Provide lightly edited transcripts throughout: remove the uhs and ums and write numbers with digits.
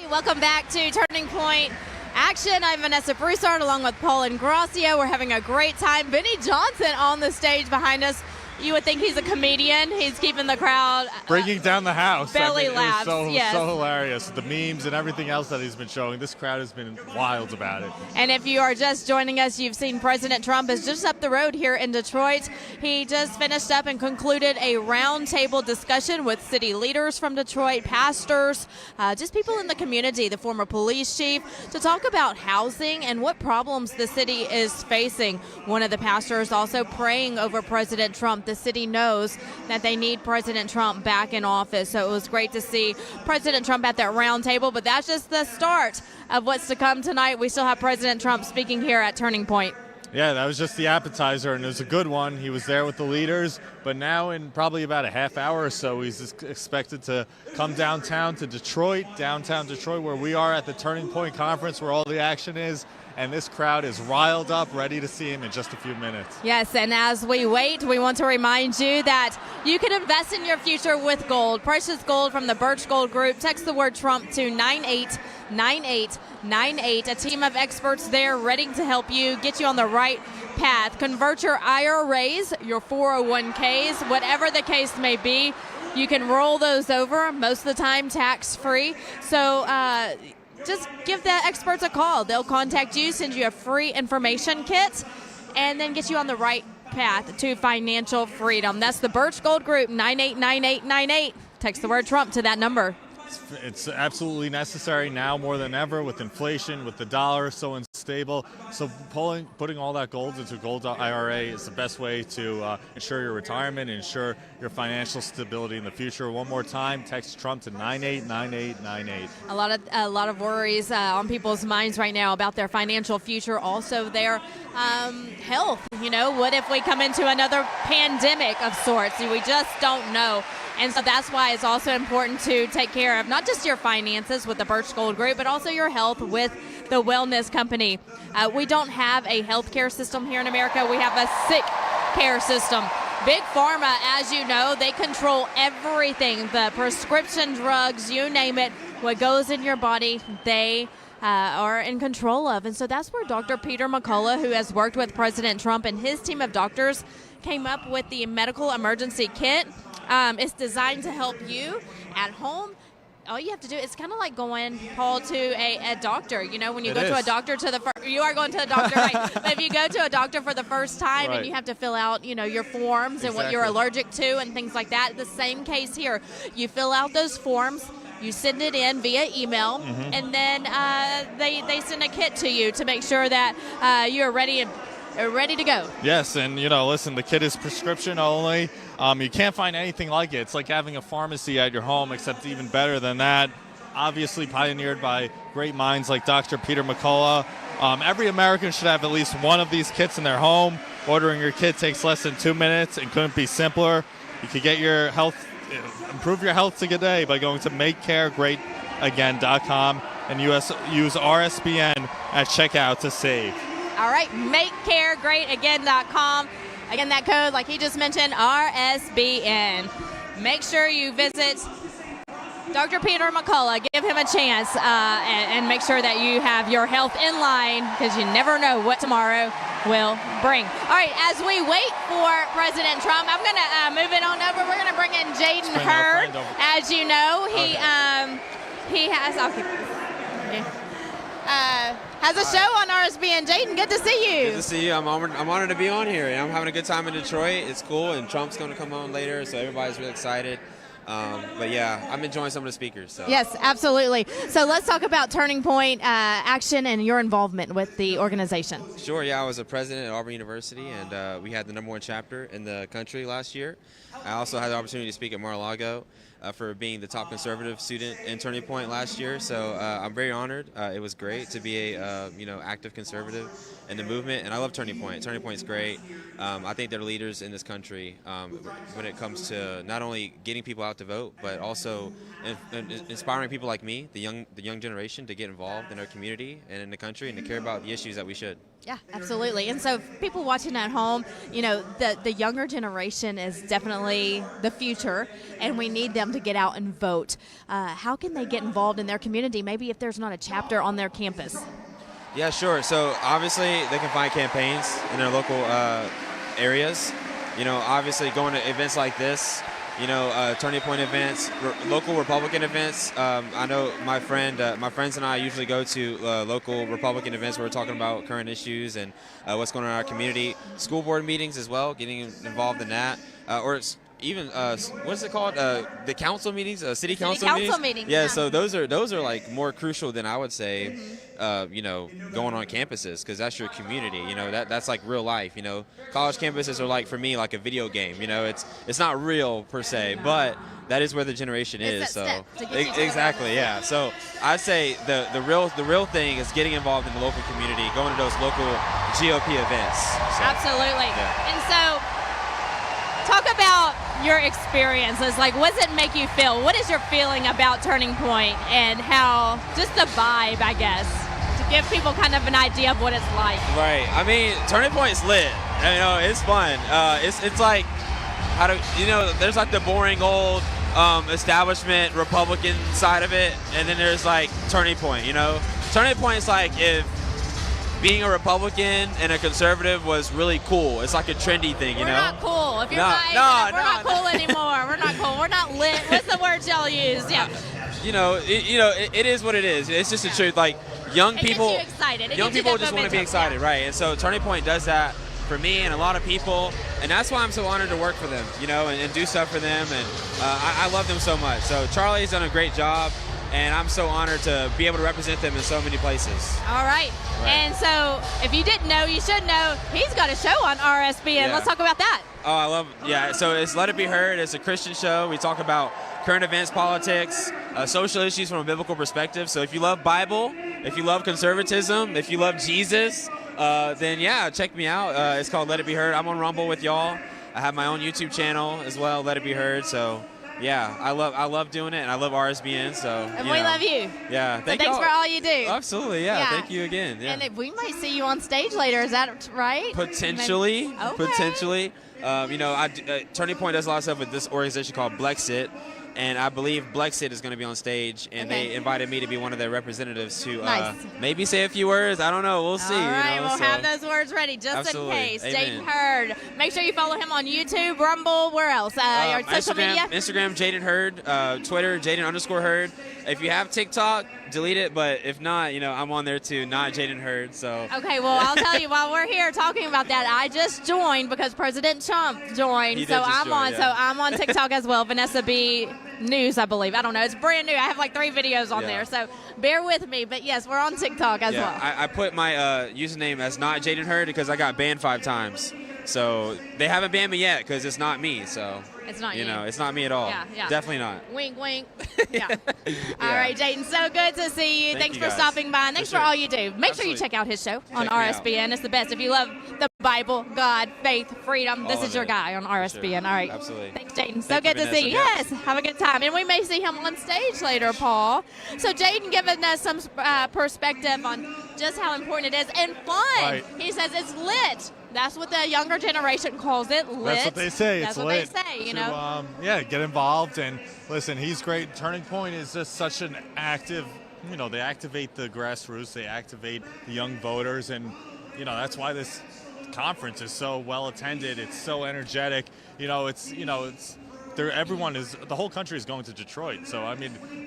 Welcome back to Turning Point Action. I'm Vanessa Broussard along with Paul Ingracio. We're having a great time. Benny Johnson on the stage behind us. You would think he's a comedian. He's keeping the crowd bringing down the house. Belly laughs. So yes. hilarious. The memes and everything else that he's been showing. This crowd has been wild about it. And if you are just joining us, you've seen President Trump is just up the road here in Detroit. He just finished up and concluded a roundtable discussion with city leaders from Detroit, pastors, just people in the community, the former police chief, to talk about housing and what problems the city is facing. One of the pastors also praying over President Trump. The city knows that they need President Trump back in office. So it was great to see President Trump at that round table, but that's just the start of what's to come tonight. We still have President Trump speaking here at Turning Point. Yeah, that was just the appetizer, and it was a good one. He was there with the leaders, but now in probably about a half hour or so, he's expected to come downtown to Detroit, downtown Detroit, where we are at the Turning Point Conference, where all the action is. And this crowd is riled up, ready to see him in just a few minutes. Yes, and as we wait, we want to remind you that you can invest in your future with gold. Precious gold from the Birch Gold Group. Text the word Trump to 989898. A team of experts there ready to help you, get you on the right path. Convert your IRAs, your 401ks, whatever the case may be. You can roll those over, most of the time tax-free. So, just give the experts a call. They'll contact you, send you a free information kit, and then get you on the right path to financial freedom. That's the Birch Gold Group, 989898. Text the word Trump to that number. It's absolutely necessary now more than ever with inflation, with the dollar so unstable. So putting all that gold into a gold IRA is the best way to ensure your retirement, ensure your financial stability in the future. One more time, text Trump to 989898. A lot of worries on people's minds right now about their financial future, also their health. You know, what if we come into another pandemic of sorts? We just don't know. And so that's why it's also important to take care of not just your finances with the Birch Gold Group, but also your health with the Wellness Company. We don't have a healthcare system here in America. We have a sick care system. Big Pharma, as you know, they control everything, the prescription drugs, you name it, what goes in your body, they are in control of. And so that's where Dr. Peter McCullough, who has worked with President Trump and his team of doctors, came up with the medical emergency kit. It's designed to help you at home. All you have to do, it's kind of like going, Paul, to a doctor. You know, when you go to a doctor you are going to a doctor, right? But if you go to a doctor for the first time, right, and you have to fill out, you know, your forms and what you're allergic to and things like that, the same case here. You fill out those forms, you send it in via email, and then they send a kit to you to make sure that you're ready to go. Yes, and you know, listen, the kit is prescription only. You can't find anything like it. It's like having a pharmacy at your home, except even better than that. Obviously pioneered by great minds like Dr. Peter McCullough. Every American should have at least one of these kits in their home. Ordering your kit takes less than 2 minutes and couldn't be simpler. You could get your health, improve your health today by going to makecaregreatagain.com and use RSBN at checkout to save. All right, makecaregreatagain.com. Again, that code, like he just mentioned, RSBN. Make sure you visit Dr. Peter McCullough. Give him a chance and make sure that you have your health in line, because you never know what tomorrow will bring. All right, as we wait for President Trump, I'm going to move it on over. We're going to bring in Jaden Hurd. As you know, he has... has a show on RSBN. Jaden, good to see you. Good to see you. I'm honored to be on here. I'm having a good time in Detroit. It's cool, and Trump's going to come on later, so everybody's really excited. But yeah, I'm enjoying some of the speakers. So. Yes, absolutely. So let's talk about Turning Point Action and your involvement with the organization. Sure, yeah, I was a president at Auburn University, and we had the #1 chapter in the country last year. I also had the opportunity to speak at Mar-a-Lago for being the top conservative student in Turning Point last year. So I'm very honored. It was great to be a active conservative in the movement, and I love Turning Point. Turning Point's great. I think they're leaders in this country when it comes to not only getting people out to vote, but also inspiring people like me, the young generation, to get involved in our community and in the country and to care about the issues that we should. Yeah, absolutely. And so people watching at home, the younger generation is definitely the future, and we need them to get out and vote. How can they get involved in their community, maybe if there's not a chapter on their campus? Yeah, sure. So obviously they can find campaigns in their local areas. Obviously going to events like this, Turning Point events, local Republican events. I know my friends and I usually go to local Republican events where we're talking about current issues and what's going on in our community. School board meetings as well, getting involved in that. Or it's even what's it called? The council meetings, city council meetings. Yeah, so those are like more crucial than I would say. Going on campuses, because that's your community. That's like real life. College campuses are like, for me, like a video game. It's not real per se, but that is where the generation is. So exactly, yeah. So I'd say the real thing is getting involved in the local community, going to those local GOP events. So, absolutely. Yeah. And so, talk about your experiences. Like, what does it make you feel? What is your feeling about Turning Point and how, just the vibe, I guess, to give people kind of an idea of what it's like? Right. I mean, Turning Point is lit. It's fun. It's like, there's like the boring old establishment Republican side of it, and then there's like Turning Point. Turning Point is like if being a Republican and a conservative was really cool. It's like a trendy thing, We're not cool. If you're we're not cool anymore. We're not cool. We're not lit. What's the word y'all use? Yeah. It is what it is. It's just the truth. Like young people, it gets you excited. Young people just want to be excited, right? And so Turning Point does that for me and a lot of people, and that's why I'm so honored to work for them, and do stuff for them. And I love them so much. So Charlie's done a great job. And I'm so honored to be able to represent them in so many places. All right. And so if you didn't know, you should know, he's got a show on RSBN. Yeah. Let's talk about that. Oh, I love it. Yeah, so it's Let It Be Heard. It's a Christian show. We talk about current events, politics, social issues from a biblical perspective. So if you love Bible, if you love conservatism, if you love Jesus, then yeah, check me out. It's called Let It Be Heard. I'm on Rumble with y'all. I have my own YouTube channel as well, Let It Be Heard. So yeah, I love doing it, and I love RSBN. So and we love you. Yeah, thanks for all you do. Absolutely, yeah. Thank you again. Yeah. And we might see you on stage later. Is that right? Potentially. Maybe. Okay. Potentially. Turning Point does a lot of stuff with this organization called Blexit. And I believe Blexit is going to be on stage, and they invited me to be one of their representatives to maybe say a few words. I don't know. We'll see. All right, we'll have those words ready just in case. Jaden Hurd. Make sure you follow him on YouTube, Rumble, where else? Your social media? Instagram, Jaden Hurd. Twitter, Jaden_Hurd. If you have TikTok, delete it. But if not, I'm on there too, not Jaden Hurd. So. Okay, well, I'll tell you, while we're here talking about that, I just joined because President Trump joined. So I'm on TikTok as well. Vanessa B. News, I believe. I don't know. It's brand new. I have like 3 videos on there, so bear with me. But yes, we're on TikTok as well. I put my username as not Jaden Hurd because I got banned 5 times. So they haven't banned me yet because it's not me. So it's not you. It's not me at all. Yeah. Definitely not. Wink, wink. Yeah. All right, Jaden. So good to see you. Thanks for stopping by. And thanks for all you do. Make sure you check out his show on RSBN. It's the best. If you love the Bible, God, faith, freedom, this is your guy on RSBN. All right. Absolutely. Thanks, Jaden. So good to see you. Yes. Have a good time. And we may see him on stage later, Paul. So Jaden giving us some perspective on just how important it is and fun. Right. He says it's lit. That's what the younger generation calls it, lit. That's what they say. That's it's what lit. they say, get involved. And listen, he's great. Turning Point is just such an active, they activate the grassroots. They activate the young voters. And, that's why this conference is so well attended. It's so energetic. The whole country is going to Detroit. So,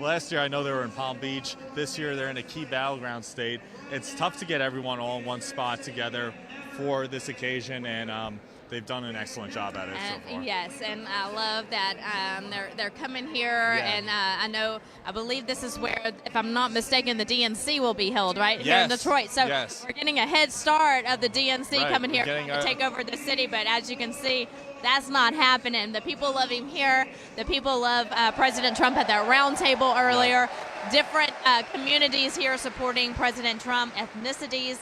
last year I know they were in Palm Beach. This year they're in a key battleground state. It's tough to get everyone all in one spot together for this occasion, and they've done an excellent job at it so far. Yes, and I love that they're coming here, and I believe this is where, if I'm not mistaken, the DNC will be held, right? Yes. Here in Detroit. So we're getting a head start of the DNC coming here to take over the city, but as you can see, that's not happening. The people love him here. The people love President Trump at that round table earlier. Different communities here supporting President Trump, ethnicities,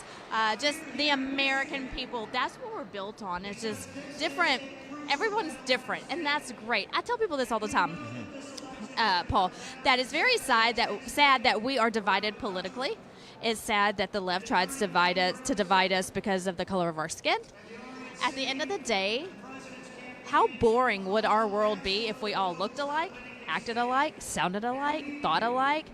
just the American people. That's what we're built on. It's just different. Everyone's different, and that's great. I tell people this all the time, Paul, that it's very sad that we are divided politically. It's sad that the left tries to divide us because of the color of our skin. At the end of the day, how boring would our world be if we all looked alike, acted alike, sounded alike, thought alike?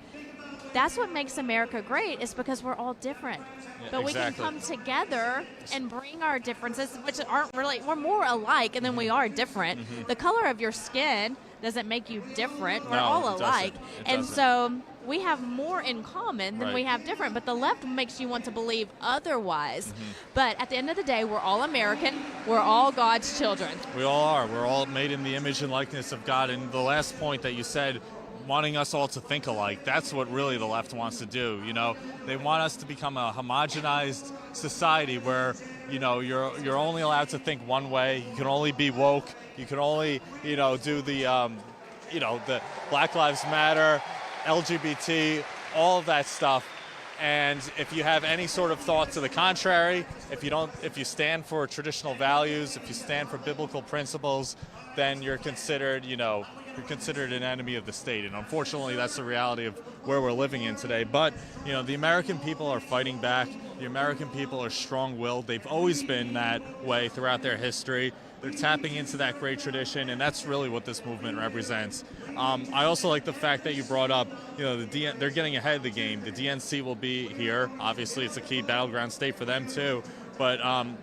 That's what makes America great, is because we're all different. But we can come together and bring our differences, which aren't really, we're more alike than we are different. The color of your skin doesn't make you different. We're all alike. And so we have more in common than we have different. But the left makes you want to believe otherwise. But at the end of the day, we're all American. We're all God's children. We all are. We're all made in the image and likeness of God. And the last point that you said, wanting us all to think alike, that's what really the left wants to do. You know, they want us to become a homogenized society where, you know, you're only allowed to think one way. You can only be woke. You can only, you know, do the the Black Lives Matter, LGBT, all of that stuff. And if you have any sort of thought to the contrary, if you stand for traditional values, if you stand for biblical principles, then you're considered, an enemy of the state. And unfortunately, that's the reality of where we're living in today. But, you know, the American people are fighting back. The American people are strong-willed. They've always been that way throughout their history. They're tapping into that great tradition, and that's really what this movement represents. I also like the fact that you brought up, they're getting ahead of the game. The DNC will be here. Obviously, it's a key battleground state for them, too. But,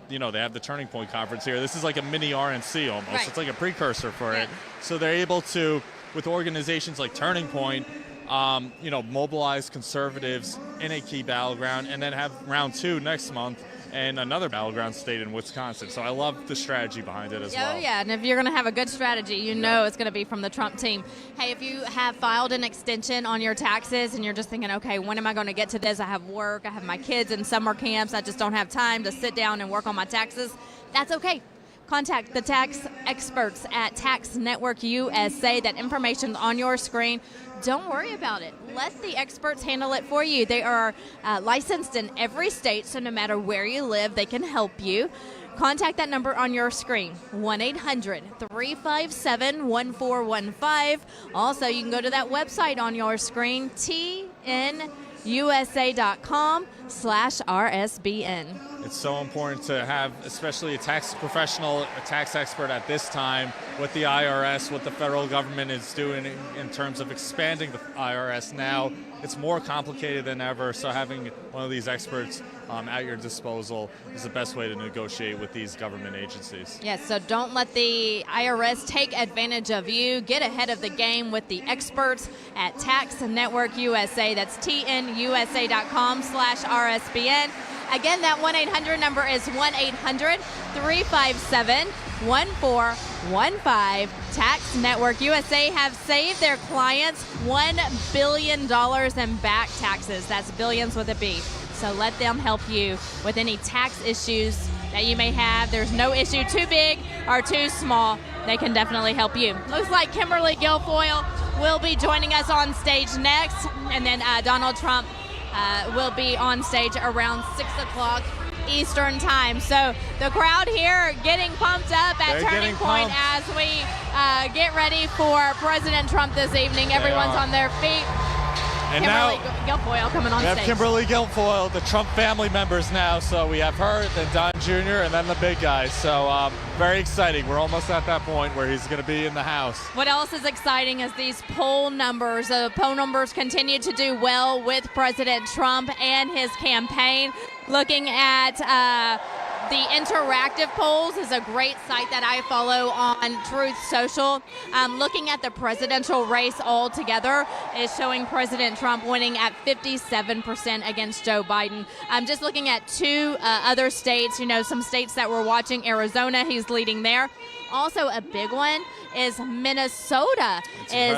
they have the Turning Point Conference here. This is like a mini RNC almost. Right. It's like a precursor for it. So they're able to, with organizations like Turning Point, mobilize conservatives in a key battleground, and then have round 2 next month and another battleground state in Wisconsin. So I love the strategy behind it as well. Oh, yeah, and if you're going to have a good strategy, you know it's going to be from the Trump team. Hey, if you have filed an extension on your taxes and you're just thinking, okay, when am I going to get to this? I have work, I have my kids in summer camps, I just don't have time to sit down and work on my taxes. That's okay. Contact the tax experts at Tax Network USA. That information's on your screen. Don't worry about it. Let the experts handle it for you. They are licensed in every state, so no matter where you live, they can help you. Contact that number on your screen, 1-800-357-1415. Also, you can go to that website on your screen, tnusa.com/RSBN. It's so important to have, especially a tax professional, a tax expert at this time, with the IRS, what the federal government is doing in terms of expanding the IRS now. It's more complicated than ever, so having one of these experts at your disposal is the best way to negotiate with these government agencies. Yes, so don't let the IRS take advantage of you. Get ahead of the game with the experts at Tax Network USA. That's tnusa.com/RSBN. Again, that 1-800 number is 1-800-357-1415. Tax Network USA have saved their clients $1 billion in back taxes. That's billions with a B. So let them help you with any tax issues that you may have. There's no issue too big or too small. They can definitely help you. Looks like Kimberly Guilfoyle will be joining us on stage next, and then Donald Trump will be on stage around 6 o'clock Eastern time. So the crowd here getting pumped up at Turning Point as we get ready for President Trump this evening. Everyone's on their feet. And Kimberly now Guilfoyle coming on stage. We have Kimberly Guilfoyle, the Trump family members now. So we have her, then Don Jr., and then the big guys. So very exciting. We're almost at that point where he's going to be in the House. What else is exciting is these poll numbers. The poll numbers continue to do well with President Trump and his campaign. Looking at the interactive polls is a great site that I follow on Truth Social. Looking at the presidential race altogether is showing President Trump winning at 57% against Joe Biden. I'm just looking at 2 other states, some states that we're watching. Arizona, he's leading there. Also, a big one is Minnesota. Is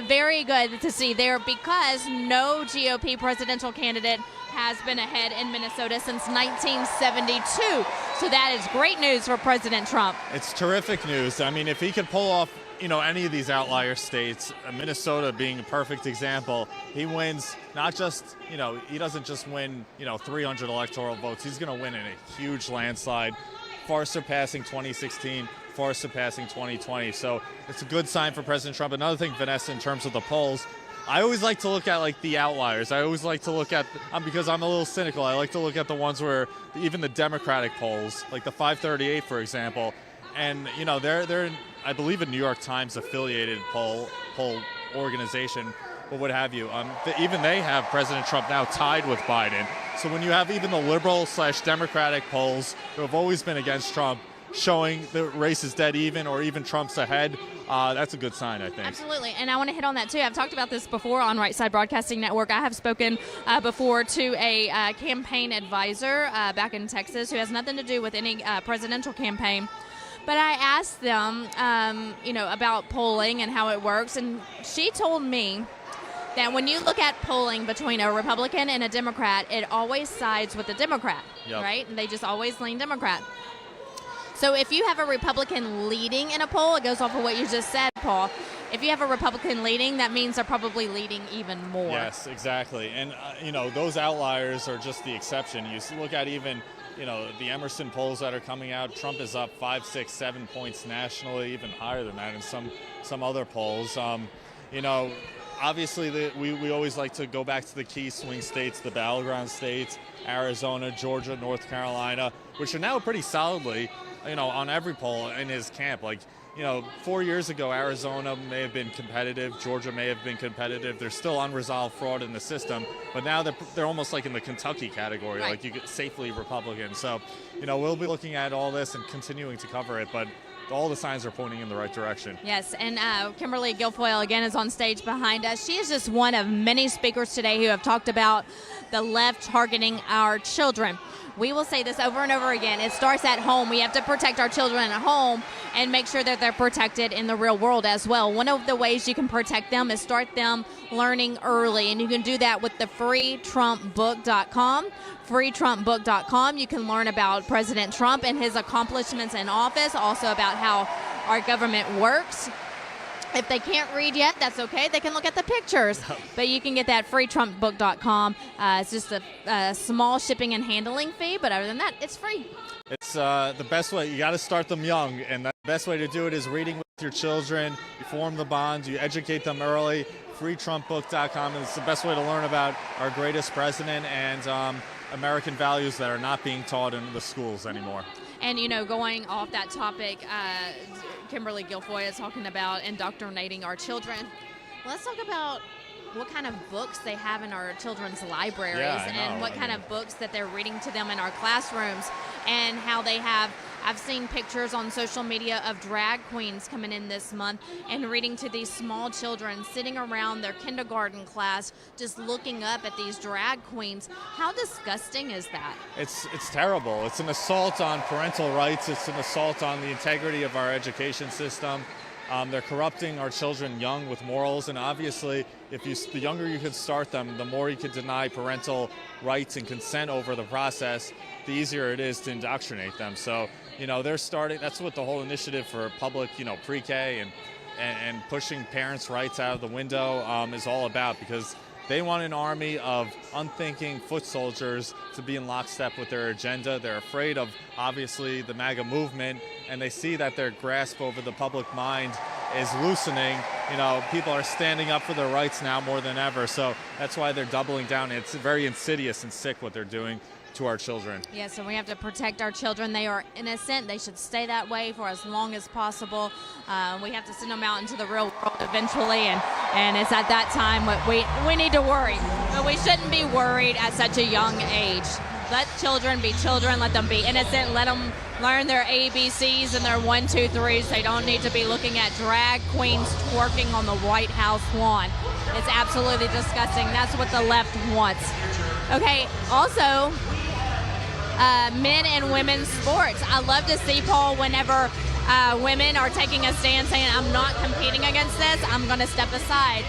very good to see there because no GOP presidential candidate has been ahead in Minnesota since 1972. So that is great news for President Trump. It's terrific news. I mean, if he could pull off, any of these outlier states, Minnesota being a perfect example, he wins not just, he doesn't just win, 300 electoral votes. He's going to win in a huge landslide, far surpassing 2016, far surpassing 2020. So it's a good sign for President Trump. Another thing, Vanessa, in terms of the polls, I always like to look at like the outliers. I always like to look at, because I'm a little cynical, I like to look at the ones where even the Democratic polls, like the 538, for example, and they're I believe a New York Times affiliated poll organization, or what have you. Even they have President Trump now tied with Biden. So when you have even the liberal/Democratic polls who have always been against Trump showing the race is dead even, or even Trump's ahead, that's a good sign, I think. Absolutely, and I want to hit on that too. I've talked about this before on Right Side Broadcasting Network. I have spoken before to a campaign advisor back in Texas who has nothing to do with any presidential campaign. But I asked them, about polling and how it works, and she told me that when you look at polling between a Republican and a Democrat, it always sides with the Democrat, right? And they just always lean Democrat. So if you have a Republican leading in a poll, it goes off of what you just said, Paul. If you have a Republican leading, that means they're probably leading even more. Yes, exactly. And, those outliers are just the exception. You look at even, the Emerson polls that are coming out. Trump is up 5, 6, 7 points nationally, even higher than that in some other polls. Obviously, we always like to go back to the key swing states, the battleground states, Arizona, Georgia, North Carolina, which are now pretty solidly, on every poll in his camp. 4 years ago, Arizona may have been competitive, Georgia may have been competitive. There's still unresolved fraud in the system, but now they're almost like in the Kentucky category, right. Like you get safely Republican. So, we'll be looking at all this and continuing to cover it, but all the signs are pointing in the right direction. Yes, and Kimberly Guilfoyle again is on stage behind us. She is just one of many speakers today who have talked about the left targeting our children. We will say this over and over again. It starts at home. We have to protect our children at home and make sure that they're protected in the real world as well. One of the ways you can protect them is start them learning early, and you can do that with the freetrumpbook.com. freetrumpbook.com. You can learn about President Trump and his accomplishments in office, also about how our government works. If they can't read yet, that's okay. They can look at the pictures. But you can get that freetrumpbook.com. It's just a small shipping and handling fee, but other than that, it's free. It's the best way. You got to start them young, and the best way to do it is reading with your children. You form the bond. You educate them early. freetrumpbook.com is the best way to learn about our greatest president and American values that are not being taught in the schools anymore. And, going off that topic, Kimberly Guilfoyle is talking about indoctrinating our children. Let's talk about what kind of books they have in our children's libraries and what kind of books that they're reading to them in our classrooms, and how they have. I've seen pictures on social media of drag queens coming in this month and reading to these small children sitting around their kindergarten class just looking up at these drag queens. How disgusting is that? It's terrible. It's an assault on parental rights. It's an assault on the integrity of our education system. They're corrupting our children young with morals, and obviously, the younger you can start them, the more you can deny parental rights and consent over the process, the easier it is to indoctrinate them. So, they're starting. That's what the whole initiative for public, pre-K and pushing parents' rights out of the window is all about, because they want an army of unthinking foot soldiers to be in lockstep with their agenda. They're afraid of, obviously, the MAGA movement, and they see that their grasp over the public mind is loosening. People are standing up for their rights now more than ever, so that's why they're doubling down. It's very insidious and sick what they're doing to our children. Yes, so we have to protect our children. They are innocent. They should stay that way for as long as possible. We have to send them out into the real world eventually, and it's at that time what we need to worry. But we shouldn't be worried at such a young age. Let children be children. Let them be innocent. Let them learn their ABCs and their 1, 2, 3s. They don't need to be looking at drag queens twerking on the White House lawn. It's absolutely disgusting. That's what the left wants. Okay, also, men and women's sports. I love to see, Paul, whenever women are taking a stand saying, I'm not competing against this, I'm going to step aside.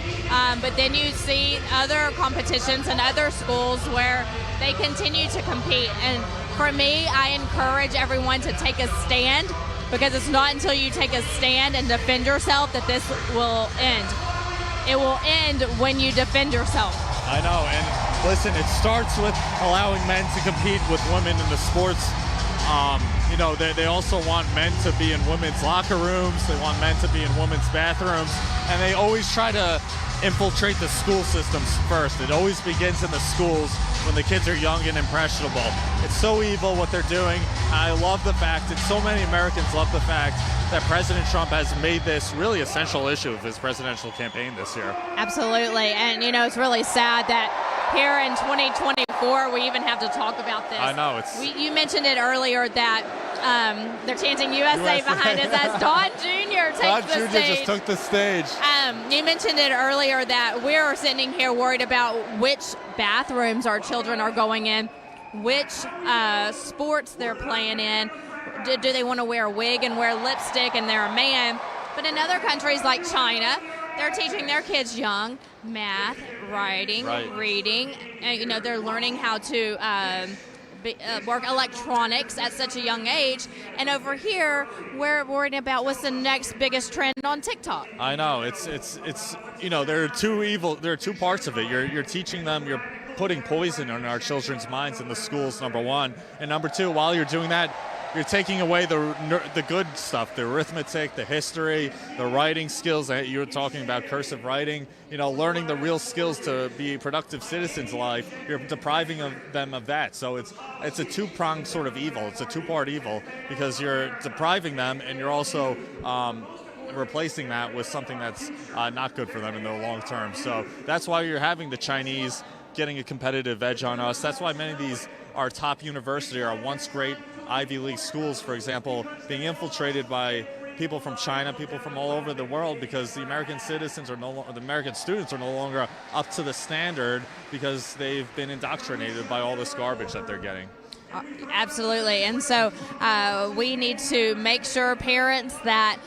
But then you see other competitions and other schools where they continue to compete. And for me, I encourage everyone to take a stand, because it's not until you take a stand and defend yourself that this will end. It will end when you defend yourself. I know, and listen, it starts with allowing men to compete with women in the sports you know, they also want men to be in women's locker rooms. They want men to be in women's bathrooms. And they always try to infiltrate the school systems first. It always begins in the schools when the kids are young and impressionable. It's so evil what they're doing. I love the fact, and so many Americans love the fact, that President Trump has made this really a central issue of his presidential campaign this year. Absolutely. And, you know, it's really sad that here in 2024 we even have to talk about this. I know. You mentioned it earlier that they're chanting USA behind us as Don Jr. takes the stage. Don Jr. just took the stage. You mentioned it earlier that we're sitting here worried about which bathrooms our children are going in, which sports they're playing in. Do they want to wear a wig and wear lipstick and they're a man? But in other countries like China, they're teaching their kids young math, writing, reading. And, you know, they're learning how to work electronics at such a young age. And over here, we're worried about what's the next biggest trend on TikTok. I know. It's you know, there are two parts of it. You're teaching them, you're putting poison in our children's minds in the schools, number one. And number two, while you're doing that, you're taking away the good stuff, the arithmetic, the history, the writing skills that you were talking about, cursive writing, you know, learning the real skills to be productive citizens in life. You're depriving them of that. So it's a two-pronged sort of evil. It's a two-part evil because you're depriving them and you're also replacing that with something that's not good for them in the long term. So that's why you're having the Chinese getting a competitive edge on us. That's why many of these our top university, our once great Ivy League schools, for example, being infiltrated by people from China, people from all over the world, because the American citizens are the American students are no longer up to the standard because they've been indoctrinated by all this garbage that they're getting. Absolutely. And so we need to make sure, parents, that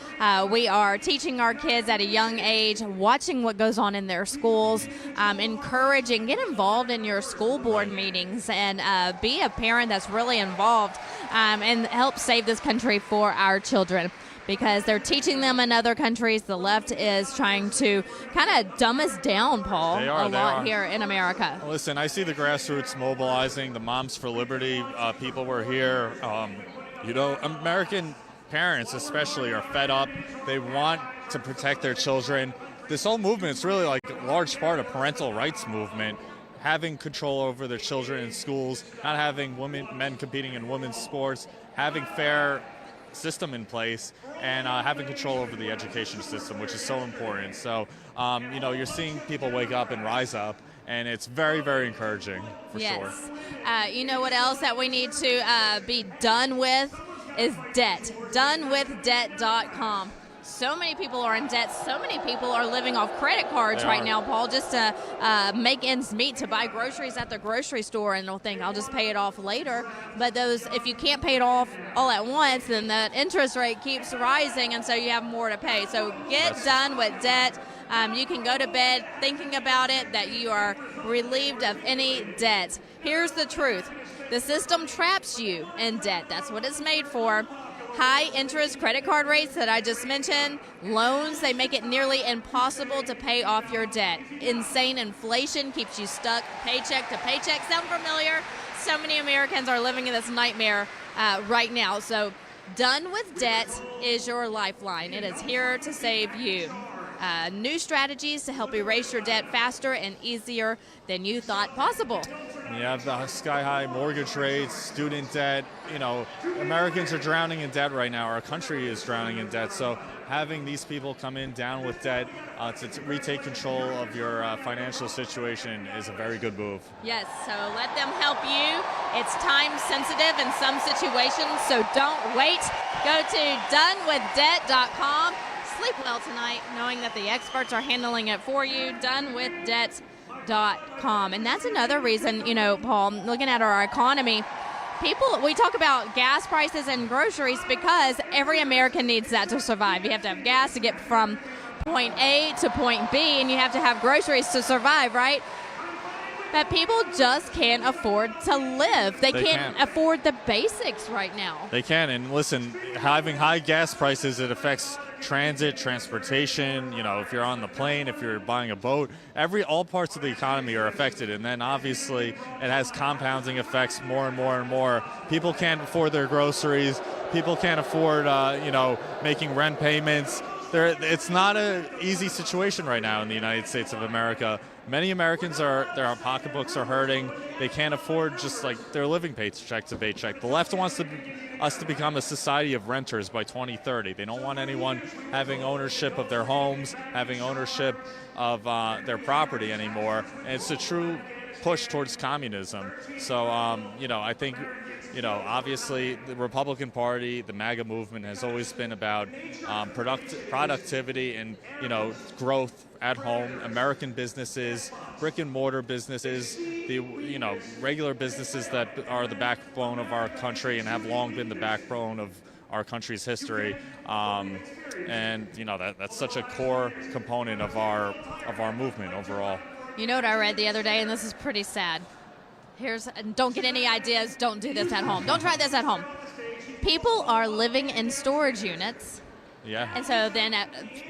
we are teaching our kids at a young age, watching what goes on in their schools, encouraging, get involved in your school board meetings, and be a parent that's really involved and help save this country for our children. Because they're teaching them in other countries. The left is trying to kind of dumb us down, Paul, a lot here in America. Listen, I see the grassroots mobilizing, the Moms for Liberty people were here. You know, American parents especially are fed up. They want to protect their children. This whole movement is really like a large part of parental rights movement. Having control over their children in schools, not having men competing in women's sports, having fair system in place, and having control over the education system, which is so important. So, you know, you're seeing people wake up and rise up, and it's very, very encouraging, for sure. Yes. You know what else that we need to be done with is debt. Donewithdebt.com. So many people are in debt. So many people are living off credit cards right now, Paul, just to make ends meet, to buy groceries at the grocery store, and they'll think, I'll just pay it off later. But if you can't pay it off all at once, then the interest rate keeps rising, and so you have more to pay. So get done with debt. You can go to bed thinking about it, that you are relieved of any debt. Here's the truth. The system traps you in debt. That's what it's made for. High interest credit card rates that I just mentioned, loans, they make it nearly impossible to pay off your debt. Insane inflation keeps you stuck paycheck to paycheck. Sound familiar? So many Americans are living in this nightmare right now. So Done with Debt is your lifeline. It is here to save you. New strategies to help erase your debt faster and easier than you thought possible. You have the sky-high mortgage rates, student debt. You know, Americans are drowning in debt right now. Our country is drowning in debt. So having these people come in down with debt to retake control of your financial situation is a very good move. Yes, so let them help you. It's time sensitive in some situations, so don't wait. Go to donewithdebt.com. Sleep well tonight knowing that the experts are handling it for you. Donewithdebt.com. And that's another reason, you know, Paul, looking at our economy, we talk about gas prices and groceries because every American needs that to survive. You have to have gas to get from point A to point B, and you have to have groceries to survive, right? But people just can't afford to live. They can't afford the basics right now. They can. And listen, having high gas prices, it affects transit, transportation, if you're on the plane, if you're buying a boat, all parts of the economy are affected. And then obviously it has compounding effects more and more and more. People can't afford their groceries. People can't afford, making rent payments. It's not an easy situation right now in the United States of America. Many Americans their pocketbooks are hurting. They can't afford just like they're living paycheck to paycheck. The left wants us to become a society of renters by 2030. They don't want anyone having ownership of their homes, having ownership of their property anymore. And it's a true push towards communism. So, I think, obviously the Republican Party, the MAGA movement has always been about productivity and, growth at home, American businesses, brick and mortar businesses, the regular businesses that are the backbone of our country and have long been the backbone of our country's history. That's such a core component of our movement overall. You know what I read the other day, and this is pretty sad. Don't get any ideas. Don't do this at home. Don't try this at home. People are living in storage units. Yeah. And so then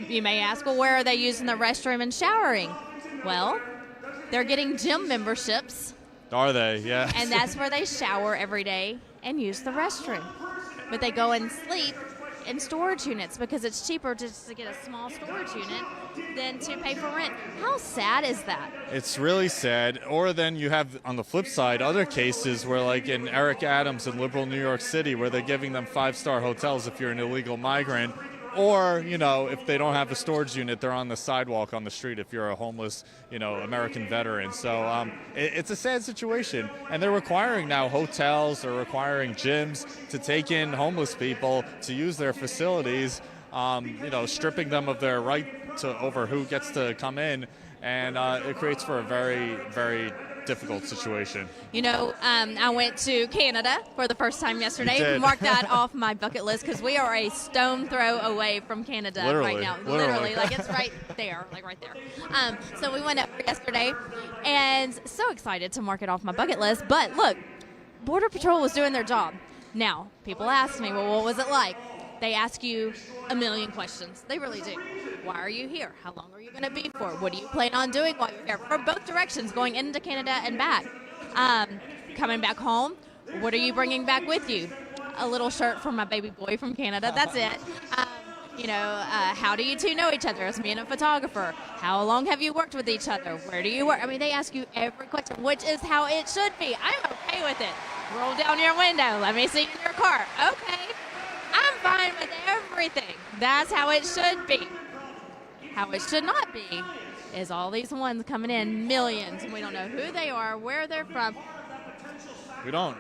you may ask, well, where are they using the restroom and showering? Well, they're getting gym memberships. Are they? Yeah. And that's where they shower every day and use the restroom. But they go and sleep in storage units because it's cheaper just to get a small storage unit than to pay for rent. How sad is that? It's really sad. Or then you have, on the flip side, other cases where, like in Eric Adams in liberal New York City, where they're giving them 5-star hotels if you're an illegal migrant. Or, if they don't have a storage unit, they're on the sidewalk on the street if you're a homeless, American veteran. So it's a sad situation. And they're requiring now hotels, they're requiring gyms to take in homeless people to use their facilities, stripping them of their right over who gets to come in. And it creates for a very, very difficult situation. I went to Canada for the first time yesterday. Mark that off my bucket list because we are a stone throw away from Canada right now. Literally, like it's right there, So we went up yesterday and so excited to mark it off my bucket list. But look, Border Patrol was doing their job. Now, people ask me, well, what was it like? They ask you a million questions. They really do. Why are you here? How long are you going to be for? What do you plan on doing while you're here? From both directions, going into Canada and back. Coming back home, what are you bringing back with you? A little shirt from my baby boy from Canada. That's it. How do you two know each other? As me and a photographer. How long have you worked with each other? Where do you work? I mean, they ask you every question, which is how it should be. I'm okay with it. Roll down your window. Let me see in your car. Okay. I'm fine with everything. That's how it should be. How it should not be is all these ones coming in, millions, and we don't know who they are, where they're from. We don't.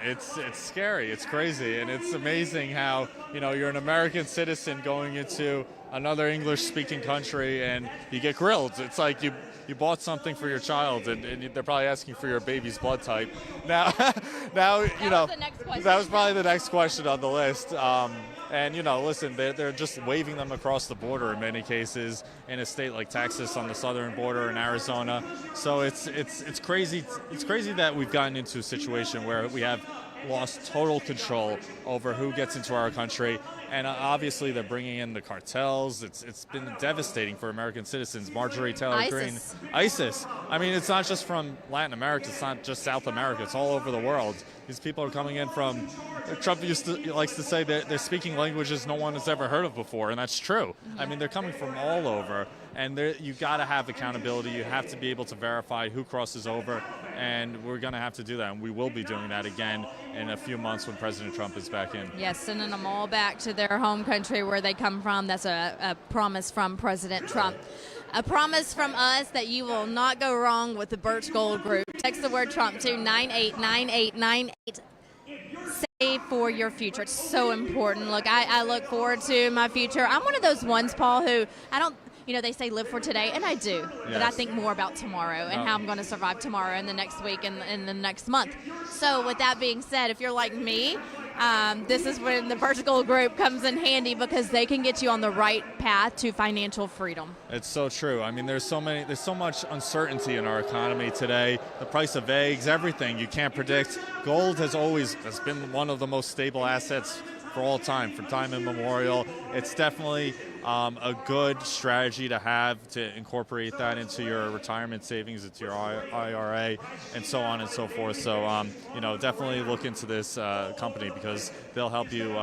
It's scary. It's crazy. And it's amazing how, you're an American citizen going into another English-speaking country and you get grilled. It's like you bought something for your child and they're probably asking for your baby's blood type. Now, that was probably the next question on the list. Listen, they're just waving them across the border in many cases in a state like Texas on the southern border in Arizona. So it's crazy. It's crazy that we've gotten into a situation where we have lost total control over who gets into our country. And obviously they're bringing in the cartels. It's been devastating for American citizens. Marjorie Taylor Greene. ISIS. I mean, it's not just from Latin America. It's not just South America. It's all over the world. These people are coming in from, Trump likes to say that they're speaking languages no one has ever heard of before, and that's true. I mean, they're coming from all over, and you got to have accountability. You have to be able to verify who crosses over, and we're going to have to do that, and we will be doing that again in a few months when President Trump is back in. Yes, sending them all back to their home country where they come from. That's a promise from President Trump. A promise from us that you will not go wrong with the Birch Gold Group. Text the word Trump to 989898. Save for your future. It's so important. Look, I look forward to my future. I'm one of those ones, Paul, who they say live for today, and I do. Yes. But I think more about tomorrow and how I'm going to survive tomorrow and the next week and the next month. So with that being said, if you're like me, this is when the Birch Gold Group comes in handy because they can get you on the right path to financial freedom. It's so true. I mean, there's so much uncertainty in our economy today. The price of eggs, everything you can't predict. Gold has been one of the most stable assets for all time, for time immemorial. It's definitely a good strategy to have to incorporate that into your retirement savings, into your IRA, and so on and so forth. So, definitely look into this company because they'll help you.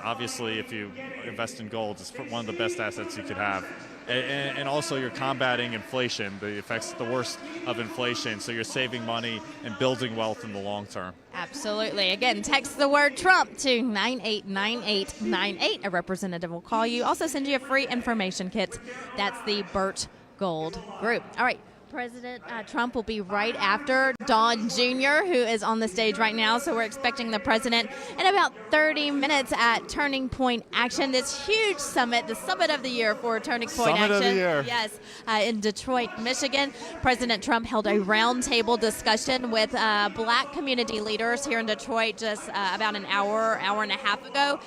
Obviously, if you invest in gold, it's one of the best assets you could have. And also you're combating inflation, the effects, the worst of inflation. So you're saving money and building wealth in the long term. Absolutely. Again, text the word Trump to 989898. A representative will call you. Also send you a free information kit. That's the Burt Gold Group. All right. President Trump will be right after Don Jr., who is on the stage right now. So we're expecting the president in about 30 minutes at Turning Point Action, this huge summit, the summit of the year for Turning Point Action. Summit of the year. Yes, in Detroit, Michigan. President Trump held a roundtable discussion with black community leaders here in Detroit just about an hour and a half ago,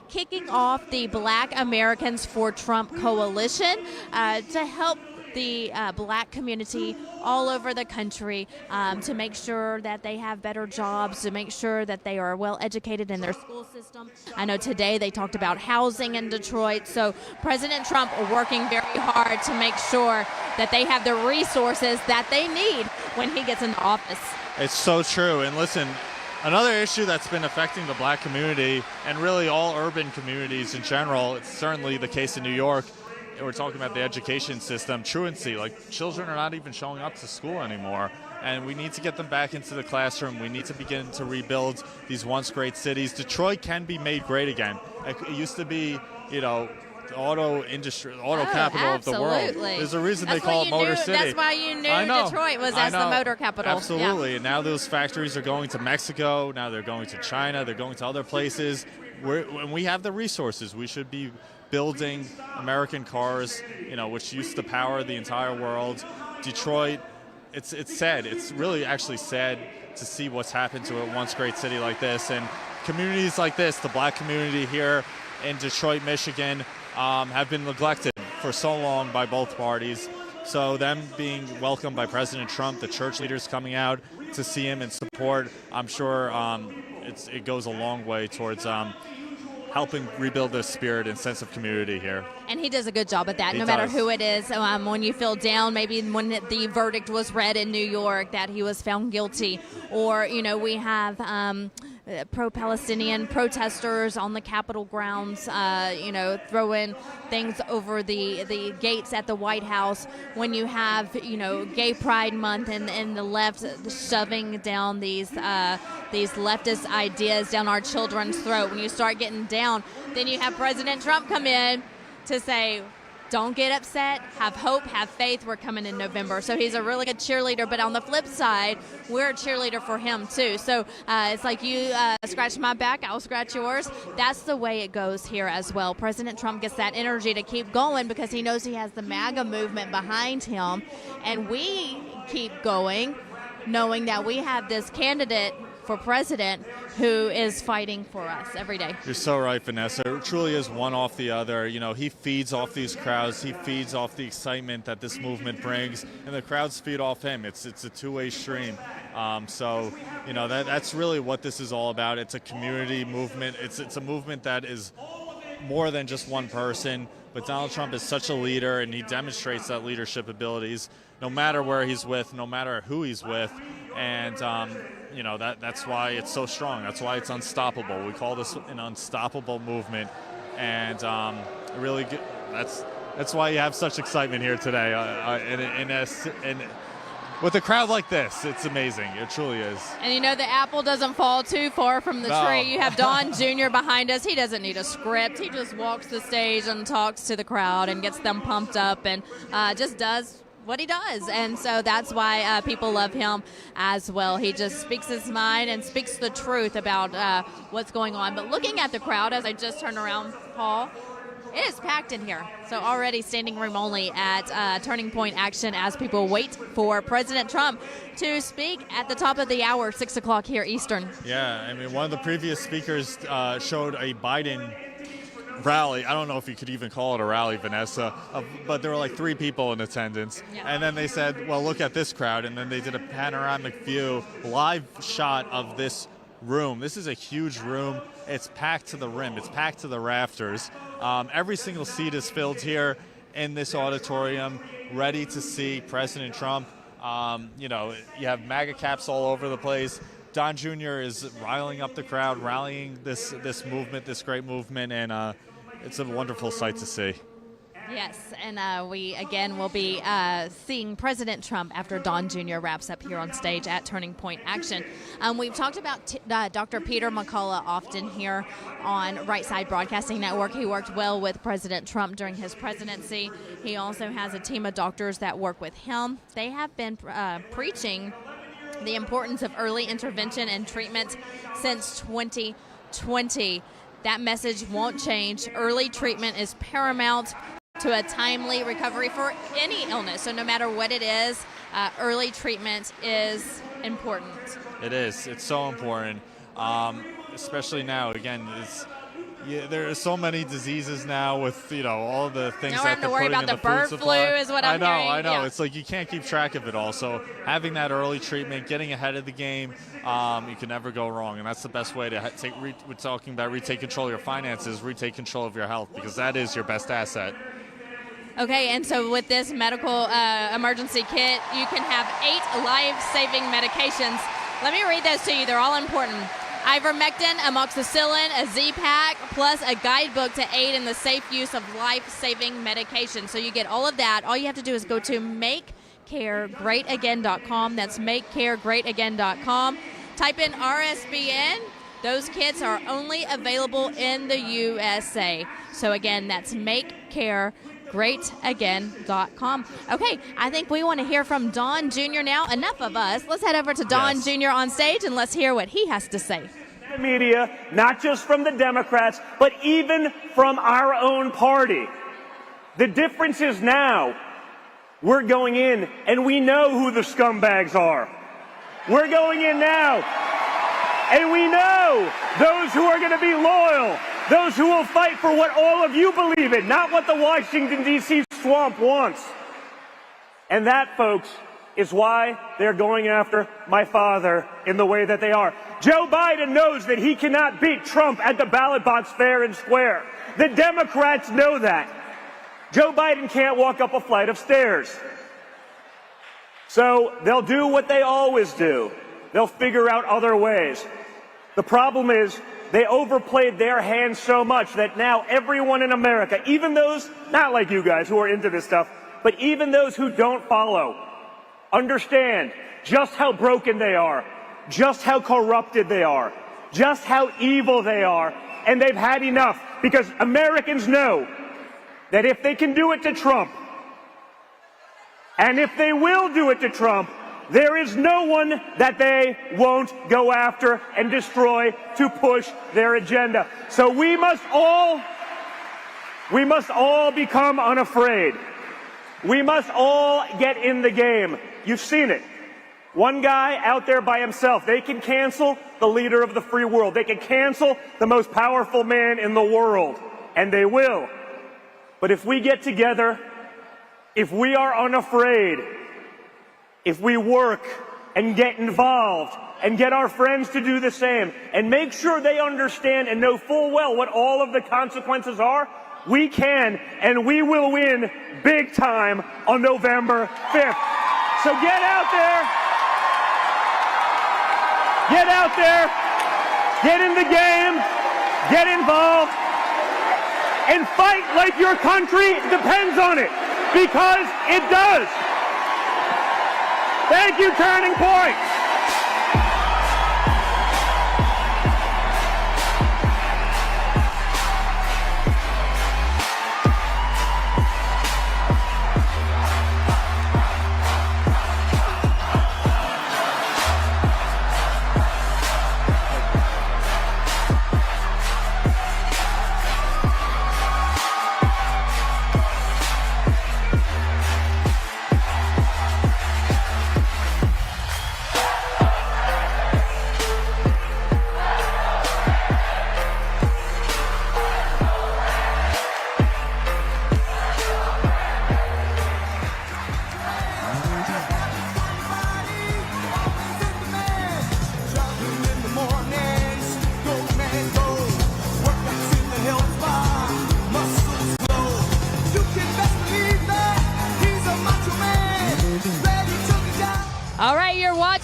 kicking off the Black Americans for Trump coalition to help the black community all over the country to make sure that they have better jobs, to make sure that they are well educated in their school system. I know today they talked about housing in Detroit. So President Trump working very hard to make sure that they have the resources that they need when he gets into office. It's so true. And listen, another issue that's been affecting the black community and really all urban communities in general, it's certainly the case in New York. We're talking about the education system, truancy, like children are not even showing up to school anymore. And we need to get them back into the classroom. We need to begin to rebuild these once great cities. Detroit can be made great again. It used to be, the auto industry, auto capital of the world. There's a reason they call it Motor City. That's why you knew Detroit was as the motor capital. Absolutely. Yeah. And now those factories are going to Mexico. Now they're going to China. They're going to other places. When we have the resources, we should be building American cars, which used to power the entire world. Detroit, it's sad. It's really actually sad to see what's happened to a once great city like this. And communities like this, the black community here in Detroit, Michigan, have been neglected for so long by both parties. So them being welcomed by President Trump, the church leaders coming out to see him and support, I'm sure it goes a long way towards helping rebuild the spirit and sense of community here. And he does a good job at that, no matter who it is. When you feel down, maybe when the verdict was read in New York that he was found guilty, or, we have pro-Palestinian protesters on the Capitol grounds, throwing things over the gates at the White House. When you have, Gay Pride Month and the left shoving down these leftist ideas down our children's throat. When you start getting down, then you have President Trump come in to say, don't get upset, have hope, have faith, we're coming in November. So he's a really good cheerleader, but on the flip side, we're a cheerleader for him too. So it's like you scratch my back, I'll scratch yours. That's the way it goes here as well. President Trump gets that energy to keep going because he knows he has the MAGA movement behind him. And we keep going knowing that we have this candidate for president who is fighting for us every day. You're so right, Vanessa. It truly is one off the other. He feeds off these crowds. He feeds off the excitement that this movement brings, and the crowds feed off him. It's a two-way stream. That's really what this is all about. It's a community movement. It's a movement that is more than just one person. But Donald Trump is such a leader, and he demonstrates that leadership abilities no matter where he's with, no matter who he's with. And that's why it's so strong. That's why it's unstoppable. We call this an unstoppable movement, and really good. That's why you have such excitement here today. And with a crowd like this, it's amazing. It truly is. And the apple doesn't fall too far from the tree. You have Don Jr. behind us. He doesn't need a script. He just walks the stage and talks to the crowd and gets them pumped up and just does what he does. And so that's why people love him as well. He just speaks his mind and speaks the truth about what's going on. But looking at the crowd as I just turned around, Paul, it is packed in here. So already standing room only at Turning Point Action as people wait for President Trump to speak at the top of the hour, 6 o'clock here Eastern. Yeah, one of the previous speakers showed a Biden rally. I don't know if you could even call it a rally, Vanessa, but there were like 3 people in attendance. Yeah. And then they said, well, look at this crowd. And then they did a panoramic view, live shot of this room. This is a huge room. It's packed to the rim. It's packed to the rafters. Every single seat is filled here in this auditorium, ready to see President Trump. You have MAGA caps all over the place. Don Jr. is riling up the crowd, rallying this movement, this great movement, and it's a wonderful sight to see. Yes, and we, again, will be seeing President Trump after Don Jr. wraps up here on stage at Turning Point Action. We've talked about Dr. Peter McCullough often here on Right Side Broadcasting Network. He worked well with President Trump during his presidency. He also has a team of doctors that work with him. They have been preaching the importance of early intervention and treatment since 2020. That message won't change. Early treatment is paramount to a timely recovery for any illness. So no matter what it is, early treatment is important. It is. It's so important, especially now. Again, there are so many diseases now with all the things now that they're putting in the food supply. Now we're about the bird flu is what I'm hearing. I know. Yeah. It's like you can't keep track of it all. So having that early treatment, getting ahead of the game, you can never go wrong. And that's the best way to we're talking about retake control of your finances, retake control of your health, because that is your best asset. Okay, and so with this medical emergency kit, you can have 8 life-saving medications. Let me read those to you. They're all important. Ivermectin, amoxicillin, a Z-Pack, plus a guidebook to aid in the safe use of life-saving medication. So you get all of that. All you have to do is go to makecaregreatagain.com. That's makecaregreatagain.com. Type in RSBN. Those kits are only available in the USA. So again, that's makecaregreatagain.com. Okay, I think we want to hear from Don Jr. now. Enough of us. Let's head over to Don Jr. on stage and let's hear what he has to say. The media, not just from the Democrats, but even from our own party. The difference is now we're going in and we know who the scumbags are. We're going in now and we know those who are going to be loyal, those who will fight for what all of you believe in, not what the Washington, D.C. swamp wants. And that, folks, is why they're going after my father in the way that they are. Joe Biden knows that he cannot beat Trump at the ballot box fair and square. The Democrats know that. Joe Biden can't walk up a flight of stairs. So they'll do what they always do. They'll figure out other ways. The problem is they overplayed their hand so much that now everyone in America, even those, not like you guys who are into this stuff, but even those who don't follow, understand just how broken they are, just how corrupted they are, just how evil they are, and they've had enough because Americans know that if they can do it to Trump, and if they will do it to Trump, there is no one that they won't go after and destroy to push their agenda. So we must all become unafraid. We must all get in the game. You've seen it. One guy out there by himself, they can cancel the leader of the free world. They can cancel the most powerful man in the world, and they will. But if we get together, if we are unafraid, if we work and get involved and get our friends to do the same and make sure they understand and know full well what all of the consequences are, we can and we will win big time on November 5th. So get out there, get in the game, get involved, and fight like your country depends on it, because it does. Thank you, Turning Point.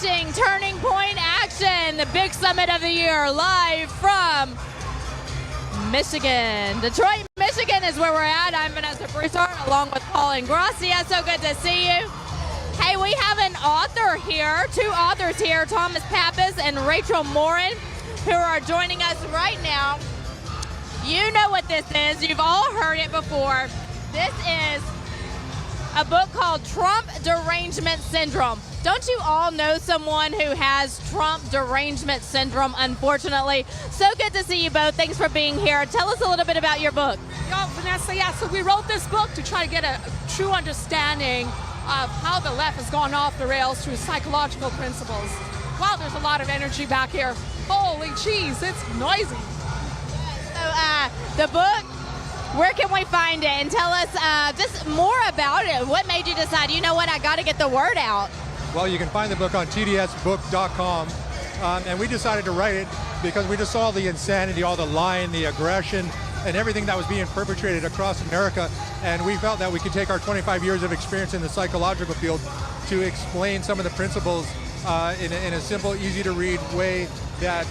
watching Turning Point Action, the big summit of the year, live from Michigan. Detroit, Michigan is where we're at. I'm Vanessa Broussard along with Paul and Gracia. So good to see you. Hey, we have an author here, two authors here, Thomas Pappas and Rachel Morin, who are joining us right now. You know what this is. You've all heard it before. This is a book called Trump Derangement Syndrome. Don't you all know someone who has Trump derangement syndrome, unfortunately? So good to see you both. Thanks for being here. Tell us a little bit about your book. Vanessa, so we wrote this book to try to get a true understanding of how the left has gone off the rails through psychological principles. Wow, there's a lot of energy back here. Holy cheese, it's noisy. So the book, where can we find it? And tell us just more about it. What made you decide, you know what, I got to get the word out? Well, you can find the book on tvOS.com. And we decided to write it because we just saw the insanity, all the lying, the aggression, and everything that was being perpetrated across America. And we felt that we could take our 25 years of experience in the psychological field to explain some of the principles in a simple, easy to read way that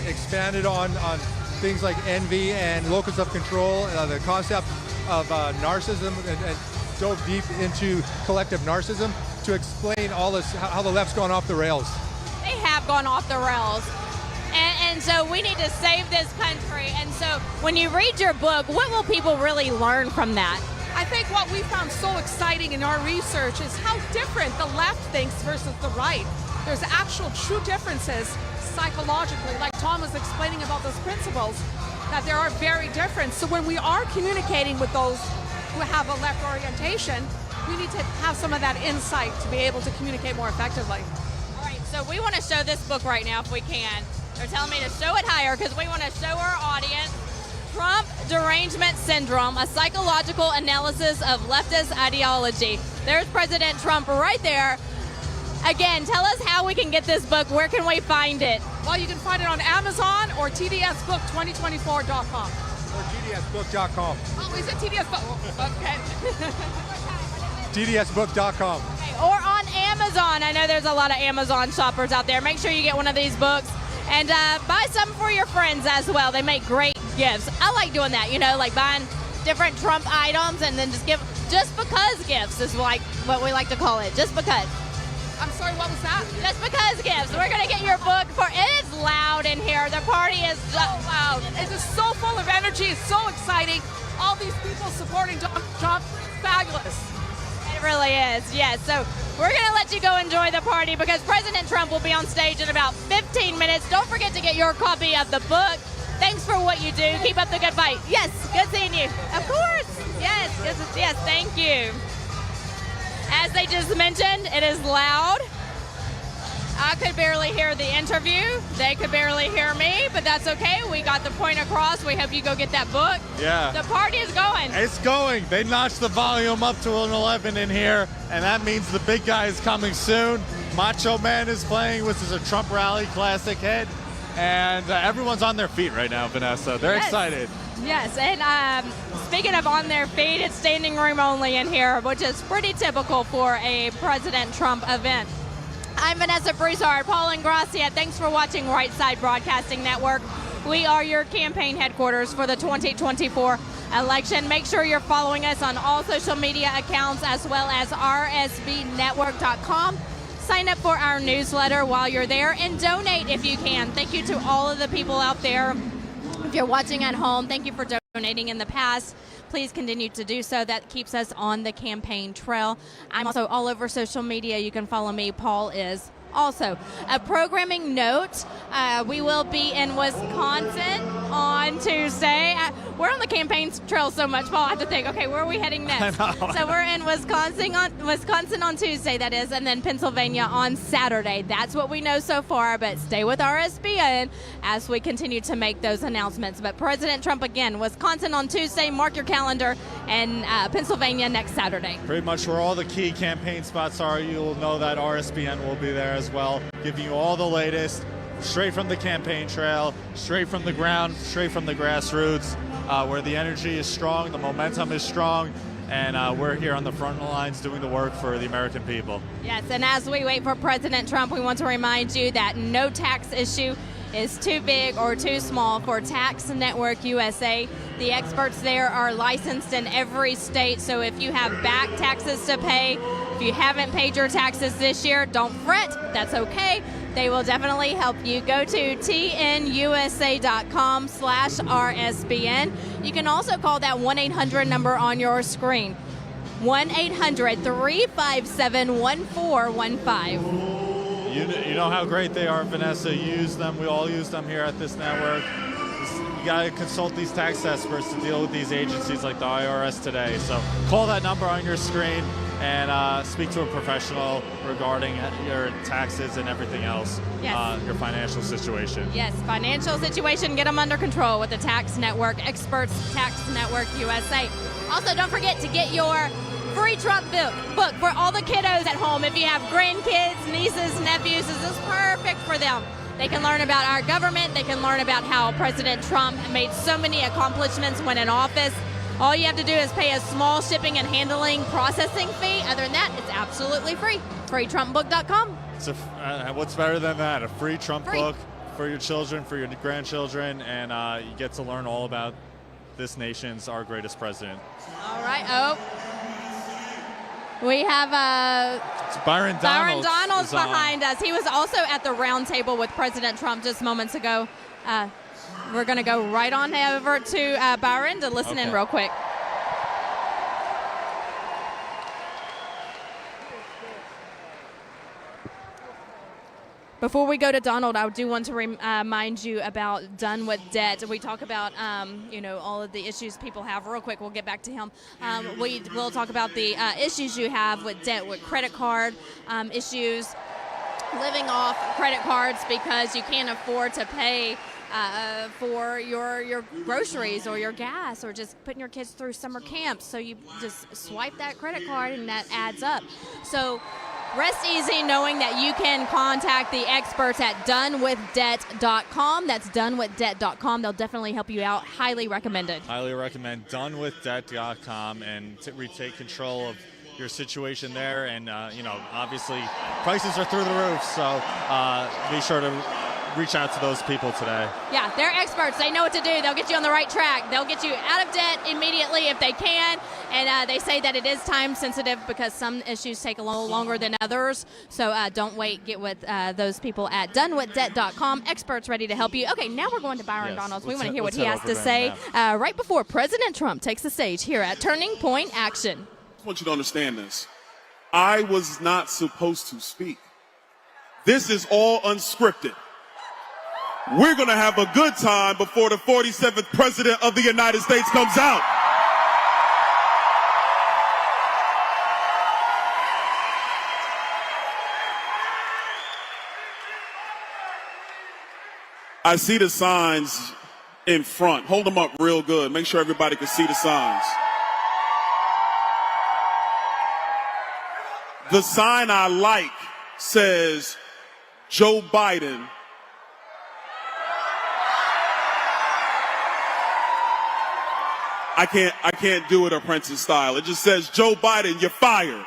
expanded on things like envy and locus of control, the concept of narcissism, and dove deep into collective narcissism to explain all this, how the left's gone off the rails. They have gone off the rails. And so we need to save this country. And so when you read your book, what will people really learn from that? I think what we found so exciting in our research is how different the left thinks versus the right. There's actual true differences psychologically, like Tom was explaining about those principles, that there are very different. So when we are communicating with those who have a left orientation, we need to have some of that insight to be able to communicate more effectively. All right, so we want to show this book right now if we can. They're telling me to show it higher because we want to show our audience Trump Derangement Syndrome, a psychological analysis of leftist ideology. There's President Trump right there. Again, tell us how we can get this book. Where can we find it? Well, you can find it on Amazon or tdsbook2024.com. Or tdsbook.com. Oh, is it TDS Book? Okay. tdsbook.com. Okay, or on Amazon. I know there's a lot of Amazon shoppers out there. Make sure you get one of these books. And buy some for your friends as well. They make great gifts. I like doing that, like buying different Trump items and then just because gifts is like what we like to call it, just because. I'm sorry, what was that? Just because gifts. We're going to get your book. It is loud in here. The party is so loud. It is so full of energy. It's so exciting. All these people supporting Donald Trump. Fabulous. It really is, yes. So we're going to let you go enjoy the party because President Trump will be on stage in about 15 minutes. Don't forget to get your copy of the book. Thanks for what you do. Keep up the good fight. Yes, good seeing you. Of course. Yes, thank you. As they just mentioned, it is loud. I could barely hear the interview. They could barely hear me, but that's okay. We got the point across. We hope you go get that book. Yeah. The party is going. It's going. They notched the volume up to an 11 in here, and that means the big guy is coming soon. Macho Man is playing, which is a Trump rally classic hit, and everyone's on their feet right now, Vanessa. They're excited. Yes, and speaking of on their feet, it's standing room only in here, which is pretty typical for a President Trump event. I'm Vanessa Broussard, Paul and Gracia. Thanks for watching Right Side Broadcasting Network. We are your campaign headquarters for the 2024 election. Make sure you're following us on all social media accounts as well as rsbnetwork.com. Sign up for our newsletter while you're there and donate if you can. Thank you to all of the people out there. If you're watching at home, thank you for donating in the past. Please continue to do so. That keeps us on the campaign trail. I'm also all over social media. You can follow me. Paul is also. A programming note, we will be in Wisconsin on Tuesday. We're on the campaign trail so much, Paul, I have to think, okay, where are we heading next? So we're in Wisconsin on Tuesday, that is, and then Pennsylvania on Saturday. That's what we know so far, but stay with RSBN as we continue to make those announcements. But President Trump, again, Wisconsin on Tuesday, mark your calendar, and Pennsylvania next Saturday. Pretty much where all the key campaign spots are, you'll know that RSBN will be there as well, giving you all the latest, straight from the campaign trail, straight from the ground, straight from the grassroots, where the energy is strong, the momentum is strong, and we're here on the front lines doing the work for the American people. Yes, and as we wait for President Trump, we want to remind you that no tax issue is too big or too small for Tax Network USA. The experts there are licensed in every state, so if you have back taxes to pay, if you haven't paid your taxes this year, don't fret, that's okay. They will definitely help you. Go to tnusa.com/RSBN. You can also call that 1-800 number on your screen, 1-800-357-1415. You know how great they are, Vanessa. Use them. We all use them here at this network. You got to consult these tax experts to deal with these agencies like the IRS today. So call that number on your screen and speak to a professional regarding your taxes and everything else, yes. Your financial situation. Yes, financial situation, get them under control with the Tax Network experts, Tax Network USA. Also, don't forget to get your free Trump book for all the kiddos at home. If you have grandkids, nieces, nephews, this is perfect for them. They can learn about our government. They can learn about how President Trump made so many accomplishments when in office. All you have to do is pay a small shipping and handling processing fee. Other than that, it's absolutely free. FreeTrumpBook.com. So, what's better than that? A free Trump book for your children, for your grandchildren, and you get to learn all about this nation's, our greatest president. All right. Oh. We have it's Byron Donalds behind us. He was also at the round table with President Trump just moments ago. We're going to go right on over to Byron to listen in real quick. Before we go to Donald, I do want to remind you about Done with Debt. We talk about, all of the issues people have. Real quick, we'll get back to him. We will talk about the issues you have with debt, with credit card issues, living off credit cards because you can't afford to pay for your groceries or your gas or just putting your kids through summer camps. So you just swipe that credit card and that adds up. So rest easy knowing that you can contact the experts at donewithdebt.com. That's donewithdebt.com. They'll definitely help you out. Highly recommended. Highly recommend donewithdebt.com and retake control of your situation there. And, obviously prices are through the roof. So be sure to reach out to those people today. Yeah, they're experts. They know what to do. They'll get you on the right track. They'll get you out of debt immediately if they can. And they say that it is time sensitive because some issues take a little longer than others. So don't wait. Get with those people at donewithdebt.com. Experts ready to help you. Okay, now we're going to Byron Donalds. We want to hear what he has to say right before President Trump takes the stage here at Turning Point Action. I want you to understand this. I was not supposed to speak. This is all unscripted. We're going to have a good time before the 47th President of the United States comes out. I see the signs in front. Hold them up real good. Make sure everybody can see the signs. The sign I like says Joe Biden. I can't do it apprentice style. It just says, Joe Biden, you're fired.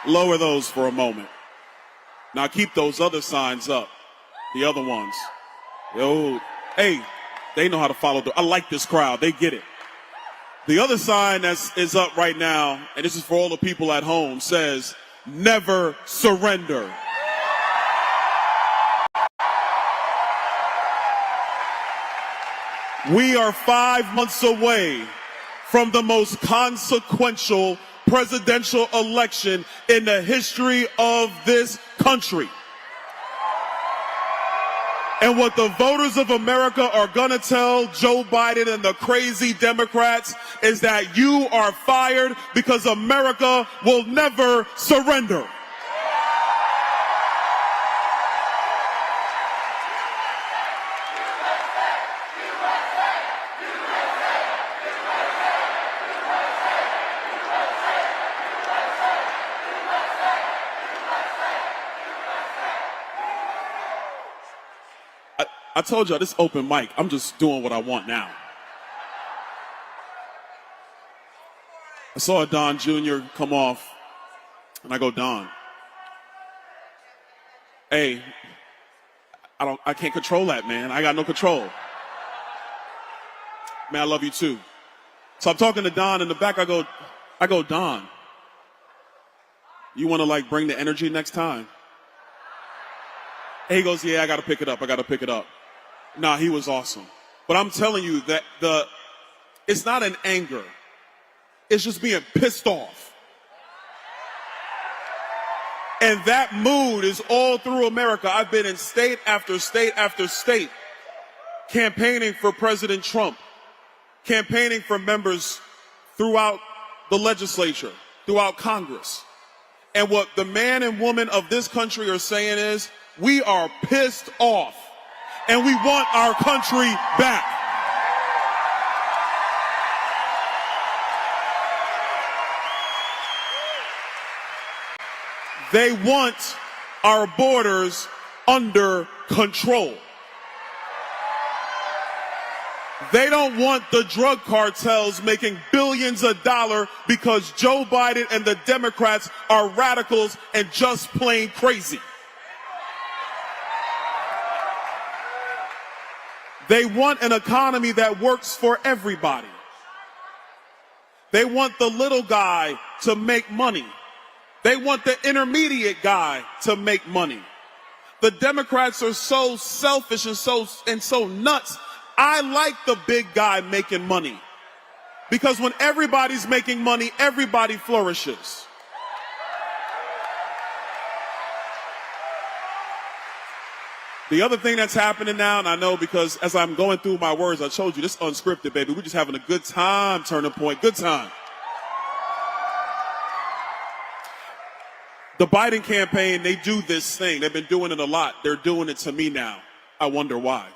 Lower those for a moment. Now keep those other signs up. The other ones. Yo, hey, they know how to follow. I like this crowd. They get it. The other sign that is up right now, and this is for all the people at home, says, never surrender. We are 5 months away from the most consequential presidential election in the history of this country. And what the voters of America are going to tell Joe Biden and the crazy Democrats is that you are fired because America will never surrender. I told y'all this open mic, I'm just doing what I want now. I saw Don Jr. come off, and I go, Don, hey, I can't control that, man. I got no control. Man, I love you too. So I'm talking to Don in the back. I go, Don, you want to like bring the energy next time? And he goes, yeah, I got to pick it up. Nah, he was awesome. But I'm telling you that it's not an anger. It's just being pissed off. And that mood is all through America. I've been in state after state after state campaigning for President Trump, campaigning for members throughout the legislature, throughout Congress. And what the man and woman of this country are saying is, we are pissed off and we want our country back. They want our borders under control. They don't want the drug cartels making billions of dollars because Joe Biden and the Democrats are radicals and just plain crazy. They want an economy that works for everybody. They want the little guy to make money. They want the intermediate guy to make money. The Democrats are so selfish and so nuts. I like the big guy making money. Because when everybody's making money, everybody flourishes. The other thing that's happening now, and I know because as I'm going through my words, I told you this is unscripted, baby. We're just having a good time, Turning Point, good time. The Biden campaign, they do this thing. They've been doing it a lot. They're doing it to me now. I wonder why.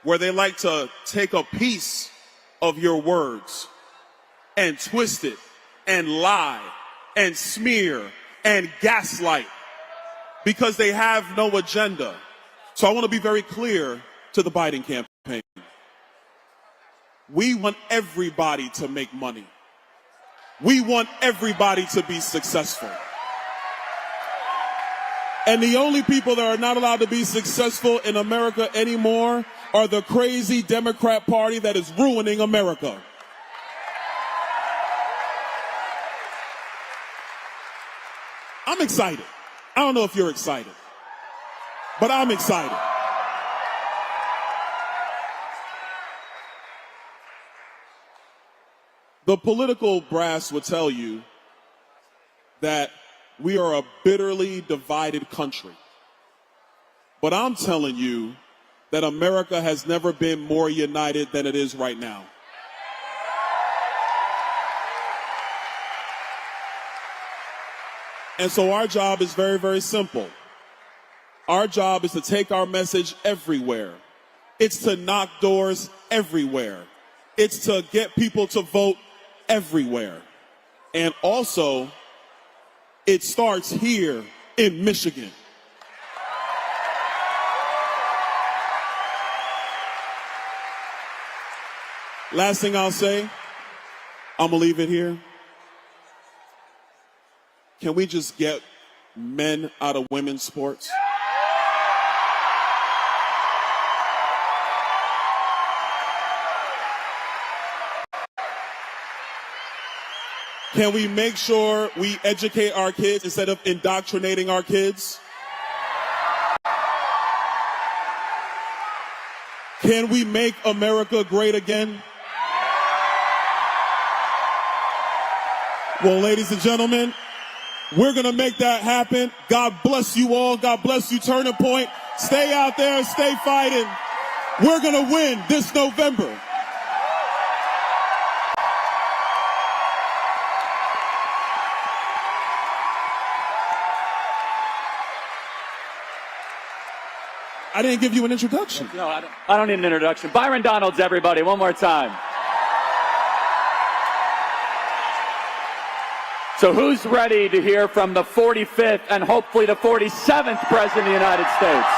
Where they like to take a piece of your words and twist it and lie and smear and gaslight because they have no agenda. So I want to be very clear to the Biden campaign. We want everybody to make money. We want everybody to be successful. And the only people that are not allowed to be successful in America anymore are the crazy Democrat Party that is ruining America. I'm excited. I don't know if you're excited, but I'm excited. The political brass would tell you that we are a bitterly divided country. But I'm telling you that America has never been more united than it is right now. And so our job is very, very simple. Our job is to take our message everywhere. It's to knock doors everywhere. It's to get people to vote everywhere. And also, it starts here in Michigan. Last thing I'll say, I'm gonna leave it here. Can we just get men out of women's sports? Can we make sure we educate our kids instead of indoctrinating our kids? Can we make America great again? Well, ladies and gentlemen, we're going to make that happen. God bless you all. God bless you, Turning Point. Stay out there. Stay fighting. We're going to win this November. I didn't give you an introduction. No, I don't need an introduction. Byron Donalds, everybody, one more time. So who's ready to hear from the 45th and hopefully the 47th President of the United States?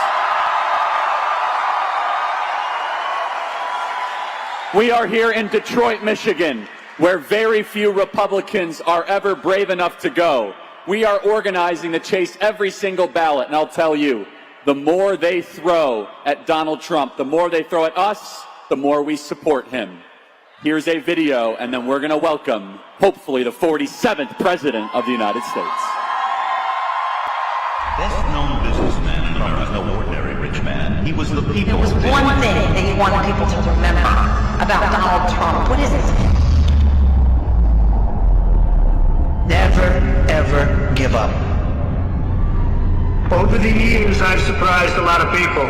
We are here in Detroit, Michigan. where very few Republicans are ever brave enough to go. We are organizing to chase every single ballot, and I'll tell you, the more they throw at Donald Trump, the more they throw at us, the more we support him. Here's a video, and then we're going to welcome, hopefully, the 47th President of the United States. Best-known businessman in America, no ordinary rich man. He was the people's There was one thing that you want people to remember about Donald Trump. What is it? Never, ever give up. Over the years, I've surprised a lot of people.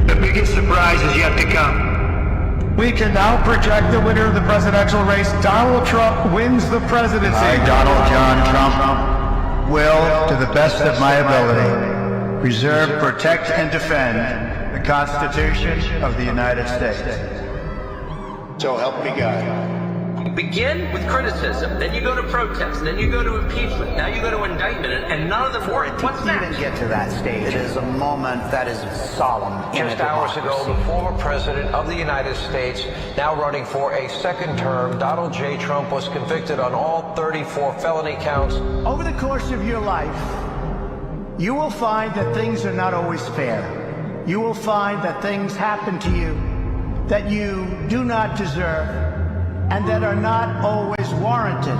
The biggest surprise is yet to come. We can now project the winner of the presidential race. Donald Trump wins the presidency. I, Donald John Trump, will, to the best of my ability, preserve, protect, and defend the Constitution of the United States. So help me God. You begin with criticism, then you go to protest, then you go to impeachment, now you go to indictment, and none of them work. What's next? Even get to that stage, it is a moment that is solemn. Just hours ago, the former president of the United States, now running for a second term, Donald J. Trump, was convicted on all 34 felony counts. Over the course of your life, you will find that things are not always fair. You will find that things happen to you that you do not deserve and that are not always warranted.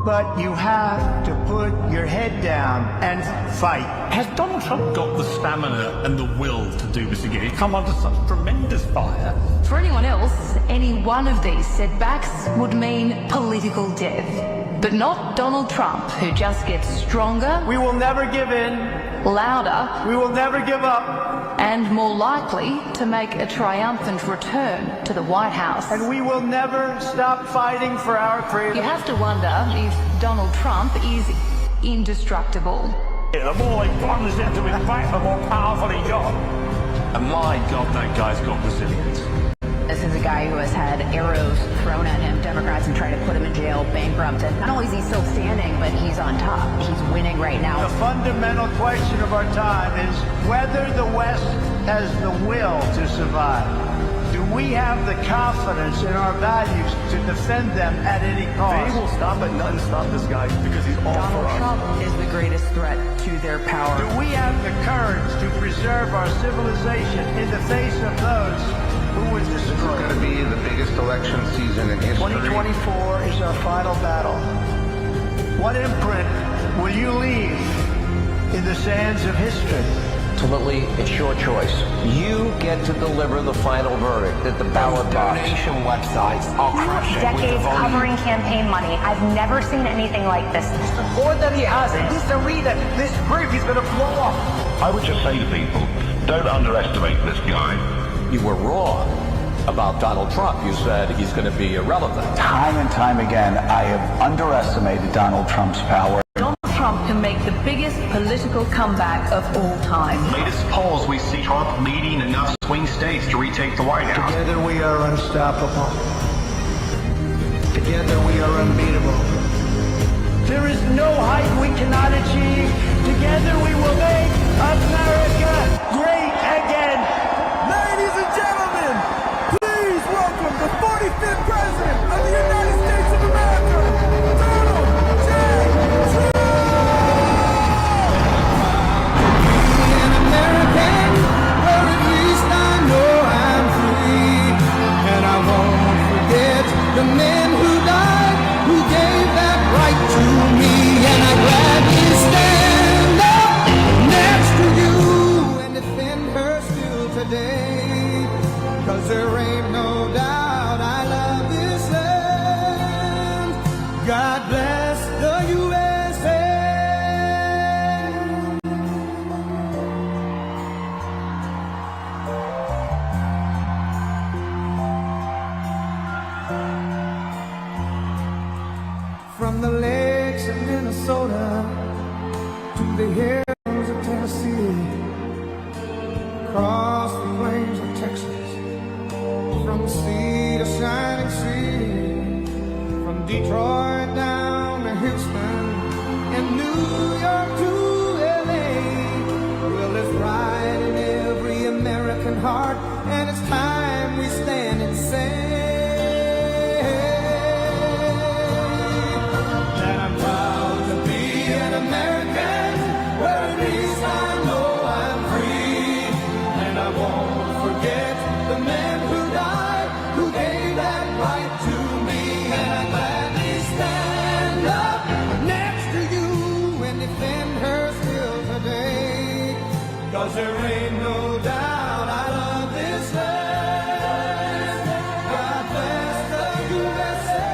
But you have to put your head down and fight. Has Donald Trump got the stamina and the will to do this again? He's come under such tremendous fire. For anyone else, any one of these setbacks would mean political death. But not Donald Trump, who just gets stronger. We will never give in. Louder. We will never give up. And more likely to make a triumphant return to the White House. And we will never stop fighting for our freedom. You have to wonder if Donald Trump is indestructible. The more he plunges into his back, the more powerful he got. And my God, that guy's got resilience. This is a guy who has had arrows thrown at him. Democrats have tried to put him in jail, bankrupt, and not only is he still standing, but he's on top. He's winning right now. The fundamental question of our time is whether the West has the will to survive. Do we have the confidence in our values to defend them at any cost? They will stop at nothing to stop this guy because he's all for us. Donald Trump is the greatest threat to their power. Do we have the courage to preserve our civilization in the face of those who would destroy? This is going to be the biggest election season in history. 2024 is our final battle. What imprint will you leave in the sands of history? Ultimately, it's your choice. You get to deliver the final verdict at the ballot box. Donation websites are crashing. Decades covering campaign money. I've never seen anything like this. More than he has, he's the reader. This proof is going to blow up. I would just say to people, don't underestimate this guy. You were wrong about Donald Trump. You said he's going to be irrelevant. Time and time again, I have underestimated Donald Trump's power. Donald Trump can make the biggest political comeback of all time. Latest polls, we see Trump leading enough swing states to retake the White House. Together we are unstoppable. Together we are unbeatable. There is no height we cannot achieve. Together we will make America great again. Ladies and gentlemen, please welcome the 45th President of the United States of America, Donald J. Trump! An American, where at least I know I'm free. And I won't forget the men who died, who gave that right to me. And I gladly stand up next to you and defend her still today. 'Cause there ain't no doubt I love this land. God bless the USA. From the lakes of Minnesota to the hills of Tennessee, across the plains of Texas, from the sea to shining sea, from Detroit down to Houston and New York to LA. Well, there's pride in every American heart, and it's time we stand and say 'cause there ain't no doubt I love this land. God bless the USA.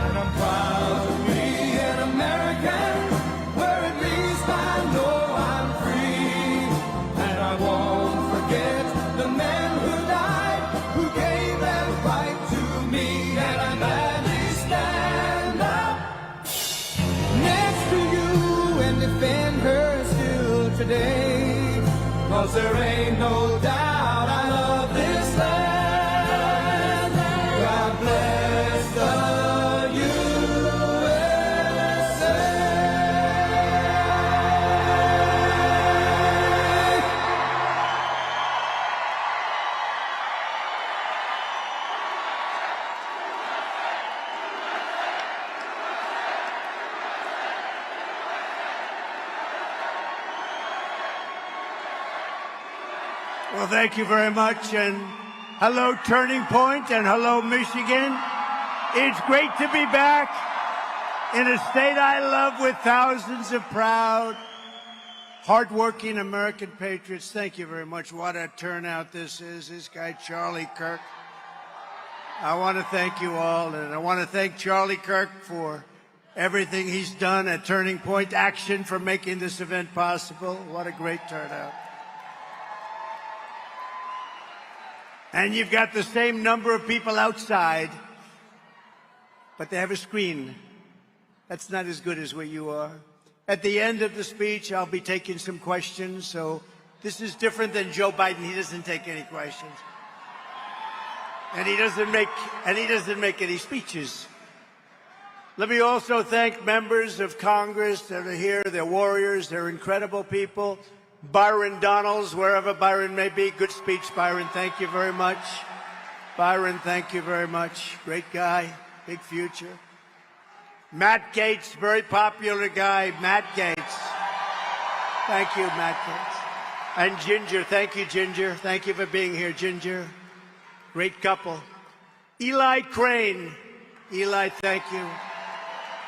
And I'm proud to be an American, where at least I know I'm free. And I won't forget the men who died, who gave that right to me. And I gladly stand up next to you and defend her still today. 'Cause there ain't no doubt I love this land. God bless the USA. Well, thank you very much, and hello, Turning Point, and hello, Michigan. It's great to be back in a state I love with thousands of proud, hardworking American patriots. Thank you very much. What a turnout this is. This guy, Charlie Kirk. I want to thank you all, and I want to thank Charlie Kirk for everything he's done at Turning Point Action for making this event possible. What a great turnout. And you've got the same number of people outside, but they have a screen. That's not as good as where you are. At the end of the speech, I'll be taking some questions, so this is different than Joe Biden. He doesn't take any questions. And he doesn't make any speeches. Let me also thank members of Congress that are here. They're warriors. They're incredible people. Byron Donalds, wherever Byron may be. Good speech, Byron. Thank you very much. Byron, thank you very much. Great guy. Big future. Matt Gaetz, very popular guy. Matt Gaetz. Thank you, Matt Gaetz. And Ginger. Thank you, Ginger. Thank you for being here, Ginger. Great couple. Eli Crane. Eli, thank you.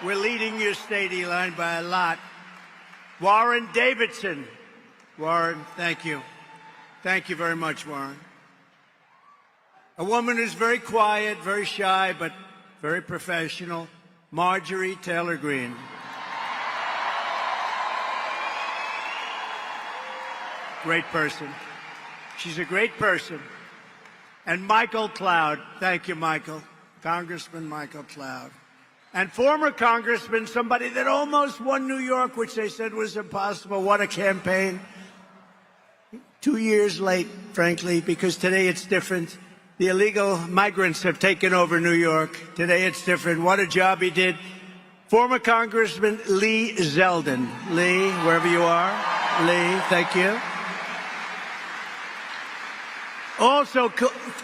We're leading your state, Eli, by a lot. Warren Davidson. Warren, thank you. Thank you very much, Warren. A woman who's very quiet, very shy, but very professional, Marjorie Taylor Greene. Great person. She's a great person. And Michael Cloud. Thank you, Michael. Congressman Michael Cloud. And former congressman, somebody that almost won New York, which they said was impossible. What a campaign. 2 years late, frankly, because today it's different. The illegal migrants have taken over New York. Today it's different. What a job he did. Former Congressman Lee Zeldin. Lee, wherever you are. Lee, thank you. Also,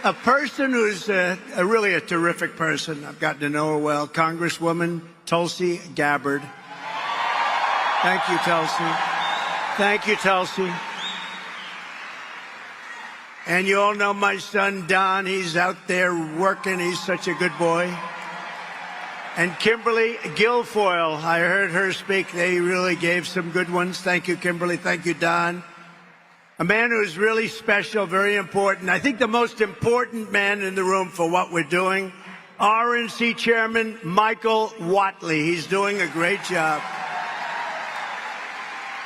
a person who's really a terrific person. I've gotten to know her well. Congresswoman Tulsi Gabbard. Thank you, Tulsi. Thank you, Tulsi. And you all know my son, Don. He's out there working. He's such a good boy. And Kimberly Guilfoyle. I heard her speak. They really gave some good ones. Thank you, Kimberly. Thank you, Don. A man who is really special, very important. I think the most important man in the room for what we're doing, RNC Chairman Michael Whatley. He's doing a great job.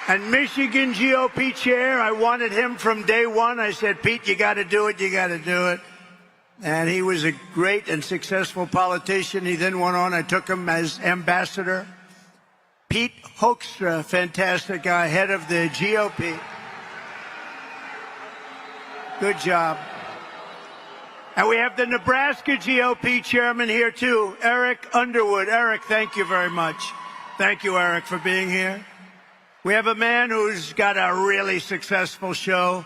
And Michigan GOP Chair, I wanted him from day one. I said, Pete, you got to do it. You got to do it. And he was a great and successful politician. He then went on. I took him as ambassador. Pete Hoekstra, fantastic guy, head of the GOP. Good job. And we have the Nebraska GOP chairman here, too, Eric Underwood. Eric, thank you very much. Thank you, Eric, for being here. We have a man who's got a really successful show.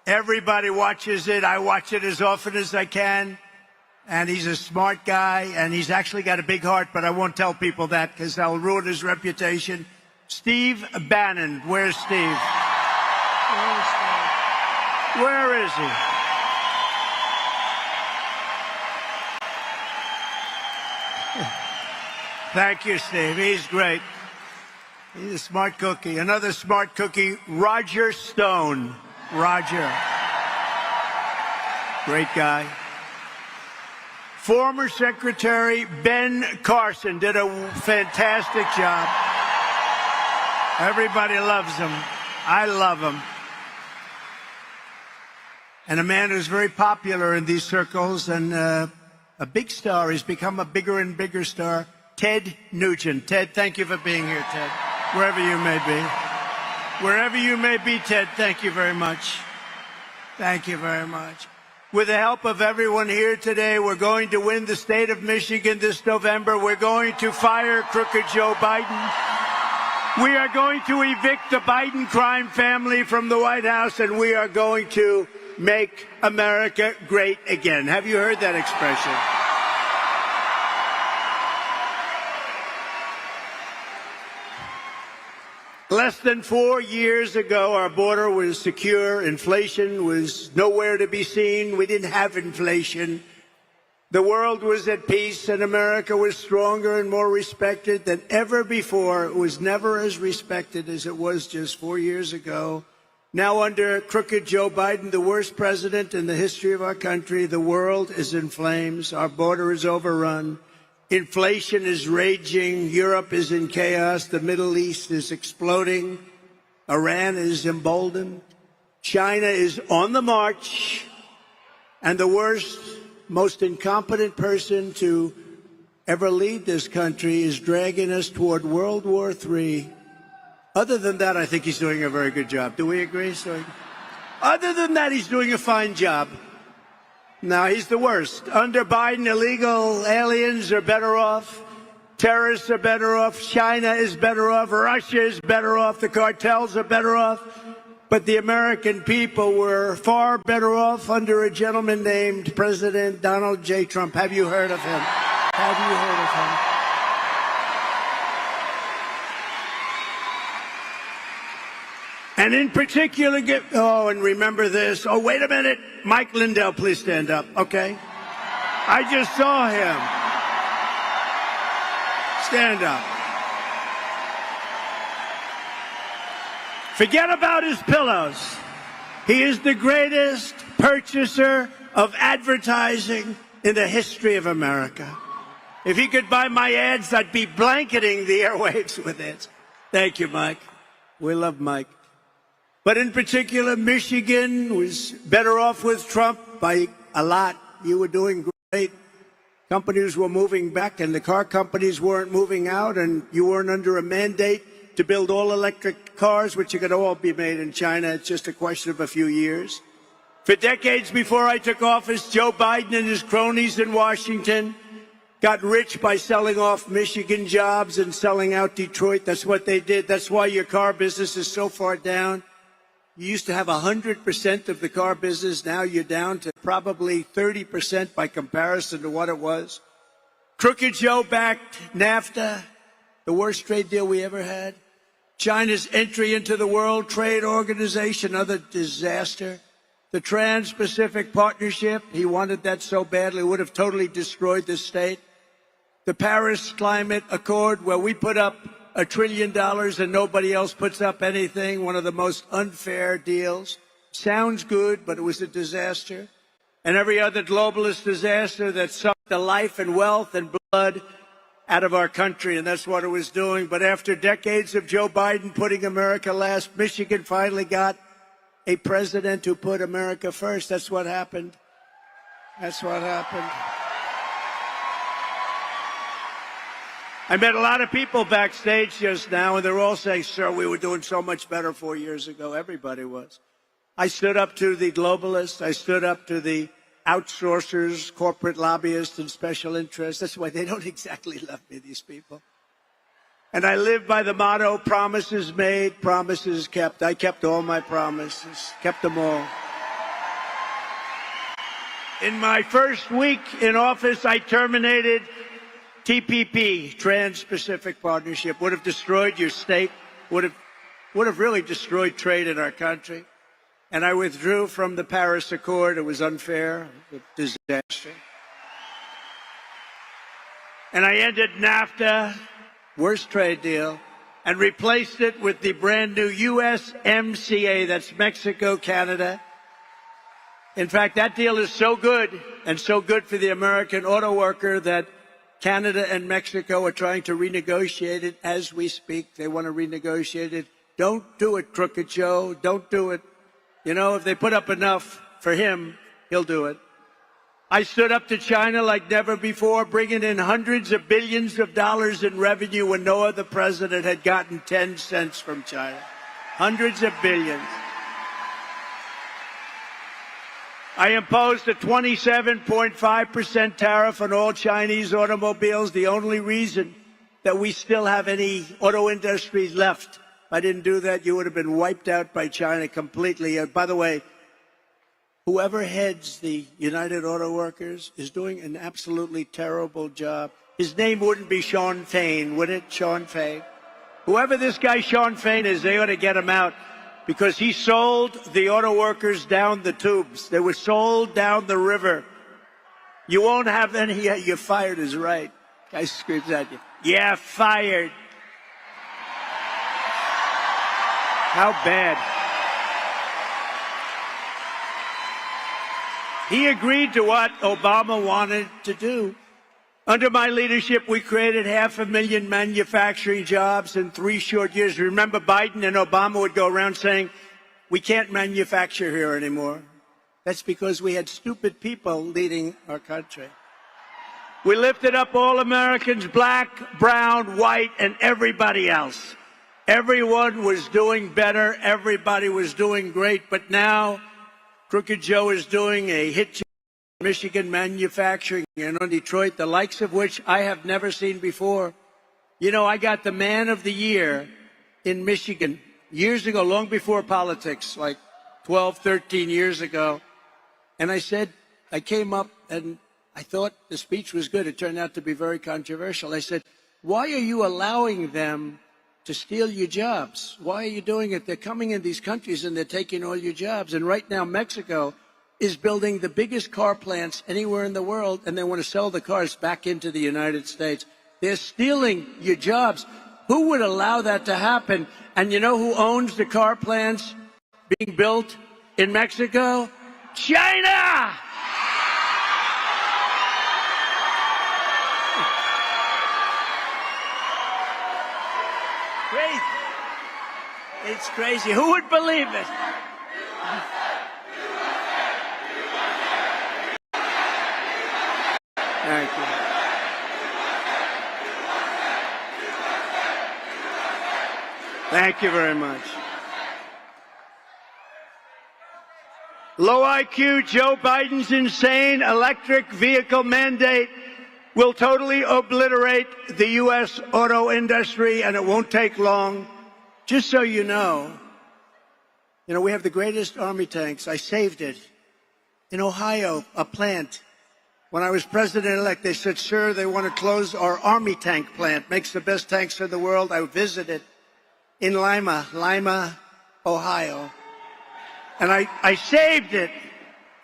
Everybody watches it. I watch it as often as I can. And he's a smart guy, and he's actually got a big heart, but I won't tell people that because I'll ruin his reputation. Steve Bannon. Where's Steve? Where's Steve? Where is he? Thank you, Steve. He's great. He's a smart cookie. Another smart cookie, Roger Stone. Roger. Great guy. Former Secretary Ben Carson did a fantastic job. Everybody loves him. I love him. And a man who's very popular in these circles and a big star. He's become a bigger and bigger star. Ted Nugent. Ted, thank you for being here, Ted. Wherever you may be. Wherever you may be, Ted, thank you very much. Thank you very much. With the help of everyone here today, we're going to win the state of Michigan this November. We're going to fire crooked Joe Biden. We are going to evict the Biden crime family from the White House, and we are going to make America great again. Have you heard that expression? Less than 4 years ago, our border was secure. Inflation was nowhere to be seen. We didn't have inflation. The world was at peace, and America was stronger and more respected than ever before. It was never as respected as it was just 4 years ago. Now, under crooked Joe Biden, the worst president in the history of our country, the world is in flames. Our border is overrun. Inflation is raging. Europe is in chaos. The Middle East is exploding. Iran is emboldened. China is on the march. And the worst, most incompetent person to ever lead this country is dragging us toward World War III. Other than that, I think he's doing a very good job. Do we agree? Other than that, he's doing a fine job. Now, he's the worst. Under Biden, illegal aliens are better off. Terrorists are better off. China is better off. Russia is better off. The cartels are better off. But the American people were far better off under a gentleman named President Donald J. Trump. Have you heard of him? Have you heard of him? And in particular, and remember this. Oh, wait a minute. Mike Lindell, please stand up, okay? I just saw him. Stand up. Forget about his pillows. He is the greatest purchaser of advertising in the history of America. If he could buy my ads, I'd be blanketing the airwaves with it. Thank you, Mike. We love Mike. But in particular, Michigan was better off with Trump by a lot. You were doing great. Companies were moving back, and the car companies weren't moving out, and you weren't under a mandate to build all electric cars, which are going to all be made in China. It's just a question of a few years. For decades before I took office, Joe Biden and his cronies in Washington got rich by selling off Michigan jobs and selling out Detroit. That's what they did. That's why your car business is so far down. You used to have 100% of the car business. Now you're down to probably 30% by comparison to what it was. Crooked Joe backed NAFTA, the worst trade deal we ever had. China's entry into the World Trade Organization, another disaster. The Trans-Pacific Partnership, he wanted that so badly, would have totally destroyed this state. The Paris Climate Accord, where we put up $1 trillion and nobody else puts up anything, one of the most unfair deals. Sounds good, but it was a disaster. And every other globalist disaster that sucked the life and wealth and blood out of our country, and that's what it was doing. But after decades of Joe Biden putting America last, Michigan finally got a president who put America first. That's what happened. That's what happened. I met a lot of people backstage just now, and they're all saying, sir, we were doing so much better 4 years ago. Everybody was. I stood up to the globalists. I stood up to the outsourcers, corporate lobbyists, and special interests. That's why they don't exactly love me, these people. And I live by the motto, promises made, promises kept. I kept all my promises, kept them all. In my first week in office, I terminated TPP, Trans-Pacific Partnership. Would have destroyed your state, would have really destroyed trade in our country. And I withdrew from the Paris Accord. It was unfair, a disaster. and I ended NAFTA, worst trade deal, and replaced it with the brand new USMCA, that's Mexico, Canada. In fact, that deal is so good and so good for the American auto worker that Canada and Mexico are trying to renegotiate it as we speak. They want to renegotiate it. Don't do it, Crooked Joe. Don't do it. You know, if they put up enough for him, he'll do it. I stood up to China like never before, bringing in hundreds of billions of dollars in revenue when no other president had gotten 10 cents from China. Hundreds of billions. I imposed a 27.5% tariff on all Chinese automobiles, the only reason that we still have any auto industry left. If I didn't do that, you would have been wiped out by China completely. By the way, whoever heads the United Auto Workers is doing an absolutely terrible job. His name wouldn't be Sean Fain, would it? Sean Fain. Whoever this guy Sean Fain is, they ought to get him out, because he sold the auto workers down the tubes. They were sold down the river. You won't have any. You're fired is right. Guy screams at you. Yeah, fired. How bad. He agreed to what Obama wanted to do. Under my leadership, we created 500,000 manufacturing jobs in 3 short years. Remember, Biden and Obama would go around saying, we can't manufacture here anymore. That's because we had stupid people leading our country. We lifted up all Americans, black, brown, white, and everybody else. Everyone was doing better. Everybody was doing great. But now, Crooked Joe is doing a hit job in Michigan manufacturing and on Detroit, the likes of which I have never seen before. You know, I got the Man of the Year in Michigan years ago, long before politics, like 12, 13 years ago. And I said, I came up and I thought the speech was good. It turned out to be very controversial. I said, why are you allowing them to steal your jobs? Why are you doing it? They're coming in these countries and they're taking all your jobs. And right now, Mexico is building the biggest car plants anywhere in the world, and they want to sell the cars back into the United States. They're stealing your jobs. Who would allow that to happen? And you know who owns the car plants being built in Mexico? China! Crazy. It's crazy. Who would believe it? Thank you. Thank you very much. Low IQ Joe Biden's insane electric vehicle mandate will totally obliterate the U.S. auto industry, and it won't take long. Just so you know, we have the greatest army tanks. I saved it. In Ohio, a plant. When I was president-elect, they said, sir, they want to close our army tank plant. Makes the best tanks in the world. I visited in Lima, Ohio. And I saved it.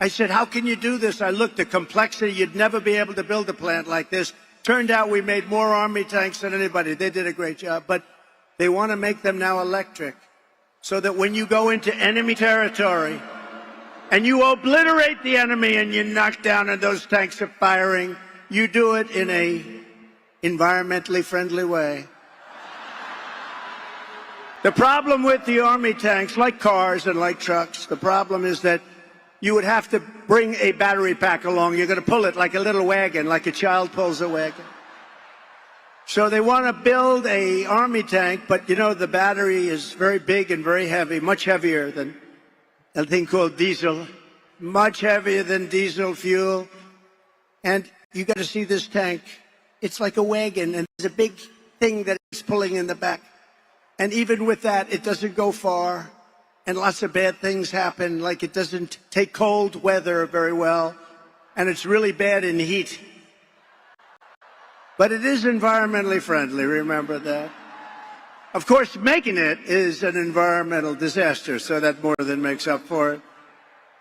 I said, how can you do this? I looked, the complexity, you'd never be able to build a plant like this. Turned out we made more army tanks than anybody. They did a great job. But they want to make them now electric, so that when you go into enemy territory and you obliterate the enemy and you knock down and those tanks are firing, you do it in a environmentally friendly way. The problem with the army tanks, like cars and like trucks, the problem is that you would have to bring a battery pack along. You're going to pull it like a little wagon, like a child pulls a wagon. So they want to build a army tank, but the battery is very big and very heavy, much heavier than a thing called diesel, much heavier than diesel fuel. And you got to see this tank. It's like a wagon, and there's a big thing that it's pulling in the back. And even with that, it doesn't go far, and lots of bad things happen, like it doesn't take cold weather very well, and it's really bad in heat. But it is environmentally friendly, remember that. Of course, making it is an environmental disaster, so that more than makes up for it.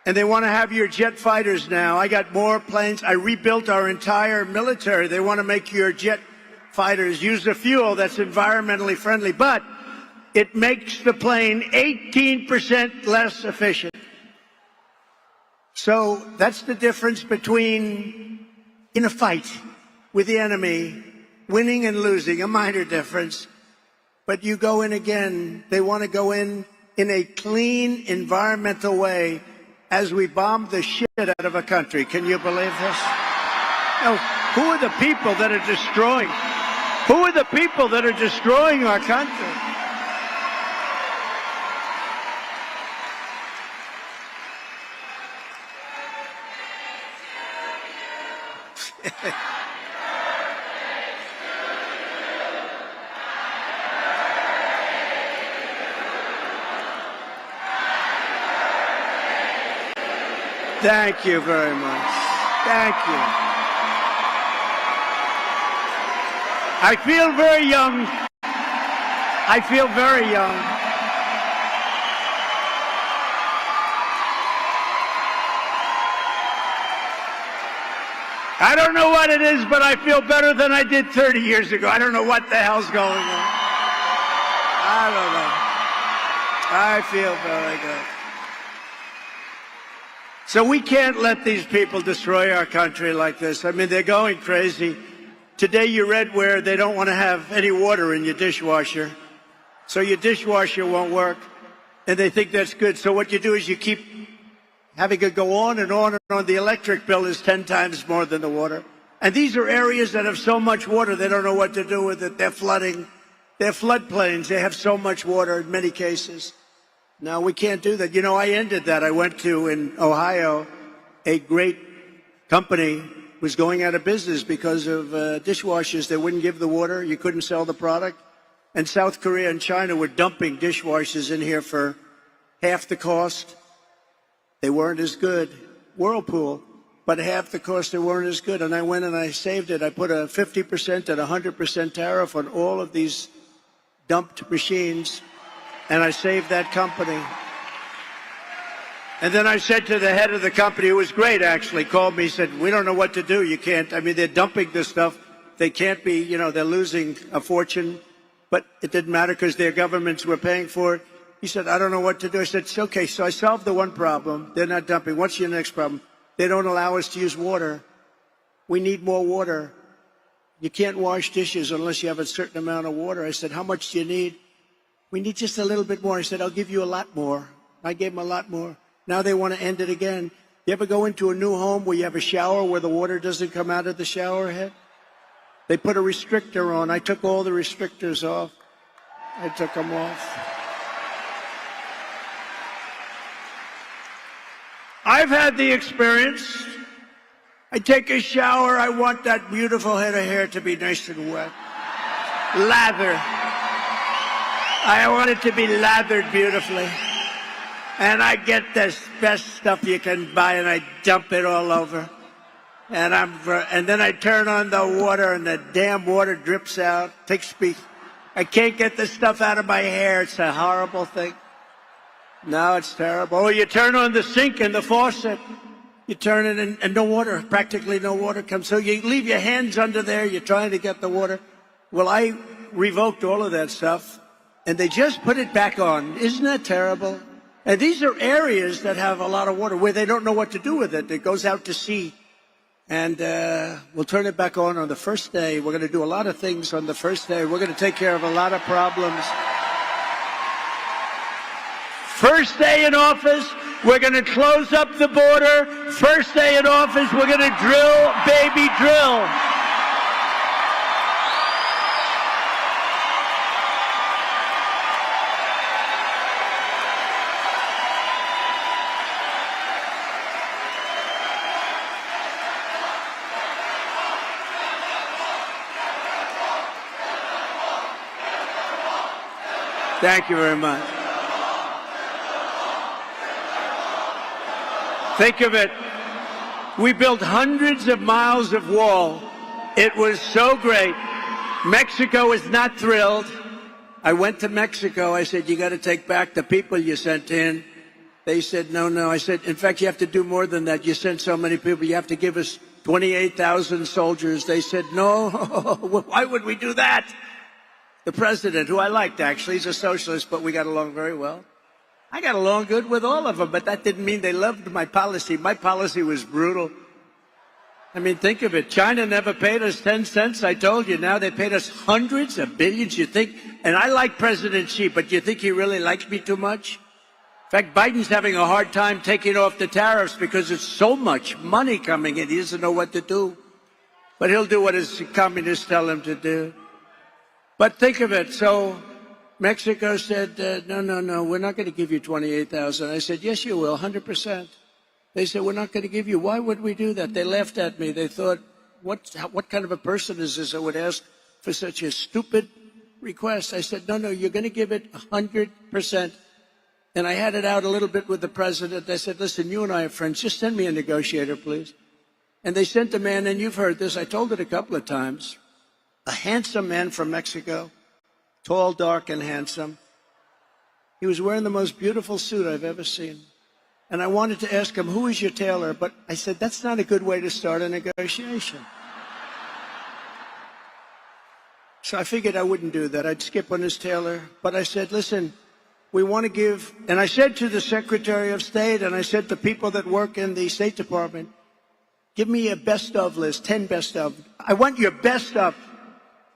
And they want to have your jet fighters now. I got more planes. I rebuilt our entire military. They want to make your jet fighters use the fuel that's environmentally friendly, but it makes the plane 18% less efficient. So that's the difference between, in a fight with the enemy, winning and losing, a minor difference. But you go in again. They want to go in a clean, environmental way as we bomb the shit out of a country. Can you believe this? Now, who are the people that are destroying? Who are the people that are destroying our country? Thank you very much. Thank you. I feel very young. I feel very young. I don't know what it is, but I feel better than I did 30 years ago. I don't know what the hell's going on. I don't know. I feel very good. So we can't let these people destroy our country like this. I mean, they're going crazy. Today you read where they don't want to have any water in your dishwasher. So your dishwasher won't work. And they think that's good. So what you do is you keep having it go on and on and on. The electric bill is 10 times more than the water. And these are areas that have so much water, they don't know what to do with it. They're flooding. They're floodplains. They have so much water in many cases. No, we can't do that. You know, I ended that. I went to, in Ohio, a great company was going out of business because of dishwashers. They wouldn't give the water. You couldn't sell the product. And South Korea and China were dumping dishwashers in here for half the cost. They weren't as good. Whirlpool, but half the cost, they weren't as good. And I went and I saved it. I put a 50% and 100% tariff on all of these dumped machines. And I saved that company. And then I said to the head of the company, who was great actually, called me, said, we don't know what to do. You can't, I mean, they're dumping this stuff. They can't be, you know, they're losing a fortune. But it didn't matter because their governments were paying for it. He said, I don't know what to do. I said, it's okay. So I solved the one problem. They're not dumping. What's your next problem? They don't allow us to use water. We need more water. You can't wash dishes unless you have a certain amount of water. I said, how much do you need? We need just a little bit more. I said, I'll give you a lot more. I gave them a lot more. Now they want to end it again. You ever go into a new home where you have a shower where the water doesn't come out of the shower head? They put a restrictor on. I took all the restrictors off. I took them off. I've had the experience. I take a shower. I want that beautiful head of hair to be nice and wet. Lather. I want it to be lathered beautifully. And I get this best stuff you can buy and I dump it all over. And then I turn on the water and the damn water drips out. Takes me. I can't get the stuff out of my hair. It's a horrible thing. No, it's terrible. Oh, you turn on the sink and the faucet. You turn it and no water, practically no water comes. So you leave your hands under there. You're trying to get the water. Well, I revoked all of that stuff. And they just put it back on. Isn't that terrible? And these are areas that have a lot of water where they don't know what to do with it. It goes out to sea. And we'll turn it back on the first day. We're going to do a lot of things on the first day. We're going to take care of a lot of problems. First day in office, we're going to close up the border. First day in office, we're going to drill, baby, drill. Thank you very much. Think of it. We built hundreds of miles of wall. It was so great. Mexico is not thrilled. I went to Mexico. I said, you got to take back the people you sent in. They said, no, no. I said, in fact, you have to do more than that. You sent so many people. You have to give us 28,000 soldiers. They said, no. Why would we do that? The president, who I liked, actually, he's a socialist, but we got along very well. I got along good with all of them, but that didn't mean they loved my policy. My policy was brutal. I mean, think of it. China never paid us 10 cents, I told you. Now they paid us hundreds of billions, you think? And I like President Xi, but you think he really likes me too much? In fact, Biden's having a hard time taking off the tariffs because there's so much money coming in. He doesn't know what to do. But he'll do what his communists tell him to do. But think of it. So Mexico said, no, no, no, we're not going to give you 28,000. I said, yes, you will, 100%. They said, we're not going to give you. Why would we do that? They laughed at me. They thought, what kind of a person is this that would ask for such a stupid request? I said, no, no, you're going to give it 100%. And I had it out a little bit with the president. I said, listen, you and I are friends. Just send me a negotiator, please. And they sent a man, and you've heard this. I told it a couple of times. A handsome man from Mexico, tall, dark, and handsome. He was wearing the most beautiful suit I've ever seen. And I wanted to ask him, who is your tailor? But I said, that's not a good way to start a negotiation. So I figured I wouldn't do that. I'd skip on his tailor. But I said, listen, we want to give, and I said to the Secretary of State, and I said to people that work in the State Department, give me a best of list, 10 best of. I want your best of,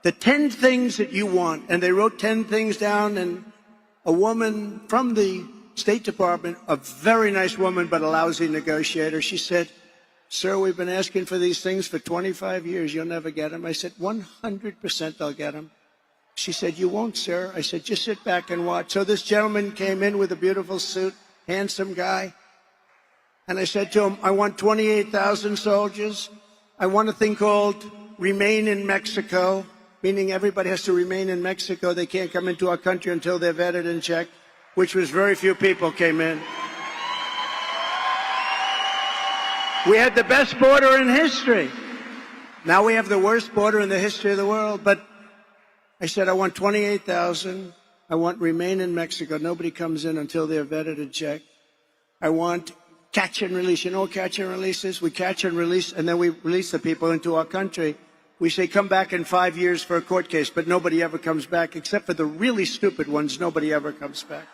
the 10 things that you want. And they wrote 10 things down, and a woman from the State Department, a very nice woman, but a lousy negotiator, she said, sir, we've been asking for these things for 25 years. You'll never get them. I said, 100% I'll get them. She said, you won't, sir. I said, just sit back and watch. So this gentleman came in with a beautiful suit, handsome guy. And I said to him, I want 28,000 soldiers. I want a thing called Remain in Mexico, meaning everybody has to remain in Mexico. They can't come into our country until they're vetted and checked, which was very few people came in. We had the best border in history. Now we have the worst border in the history of the world. But I said, I want 28,000. I want Remain in Mexico. Nobody comes in until they're vetted and checked. I want catch and release. You know what catch and release is? We catch and release, and then we release the people into our country. We say, come back in 5 years for a court case, but nobody ever comes back, except for the really stupid ones. Nobody ever comes back.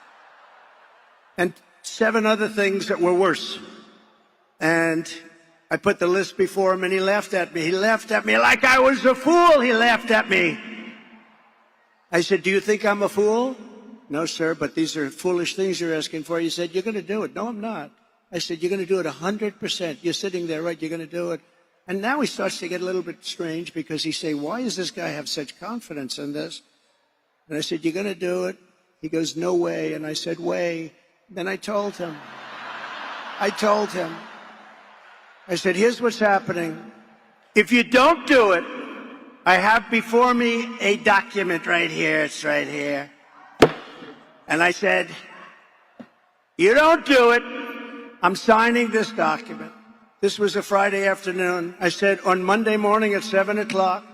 And 7 other things that were worse. And I put the list before him, and he laughed at me. He laughed at me like I was a fool. He laughed at me. I said, do you think I'm a fool? No, sir, but these are foolish things you're asking for. He said, you're going to do it. No, I'm not. I said, you're going to do it 100%. You're sitting there, right? You're going to do it. And now he starts to get a little bit strange because he say, why does this guy have such confidence in this? And I said, you're going to do it? He goes, no way. And I said, way. Then I told him. I said, here's what's happening. If you don't do it, I have before me a document right here. It's right here. And I said, you don't do it, I'm signing this document. This was a Friday afternoon. I said, on Monday morning at 7 o'clock,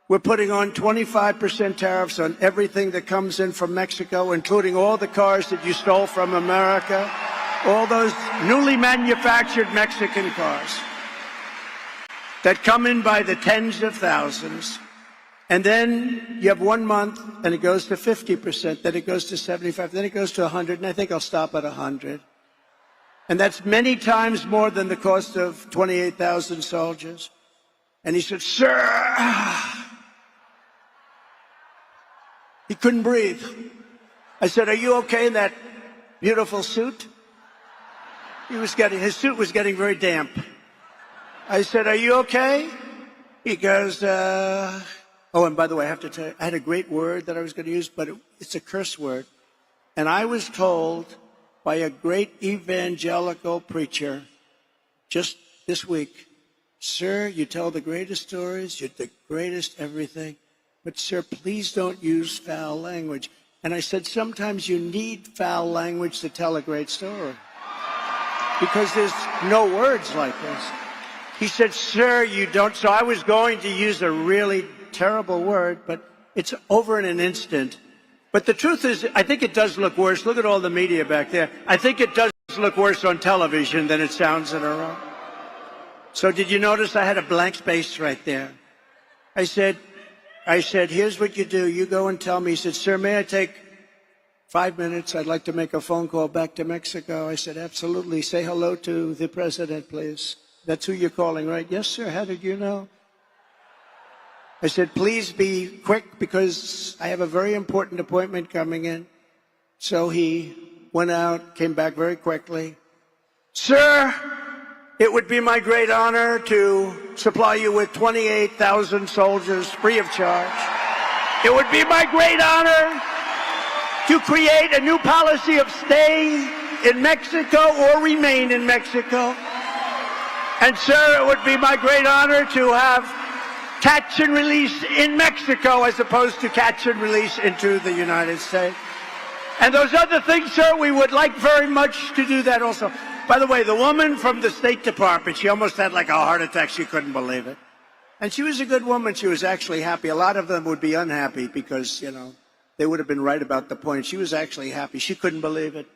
we're putting on 25% tariffs on everything that comes in from Mexico, including all the cars that you stole from America, all those newly manufactured Mexican cars that come in by the tens of thousands. And then you have 1 month, and it goes to 50%, then it goes to 75%, then it goes to 100, and I think I'll stop at 100. And that's many times more than the cost of 28,000 soldiers. And he said, sir, he couldn't breathe. I said, are you okay in that beautiful suit? His suit was getting very damp. I said, are you okay? He goes, oh, and by the way, I have to tell you, I had a great word that I was going to use, but it's a curse word. And I was told by a great evangelical preacher just this week, sir, you tell the greatest stories, you're the greatest everything, but sir, please don't use foul language. And I said, sometimes you need foul language to tell a great story because there's no words like this. He said, sir, you don't. So I was going to use a really terrible word, but it's over in an instant. But the truth is, I think it does look worse. Look at all the media back there. I think it does. look worse on television than it sounds in a room. So did you notice I had a blank space right there? I said, here's what you do. You go and tell me. He said, sir, may I take 5 minutes? I'd like to make a phone call back to Mexico. I said, absolutely. Say hello to the president, please. That's who you're calling, right? Yes, sir. How did you know? I said, please be quick because I have a very important appointment coming in. So he went out, came back very quickly. Sir, it would be my great honor to supply you with 28,000 soldiers free of charge. It would be my great honor to create a new policy of stay in Mexico or remain in Mexico. And sir, it would be my great honor to have catch and release in Mexico as opposed to catch and release into the United States. And those other things, sir, we would like very much to do that also. By the way, the woman from the State Department, she almost had like a heart attack. She couldn't believe it. And she was a good woman. She was actually happy. A lot of them would be unhappy because, you know, they would have been right about the point. She was actually happy. She couldn't believe it.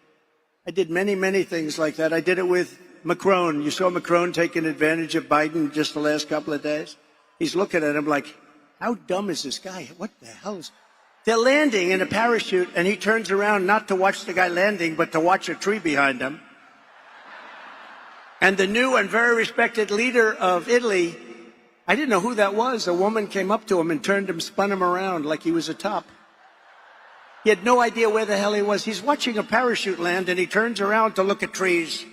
I did many, many things like that. I did it with Macron. You saw Macron taking advantage of Biden just the last couple of days. He's looking at him like, how dumb is this guy? What the hell is... They're landing in a parachute, and he turns around not to watch the guy landing, but to watch a tree behind him. And the new and very respected leader of Italy, I didn't know who that was. A woman came up to him and turned him, spun him around like he was a top. He had no idea where the hell he was. He's watching a parachute land, and he turns around to look at trees.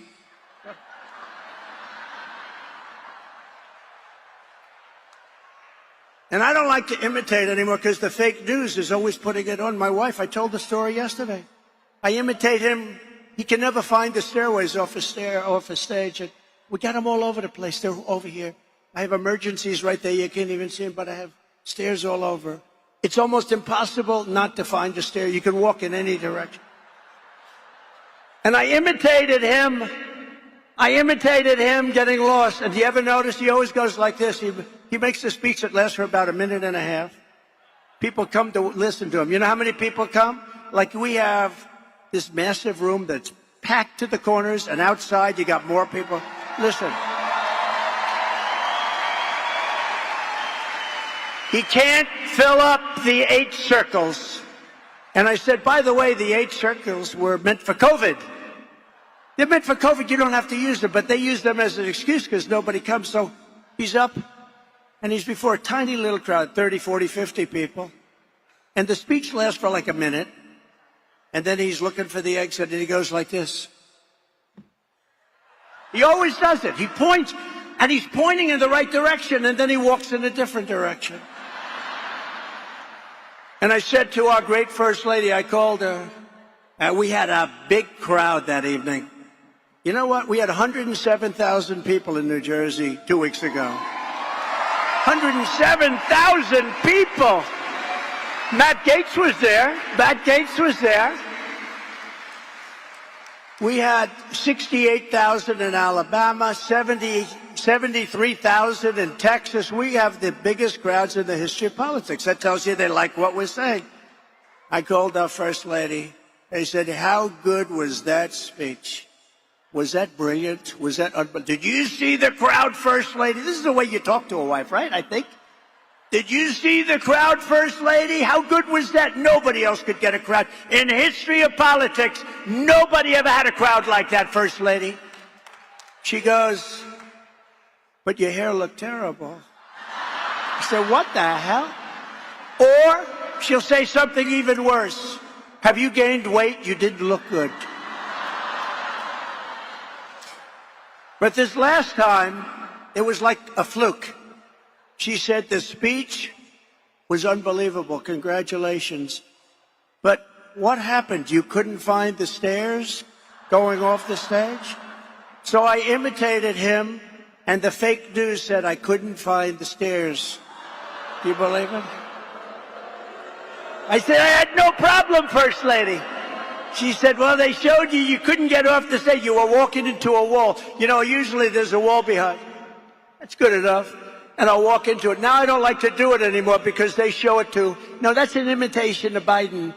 And I don't like to imitate anymore because the fake news is always putting it on. My wife, I told the story yesterday. I imitate him. He can never find the stairways off a stage. And we got them all over the place. They're over here. I have emergencies right there. You can't even see them, but I have stairs all over. It's almost impossible not to find a stair. You can walk in any direction. And I imitated him. Getting lost. And do you ever notice he always goes like this? He makes a speech that lasts for about a minute and a half. People come to listen to him. You know how many people come? Like we have this massive room that's packed to the corners, and outside you got more people. Listen. He can't fill up the 8 circles. And I said, by the way, the 8 circles were meant for COVID. They're meant for COVID. You don't have to use them, but they use them as an excuse because nobody comes. So he's up, and he's before a tiny little crowd, 30, 40, 50 people. And the speech lasts for like a minute. And then he's looking for the exit, and he goes like this. He always does it. He points, and he's pointing in the right direction, and then he walks in a different direction. And I said to our great First Lady, I called her, and we had a big crowd that evening. You know what? We had 107,000 people in New Jersey 2 weeks ago. 107,000 people! Matt Gaetz was there. We had 68,000 in Alabama, 73,000 in Texas. We have the biggest crowds in the history of politics. That tells you they like what we're saying. I called our First Lady. I said, how good was that speech? Was that brilliant? Was that unbelievable? Did you see the crowd, First Lady? This is the way you talk to a wife, right? I think. Did you see the crowd, First Lady? How good was that? Nobody else could get a crowd. In the history of politics, nobody ever had a crowd like that, First Lady. She goes, but your hair looked terrible. I said, what the hell? Or she'll say something even worse. Have you gained weight? You didn't look good. But this last time, it was like a fluke. She said the speech was unbelievable. Congratulations. But what happened? You couldn't find the stairs going off the stage? So I imitated him, and the fake news said I couldn't find the stairs. Do you believe it? I said, I had no problem, First Lady. She said, well, they showed you couldn't get off the stage. You were walking into a wall. You know, usually there's a wall behind. That's good enough. And I'll walk into it. Now I don't like to do it anymore because they show it to. No, that's an imitation of Biden.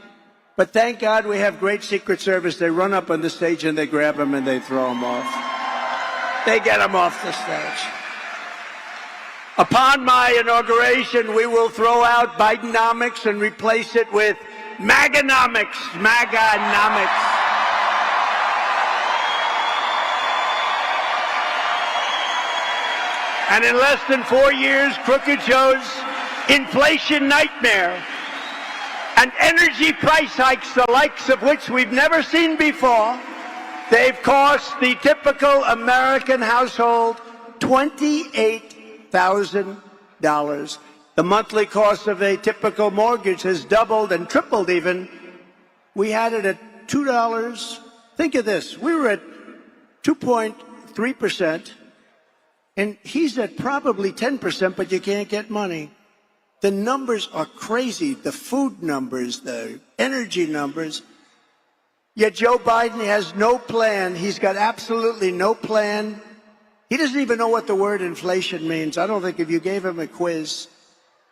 But thank God we have great Secret Service. They run up on the stage and they grab them and they throw them off. They get them off the stage. Upon my inauguration, we will throw out Bidenomics and replace it with MAGAnomics. MAGAnomics. And in less than 4 years, Crooked Joe's inflation nightmare and energy price hikes, the likes of which we've never seen before, they've cost the typical American household $28,000. The monthly cost of a typical mortgage has doubled and tripled even. We had it at $2. Think of this. We were at 2.3%, and he's at probably 10%, but you can't get money. The numbers are crazy, the food numbers, the energy numbers. Yet Joe Biden has no plan. He's got absolutely no plan. He doesn't even know what the word inflation means. I don't think if you gave him a quiz,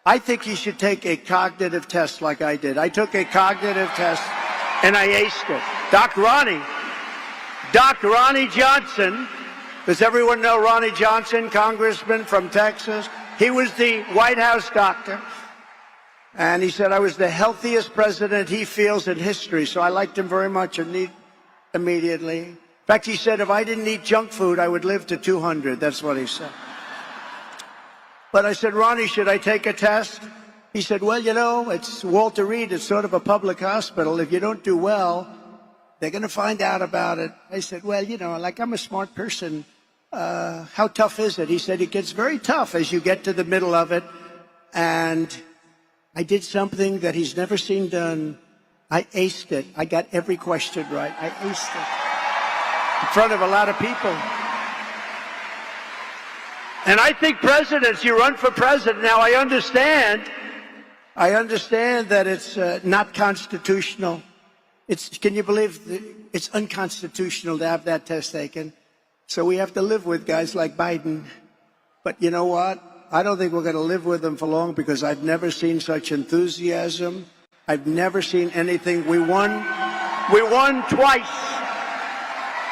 I think he should take a cognitive test like I did. I took a cognitive test and I aced it. Doc Ronnie Johnson, does everyone know Ronnie Johnson, congressman from Texas? He was the White House doctor, and he said I was the healthiest president he feels in history, so I liked him very much immediately. In fact, he said if I didn't eat junk food, I would live to 200. That's what he said. But I said, Ronnie, should I take a test? He said, well, you know, it's Walter Reed. It's sort of a public hospital. If you don't do well, they're going to find out about it. I said, well, you know, like I'm a smart person. How tough is it? He said, it gets very tough as you get to the middle of it. And I did something that he's never seen done. I aced it. I got every question right. I aced it in front of a lot of people. And I think presidents, you run for president. Now, I understand that it's not constitutional. Can you believe it's unconstitutional to have that test taken? So we have to live with guys like Biden. But you know what? I don't think we're going to live with them for long because I've never seen such enthusiasm. I've never seen anything. We won twice.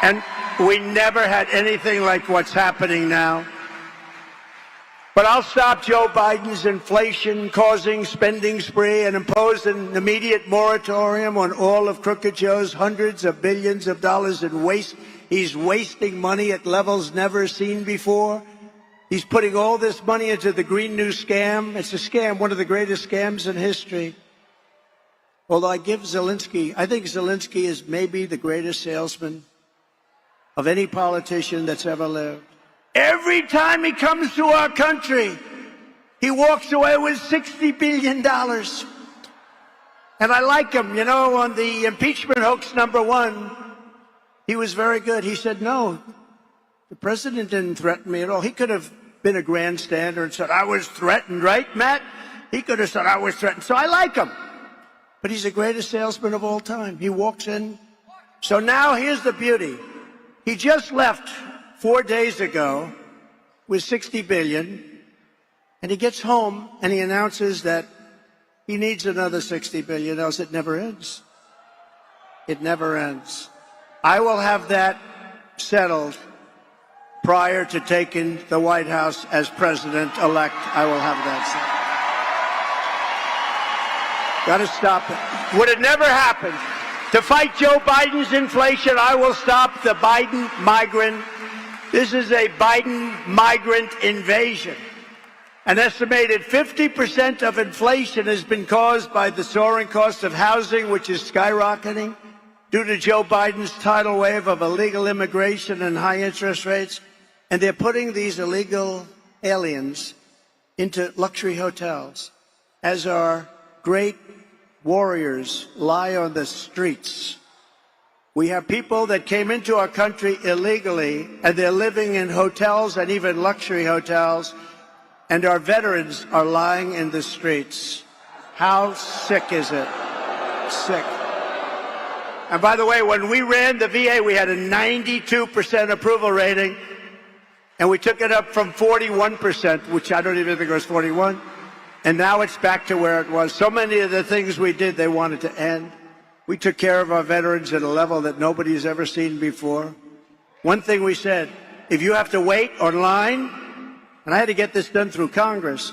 And we never had anything like what's happening now. But I'll stop Joe Biden's inflation-causing spending spree and impose an immediate moratorium on all of Crooked Joe's hundreds of billions of dollars in waste. He's wasting money at levels never seen before. He's putting all this money into the Green New Scam. It's a scam, one of the greatest scams in history. Although I think Zelensky is maybe the greatest salesman of any politician that's ever lived. Every time he comes to our country, he walks away with $60 billion. And I like him. You know, on the impeachment hoax #1, he was very good. He said, no, the president didn't threaten me at all. He could have been a grandstander and said, I was threatened, right, Matt? He could have said, I was threatened. So I like him. But he's the greatest salesman of all time. He walks in. So now here's the beauty. He just left 4 days ago with $60 billion, and he gets home and he announces that he needs another $60 billion, else it never ends. It never ends. I will have that settled prior to taking the White House as president-elect. I will have that settled. Got to stop it. Would it never happen? To fight Joe Biden's inflation, I will stop the Biden migrant. This is a Biden migrant invasion. An estimated 50% of inflation has been caused by the soaring cost of housing, which is skyrocketing due to Joe Biden's tidal wave of illegal immigration and high interest rates. And they're putting these illegal aliens into luxury hotels as our great warriors lie on the streets. We have people that came into our country illegally, and they're living in hotels and even luxury hotels, and our veterans are lying in the streets. How sick is it? Sick. And by the way, when we ran the VA, we had a 92% approval rating, and we took it up from 41%, which I don't even think it was 41, and now it's back to where it was. So many of the things we did, they wanted to end. We took care of our veterans at a level that nobody's ever seen before. One thing we said, if you have to wait online, and I had to get this done through Congress,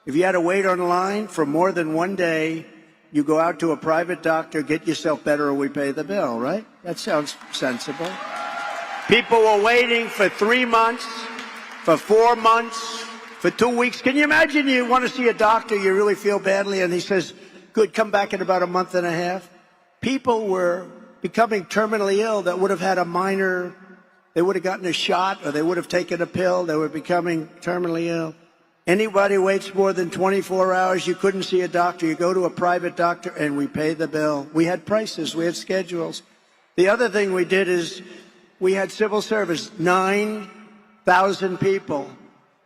if you had to wait online for more than 1 day, you go out to a private doctor, get yourself better, or we pay the bill, right? That sounds sensible. People were waiting for 3 months, for 4 months, for 2 weeks. Can you imagine you want to see a doctor, you really feel badly, and he says, good, come back in about a month and a half? People were becoming terminally ill that would have had a minor, they would have gotten a shot or they would have taken a pill. They were becoming terminally ill. Anybody waits more than 24 hours, you couldn't see a doctor. You go to a private doctor and we pay the bill. We had prices, we had schedules. The other thing we did is we had civil service, 9,000 people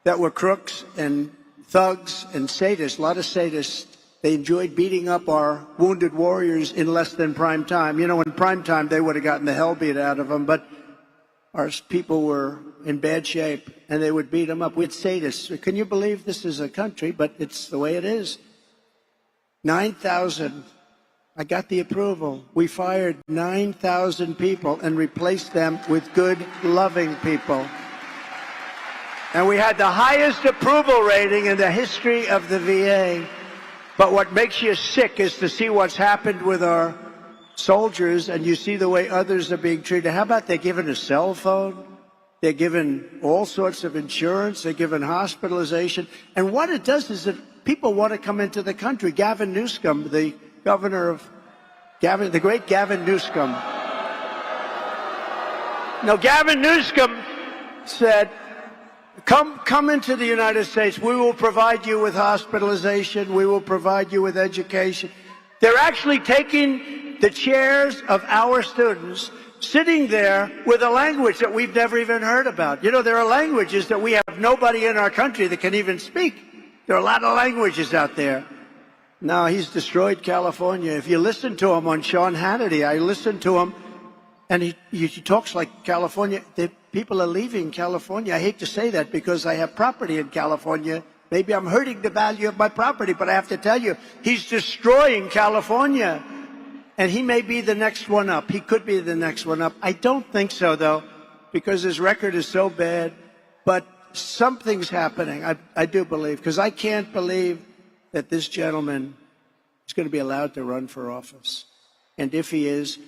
that were crooks and thugs and sadists, a lot of sadists. They enjoyed beating up our wounded warriors in less than prime time. You know, in prime time, they would have gotten the hell beat out of them, but our people were in bad shape, and they would beat them up. We had sadists. Can you believe this is a country, but it's the way it is? 9,000. I got the approval. We fired 9,000 people and replaced them with good, loving people. And we had the highest approval rating in the history of the VA. But what makes you sick is to see what's happened with our soldiers, and you see the way others are being treated. How about they're given a cell phone? They're given all sorts of insurance. They're given hospitalization. And what it does is that people want to come into the country. Gavin Newsom, the governor of the great Gavin Newsom. No, Gavin Newsom said, Come into the United States. We will provide you with hospitalization. We will provide you with education. They're actually taking the chairs of our students, sitting there with a language that we've never even heard about. You know, there are languages that we have nobody in our country that can even speak. There are a lot of languages out there. Now, he's destroyed California. If you listen to him on Sean Hannity, I listened to him, and he talks like California. People are leaving California. I hate to say that because I have property in California. Maybe I'm hurting the value of my property, but I have to tell you, he's destroying California. And he may be the next one up. He could be the next one up. I don't think so, though, because his record is so bad. But something's happening, I do believe, because I can't believe that this gentleman is going to be allowed to run for office. And if he is,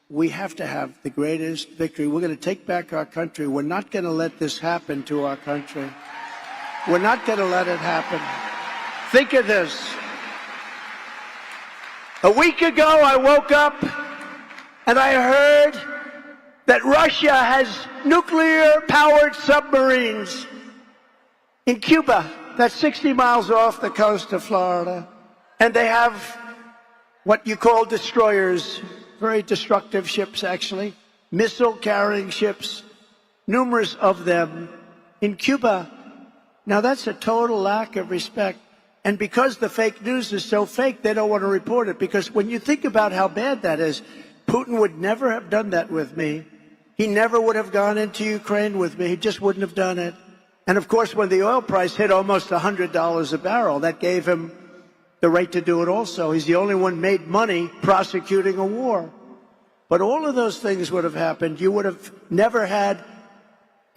we have to have the greatest victory. We're going to take back our country. We're not going to let this happen to our country. We're not going to let it happen. Think of this. A week ago, I woke up and I heard that Russia has nuclear-powered submarines in Cuba. That's 60 miles off the coast of Florida. And they have what you call destroyers, very destructive ships, actually, missile-carrying ships, numerous of them in Cuba. Now, that's a total lack of respect. And because the fake news is so fake, they don't want to report it. Because when you think about how bad that is, Putin would never have done that with me. He never would have gone into Ukraine with me. He just wouldn't have done it. And, of course, when the oil price hit almost $100 a barrel, that gave him the right to do it also. He's the only one made money prosecuting a war. But all of those things would have happened. You would have never had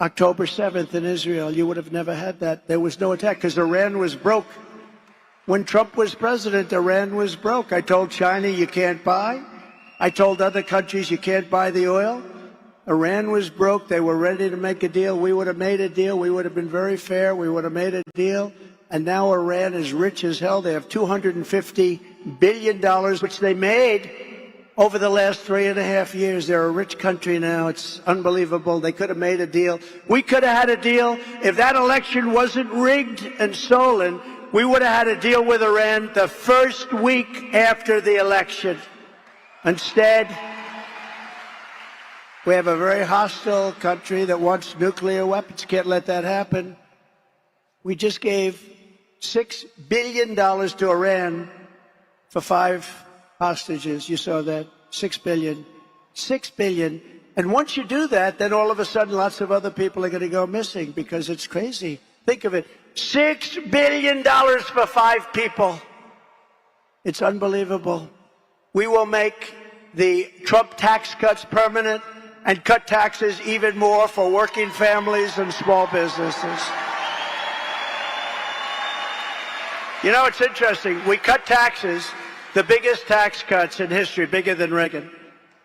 October 7th in Israel. You would have never had that. There was no attack because Iran was broke. When Trump was president, Iran was broke. I told China, you can't buy. I told other countries, you can't buy the oil. Iran was broke. They were ready to make a deal. We would have made a deal. We would have been very fair. We would have made a deal. And now Iran is rich as hell. They have $250 billion, which they made over the last 3.5 years. They're a rich country now. It's unbelievable. They could have made a deal. We could have had a deal. If that election wasn't rigged and stolen, we would have had a deal with Iran the first week after the election. Instead, we have a very hostile country that wants nuclear weapons. Can't let that happen. We just gave $6 billion to Iran for 5 hostages. You saw that. $6 billion. $6 billion. And once you do that, then all of a sudden lots of other people are going to go missing because it's crazy. Think of it. $6 billion for 5 people. It's unbelievable. We will make the Trump tax cuts permanent and cut taxes even more for working families and small businesses. You know, it's interesting. We cut taxes, the biggest tax cuts in history, bigger than Reagan.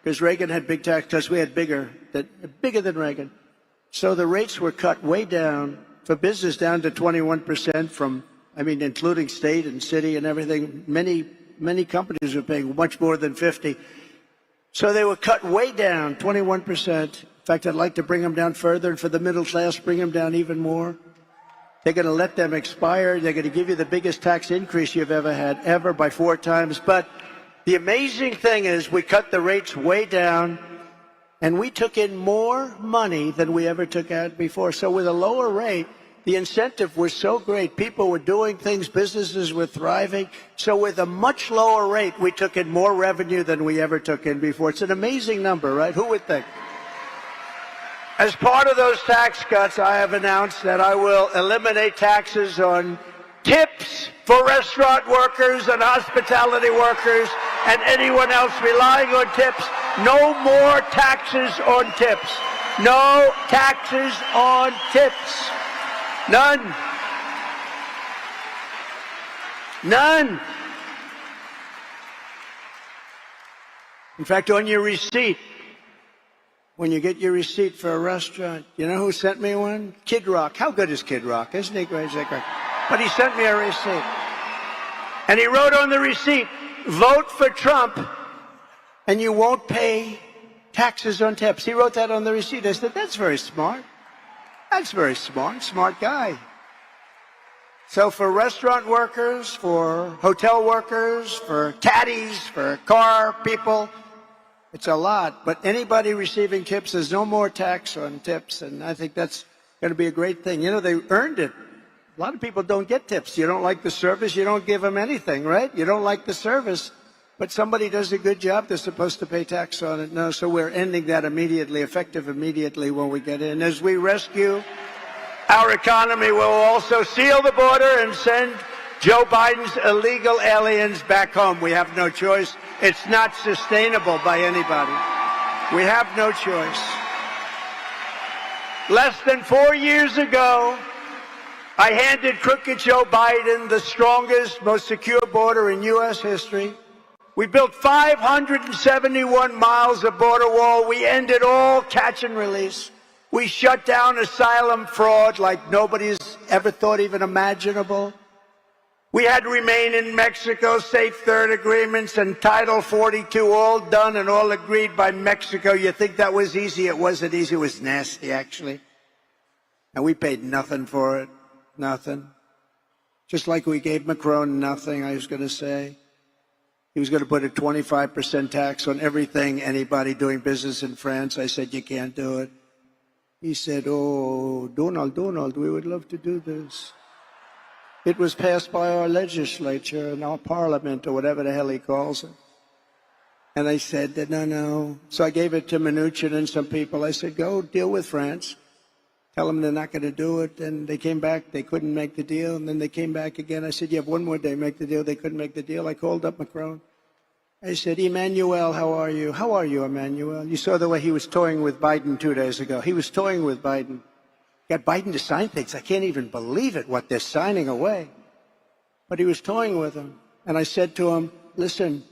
Because Reagan had big tax cuts, we had bigger than Reagan. So the rates were cut way down, for business down to 21% from, including state and city and everything. Many companies were paying much more than 50. So they were cut way down, 21%. In fact, I'd like to bring them down further, and for the middle class, bring them down even more. They're going to let them expire. They're going to give you the biggest tax increase you've ever had, ever, by 4 times. But the amazing thing is we cut the rates way down, and we took in more money than we ever took out before. So with a lower rate, the incentive was so great. People were doing things. Businesses were thriving. So with a much lower rate, we took in more revenue than we ever took in before. It's an amazing number, right? Who would think? As part of those tax cuts, I have announced that I will eliminate taxes on tips for restaurant workers and hospitality workers and anyone else relying on tips. No more taxes on tips. No taxes on tips. None. None. In fact, on your receipt, when you get your receipt for a restaurant, you know who sent me one? Kid Rock. How good is Kid Rock? Isn't he great? But he sent me a receipt. And he wrote on the receipt, vote for Trump and you won't pay taxes on tips. He wrote that on the receipt. I said, that's very smart. That's very smart. Smart guy. So for restaurant workers, for hotel workers, for caddies, for car people, it's a lot. But anybody receiving tips, there's no more tax on tips. And I think that's going to be a great thing. You know, they earned it. A lot of people don't get tips. You don't like the service, you don't give them anything, right? You don't like the service, but somebody does a good job, they're supposed to pay tax on it. No, so we're ending that immediately, effective immediately when we get in. As we rescue our economy, we'll also seal the border and send Joe Biden's illegal aliens back home. We have no choice. It's not sustainable by anybody. We have no choice. Less than 4 years ago, I handed crooked Joe Biden the strongest, most secure border in U.S. history. We built 571 miles of border wall. We ended all catch and release. We shut down asylum fraud like nobody's ever thought even imaginable. We had remain in Mexico, safe third agreements, and Title 42 all done and all agreed by Mexico. You think that was easy? It wasn't easy. It was nasty, actually. And we paid nothing for it. Nothing. Just like we gave Macron nothing, I was going to say. He was going to put a 25% tax on everything, anybody doing business in France. I said, you can't do it. He said, oh, Donald, we would love to do this. It was passed by our legislature and our parliament, or whatever the hell he calls it. And I said, no. So I gave it to Mnuchin and some people. I said, go deal with France. Tell them they're not going to do it. And they came back. They couldn't make the deal. And then they came back again. I said, you have one more day, make the deal. They couldn't make the deal. I called up Macron. I said, Emmanuel, how are you? How are you, Emmanuel? You saw the way he was toying with Biden 2 days ago. He was toying with Biden. Got Biden to sign things. I can't even believe it, what they're signing away. But he was toying with him. And I said to him, listen,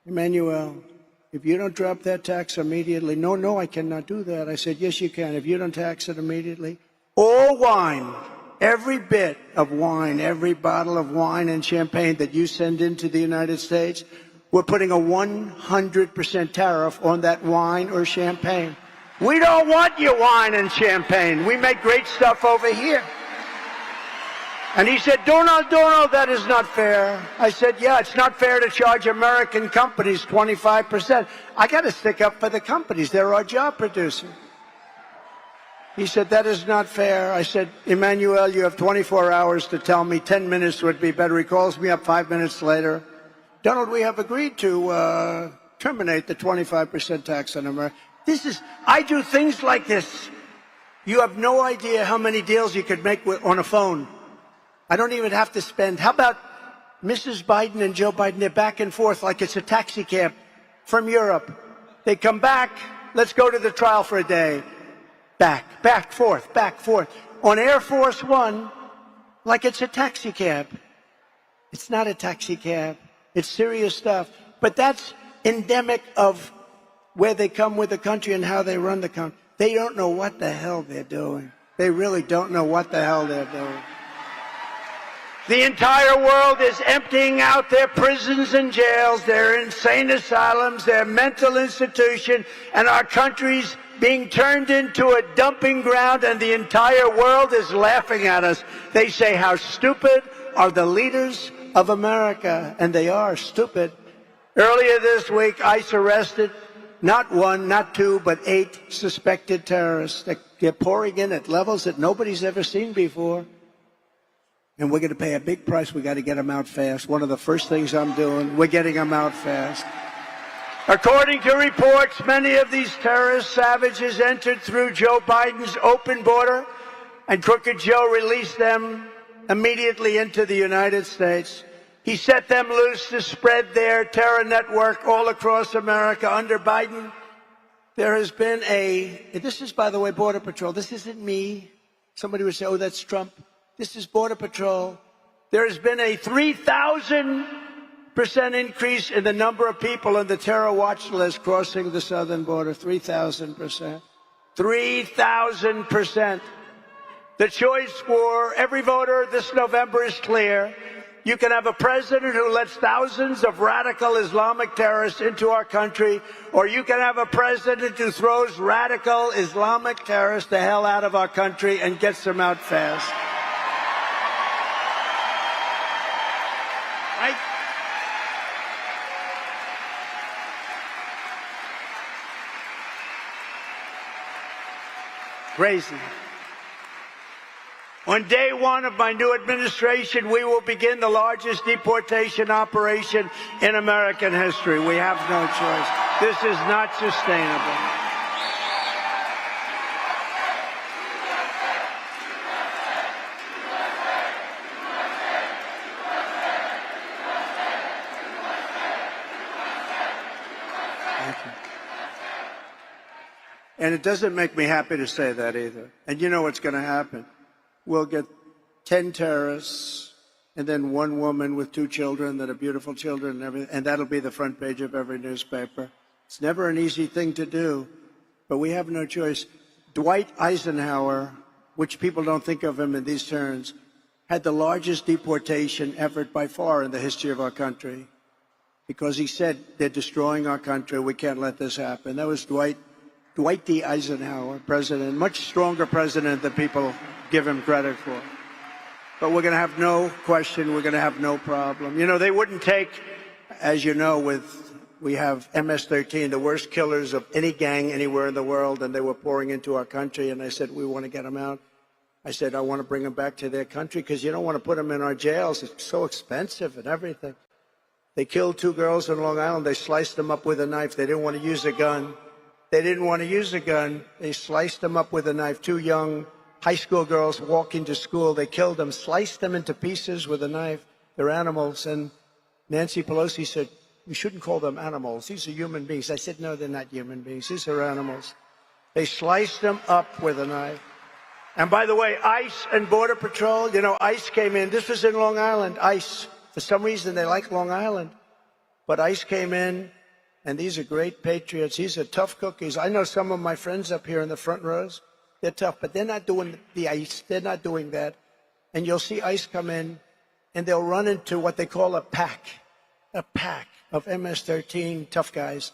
Emmanuel, if you don't drop that tax immediately, no, I cannot do that. I said, yes, you can. If you don't tax it immediately, all wine, every bit of wine, every bottle of wine and champagne that you send into the United States, we're putting a 100% tariff on that wine or champagne. We don't want your wine and champagne. We make great stuff over here. And he said, Donald, that is not fair. I said, yeah, it's not fair to charge American companies 25%. I got to stick up for the companies. They're our job producer. He said, that is not fair. I said, Emmanuel, you have 24 hours to tell me. 10 minutes would be better. He calls me up 5 minutes later. Donald, we have agreed to terminate the 25% tax on America. I do things like this. You have no idea how many deals you could make on a phone. I don't even have to spend. How about Mrs. Biden and Joe Biden? They're back and forth like it's a taxi cab. from Europe. They come back. Let's go to the trial for a day. Back, forth. On Air Force One, like it's a taxi cab. It's not a taxi cab. It's serious stuff. But that's endemic of where they come with the country and how they run the country. They don't know what the hell they're doing. They really don't know what the hell they're doing. The entire world is emptying out their prisons and jails, their insane asylums, their mental institution, and our country's being turned into a dumping ground, and the entire world is laughing at us. They say, how stupid are the leaders of America? And they are stupid. Earlier this week, ICE arrested not one, not two, but 8 suspected terrorists. They're pouring in at levels that nobody's ever seen before. And we're going to pay a big price. We got to get them out fast. One of the first things I'm doing, we're getting them out fast. According to reports, many of these terrorist savages entered through Joe Biden's open border, and Crooked Joe released them immediately into the United States. He set them loose to spread their terror network all across America. Under Biden, there has been this is, by the way, Border Patrol. This isn't me. Somebody would say, oh, that's Trump. This is Border Patrol. There has been a 3,000% increase in the number of people on the terror watch list crossing the southern border. 3,000%. 3,000%. The choice for every voter this November is clear. You can have a president who lets thousands of radical Islamic terrorists into our country, or you can have a president who throws radical Islamic terrorists the hell out of our country and gets them out fast. Right? Crazy. On day one of my new administration, we will begin the largest deportation operation in American history. We have no choice. This is not sustainable. Thank you. And it doesn't make me happy to say that either. And you know what's going to happen. We'll get 10 terrorists and then 1 woman with 2 children that are beautiful children and everything, and that'll be the front page of every newspaper. It's never an easy thing to do, but we have no choice. Dwight Eisenhower, which people don't think of him in these terms, had the largest deportation effort by far in the history of our country because he said, they're destroying our country, we can't let this happen. That was Dwight D. Eisenhower, president, much stronger president than people give him credit for. But we're going to have no question, we're going to have no problem. You know, they wouldn't take, as you know, we have MS-13, the worst killers of any gang anywhere in the world, and they were pouring into our country, and I said, we want to get them out. I said, I want to bring them back to their country because you don't want to put them in our jails. It's so expensive and everything. They killed 2 girls on Long Island. They sliced them up with a knife. They didn't want to use a gun. They sliced them up with a knife. 2 young high school girls walking to school. They killed them, sliced them into pieces with a knife. They're animals. And Nancy Pelosi said, we shouldn't call them animals. These are human beings. I said, no, they're not human beings. These are animals. They sliced them up with a knife. And by the way, ICE and Border Patrol, you know, ICE came in. This was in Long Island. ICE, for some reason, they like Long Island. But ICE came in, and these are great patriots. These are tough cookies. I know some of my friends up here in the front rows. They're tough, but they're not doing the ICE. They're not doing that. And you'll see ICE come in, and they'll run into what they call a pack of MS-13 tough guys.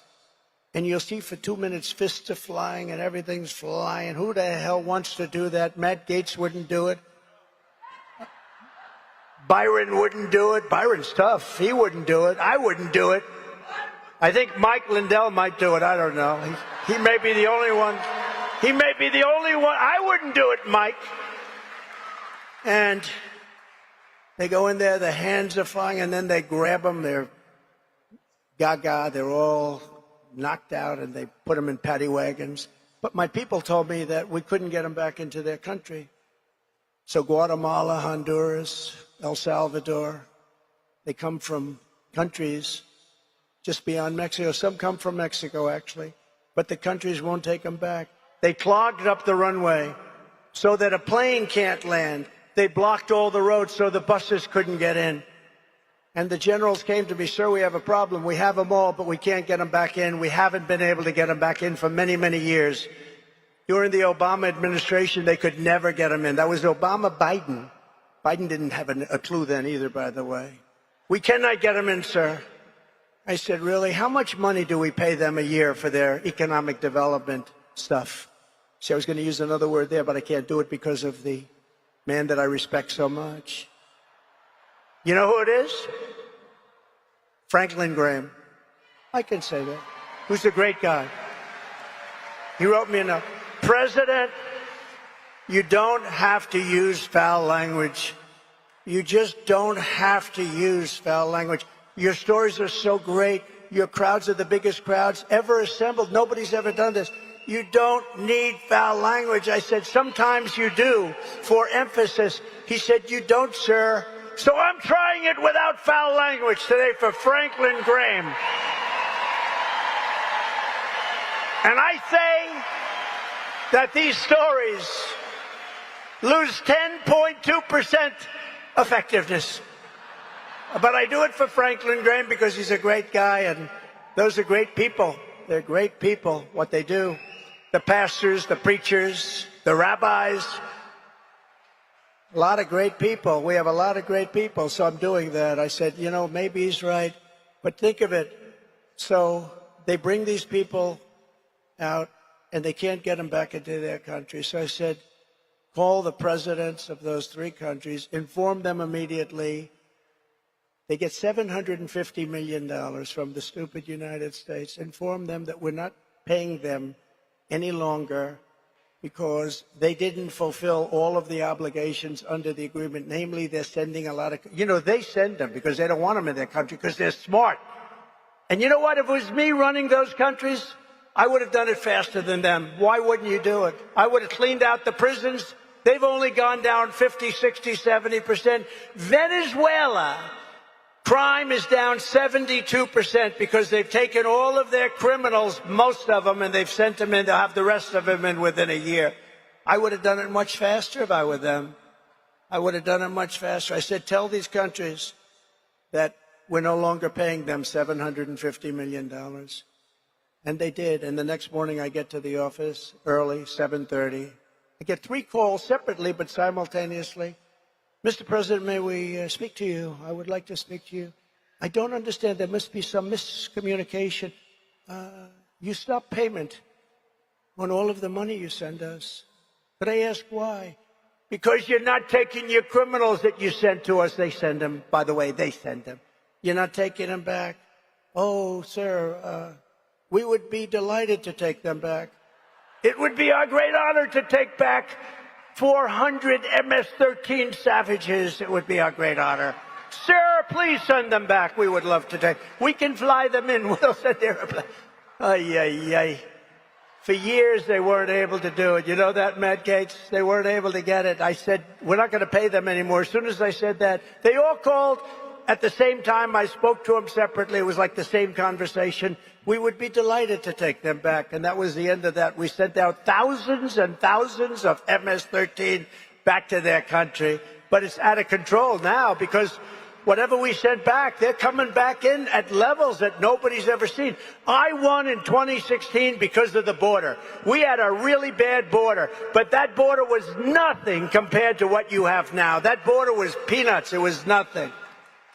And you'll see for 2 minutes fists are flying and everything's flying. Who the hell wants to do that? Matt Gaetz wouldn't do it. Byron wouldn't do it. Byron's tough. He wouldn't do it. I wouldn't do it. I think Mike Lindell might do it. I don't know. He may be the only one. He may be the only one. I wouldn't do it, Mike. And they go in there, the hands are flying, and then they grab them. They're gaga. They're all knocked out, and they put them in paddy wagons. But my people told me that we couldn't get them back into their country. So Guatemala, Honduras, El Salvador, they come from countries just beyond Mexico. Some come from Mexico, actually, but the countries won't take them back. They clogged up the runway so that a plane can't land. They blocked all the roads so the buses couldn't get in. And the generals came to me, sir, we have a problem. We have them all, but we can't get them back in. We haven't been able to get them back in for many, many years. During the Obama administration, they could never get them in. That was Obama-Biden. Biden didn't have a clue then either, by the way. We cannot get them in, sir. I said, really? How much money do we pay them a year for their economic development stuff? See, I was going to use another word there, but I can't do it because of the man that I respect so much. You know who it is? Franklin Graham. I can say that. Who's a great guy. He wrote me a note. President, you don't have to use foul language. You just don't have to use foul language. Your stories are so great. Your crowds are the biggest crowds ever assembled. Nobody's ever done this. You don't need foul language. I said, sometimes you do, for emphasis. He said, you don't, sir. So I'm trying it without foul language today for Franklin Graham. And I say that these stories lose 10.2% effectiveness. But I do it for Franklin Graham because he's a great guy, and those are great people. They're great people, what they do. The pastors, the preachers, the rabbis, a lot of great people. We have a lot of great people, so I'm doing that. I said, you know, maybe he's right, but think of it. So they bring these people out, and they can't get them back into their country. So I said, call the presidents of those three countries, inform them immediately. They get $750 million from the stupid United States. Inform them that we're not paying them any longer because they didn't fulfill all of the obligations under the agreement. Namely, they're sending a lot of, you know, they send them because they don't want them in their country because they're smart. And you know what? If it was me running those countries, I would have done it faster than them. Why wouldn't you do it? I would have cleaned out the prisons. They've only gone down 50, 60, 70%. Venezuela, crime is down 72% because they've taken all of their criminals, most of them, and they've sent them in. They'll have the rest of them in within a year. I would have done it much faster if I were them. I would have done it much faster. I said, tell these countries that we're no longer paying them $750 million. And they did. And the next morning I get to the office early, 7:30. I get 3 calls separately but simultaneously. Mr. President, may we speak to you? I would like to speak to you. I don't understand. There must be some miscommunication. You stop payment on all of the money you send us. But I ask why? Because you're not taking your criminals that you sent to us. They send them. By the way, they send them. You're not taking them back. Oh, sir, we would be delighted to take them back. It would be our great honor to take back 400 MS-13 savages. It would be our great honor. Sir, please send them back. We would love to take. We can fly them in. We'll send airplanes. Ay, ay, ay. For years, they weren't able to do it. You know that, Matt Gaetz? They weren't able to get it. I said, we're not going to pay them anymore. As soon as I said that, they all called. At the same time, I spoke to them separately. It was like the same conversation. We would be delighted to take them back. And that was the end of that. We sent out thousands and thousands of MS-13 back to their country. But it's out of control now because whatever we sent back, they're coming back in at levels that nobody's ever seen. I won in 2016 because of the border. We had a really bad border, but that border was nothing compared to what you have now. That border was peanuts. It was nothing.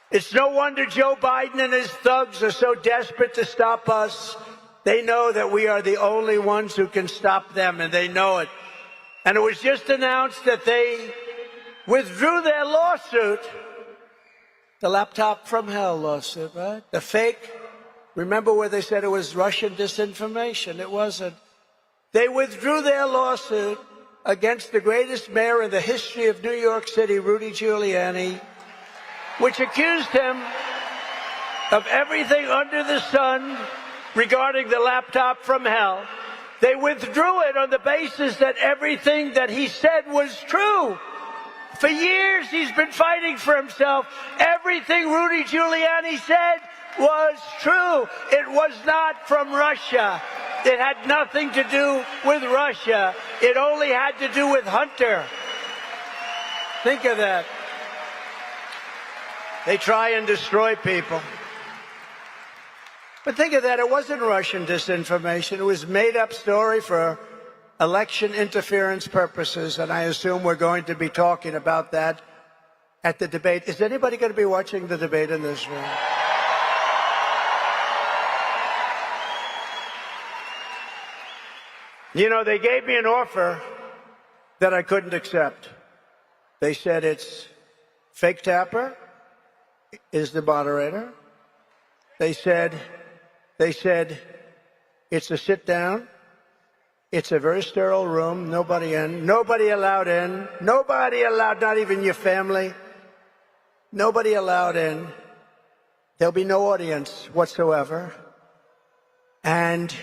It's no wonder Joe Biden and his thugs are so desperate to stop us. They know that we are the only ones who can stop them, and they know it. And it was just announced that they withdrew their lawsuit, the laptop from hell lawsuit, right? The fake. Remember where they said it was Russian disinformation? It wasn't. They withdrew their lawsuit against the greatest mayor in the history of New York City, Rudy Giuliani, which accused him of everything under the sun regarding the laptop from hell. They withdrew it on the basis that everything that he said was true. For years, he's been fighting for himself. Everything Rudy Giuliani said was true. It was not from Russia. It had nothing to do with Russia. It only had to do with Hunter. Think of that. They try and destroy people. But think of that. It wasn't Russian disinformation. It was a made-up story for election interference purposes, and I assume we're going to be talking about that at the debate. Is anybody going to be watching the debate in this room? You know, they gave me an offer that I couldn't accept. They said it's Fake Tapper is the moderator. They said it's a sit down. It's a very sterile room, nobody in, nobody allowed in, nobody allowed, not even your family, nobody allowed in. There'll be no audience whatsoever. And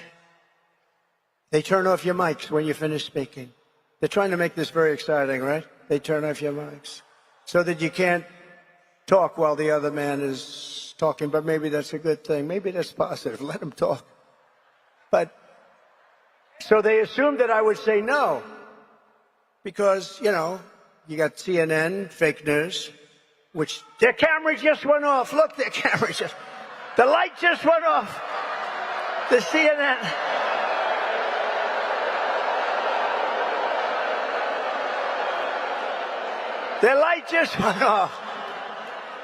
they turn off your mics when you finish speaking. They're trying to make this very exciting, right? They turn off your mics so that you can't talk while the other man is talking, but maybe that's a good thing. Maybe that's positive. Let him talk. But so they assumed that I would say no because, you know, you got CNN, fake news, which their camera just went off. Look, their camera just, the light just went off. The CNN. Their light just went off.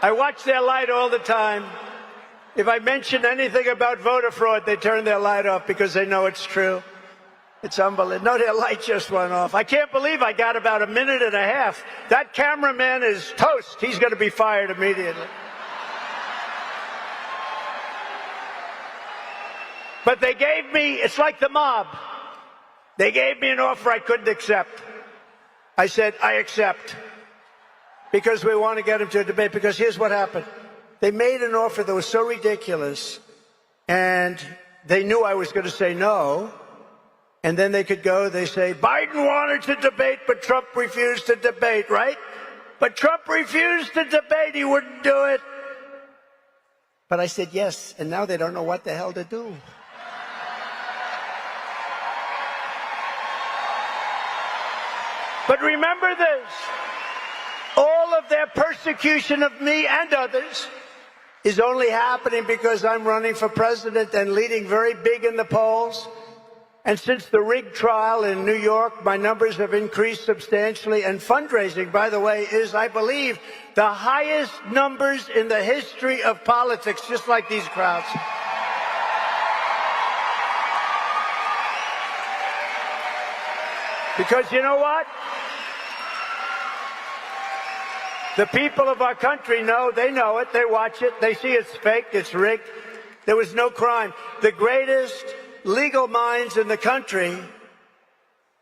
I watch their light all the time. If I mention anything about voter fraud, they turn their light off because they know it's true. It's unbelievable. No, their light just went off. I can't believe I got about a minute and a half. That cameraman is toast. He's going to be fired immediately. But they gave me, it's like the mob. They gave me an offer I couldn't accept. I said, I accept. Because we want to get him to a debate. Because here's what happened. They made an offer that was so ridiculous, and they knew I was going to say no. And then they could go, they say, Biden wanted to debate, but Trump refused to debate, right? But Trump refused to debate. He wouldn't do it. But I said yes, and now they don't know what the hell to do. But remember this. All of their persecution of me and others is only happening because I'm running for president and leading very big in the polls. And since the rigged trial in New York, my numbers have increased substantially. And fundraising, by the way, is, I believe, the highest numbers in the history of politics, just like these crowds. Because you know what? The people of our country know, they know it, they watch it, they see it's fake, it's rigged. There was no crime. The greatest legal minds in the country,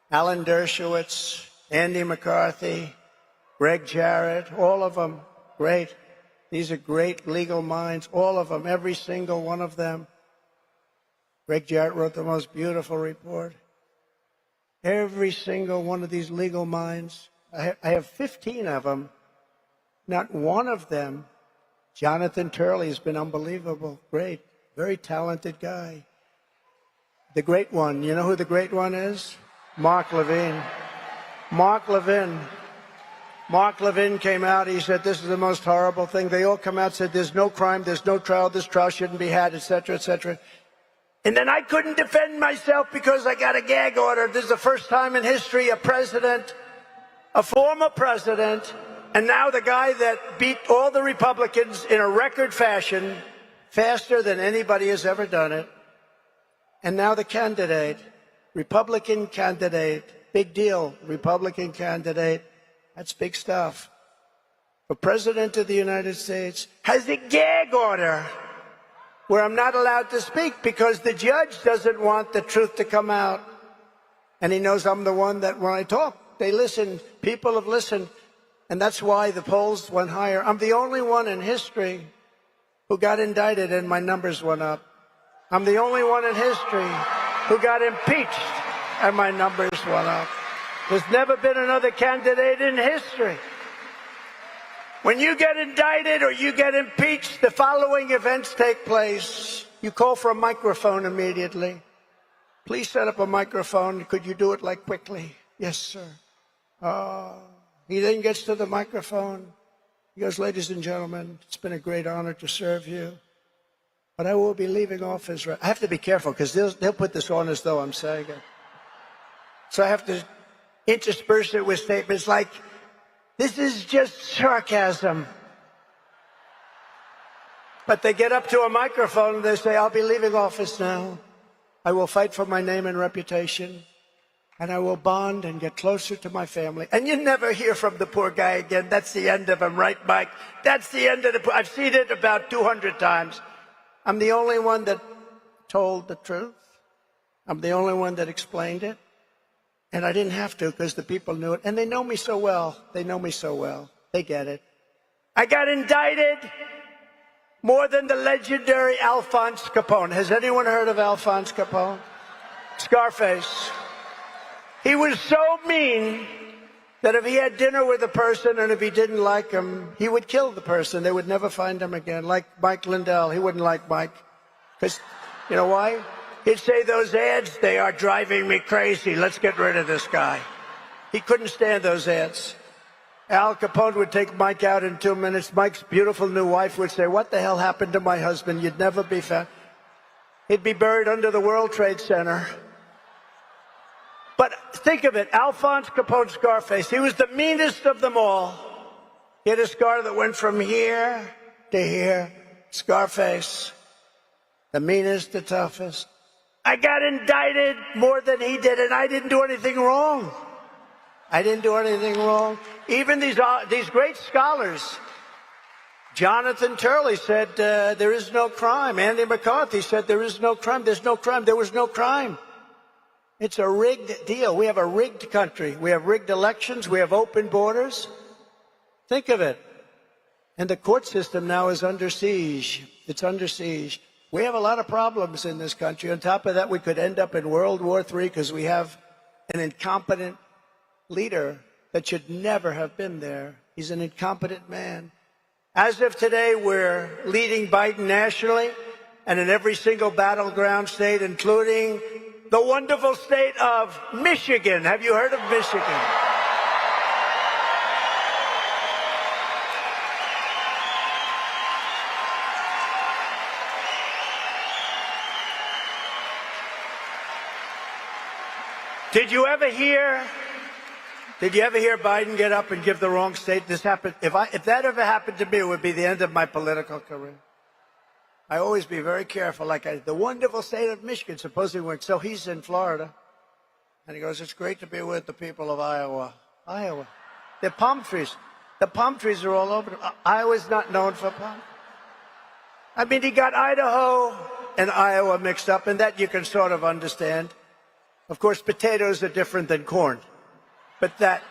Alan Dershowitz, Andy McCarthy, Greg Jarrett, all of them, great. These are great legal minds, all of them, every single one of them. Greg Jarrett wrote the most beautiful report. Every single one of these legal minds, I have 15 of them. Not one of them. Jonathan Turley has been unbelievable. Great. Very talented guy. The great one. You know who the great one is? Mark Levin. Mark Levin. Mark Levin came out. He said, this is the most horrible thing. They all come out and said, there's no crime, there's no trial, this trial shouldn't be had, etc., etc. And then I couldn't defend myself because I got a gag order. This is the first time in history a president, a former president, and now the guy that beat all the Republicans in a record fashion, faster than anybody has ever done it. And now the candidate, Republican candidate, big deal, Republican candidate, that's big stuff. The President of the United States has a gag order where I'm not allowed to speak because the judge doesn't want the truth to come out. And he knows I'm the one that when I talk, they listen, people have listened. And that's why the polls went higher. I'm the only one in history who got indicted and my numbers went up. I'm the only one in history who got impeached and my numbers went up. There's never been another candidate in history. When you get indicted or you get impeached, the following events take place. You call for a microphone immediately. Please set up a microphone. Could you do it like quickly? Yes, sir. He then gets to the microphone. He goes, ladies and gentlemen, it's been a great honor to serve you. But I will be leaving office. I have to be careful because they'll put this on as though I'm saying it. So I have to intersperse it with statements like, this is just sarcasm. But they get up to a microphone and they say, I'll be leaving office now. I will fight for my name and reputation. And I will bond and get closer to my family. And you never hear from the poor guy again. That's the end of him, right, Mike? That's the end of the... I've seen it about 200 times. I'm the only one that told the truth. I'm the only one that explained it. And I didn't have to because the people knew it. And they know me so well. They know me so well. They get it. I got indicted more than the legendary Alphonse Capone. Has anyone heard of Alphonse Capone? Scarface. He was so mean that if he had dinner with a person and if he didn't like him, he would kill the person. They would never find him again. Like Mike Lindell. He wouldn't like Mike. Because, you know why? He'd say, those ads, they are driving me crazy. Let's get rid of this guy. He couldn't stand those ads. Al Capone would take Mike out in 2 minutes. Mike's beautiful new wife would say, what the hell happened to my husband? You'd never be found. He'd be buried under the World Trade Center. But think of it, Alphonse Capone, Scarface, he was the meanest of them all. He had a scar that went from here to here. Scarface, the meanest, the toughest. I got indicted more than he did, and I didn't do anything wrong. I didn't do anything wrong. Even these great scholars, Jonathan Turley said there is no crime. Andy McCarthy said there is no crime. There's no crime. There was no crime. It's a rigged deal. We have a rigged country. We have rigged elections. We have open borders. Think of it. And the court system now is under siege. It's under siege. We have a lot of problems in this country. On top of that, we could end up in World War III because we have an incompetent leader that should never have been there. He's an incompetent man. As of today, we're leading Biden nationally and in every single battleground state, including the wonderful state of Michigan. Have you heard of Michigan? Did you ever hear Biden get up and give the wrong state? This happened. If that ever happened to me, it would be the end of my political career. I always be very careful. The wonderful state of Michigan, supposedly went. So he's in Florida, and he goes, "It's great to be with the people of Iowa." Iowa, the palm trees. The palm trees are all over. Iowa's not known for palm. I mean, he got Idaho and Iowa mixed up, and that you can sort of understand. Of course, potatoes are different than corn. But that,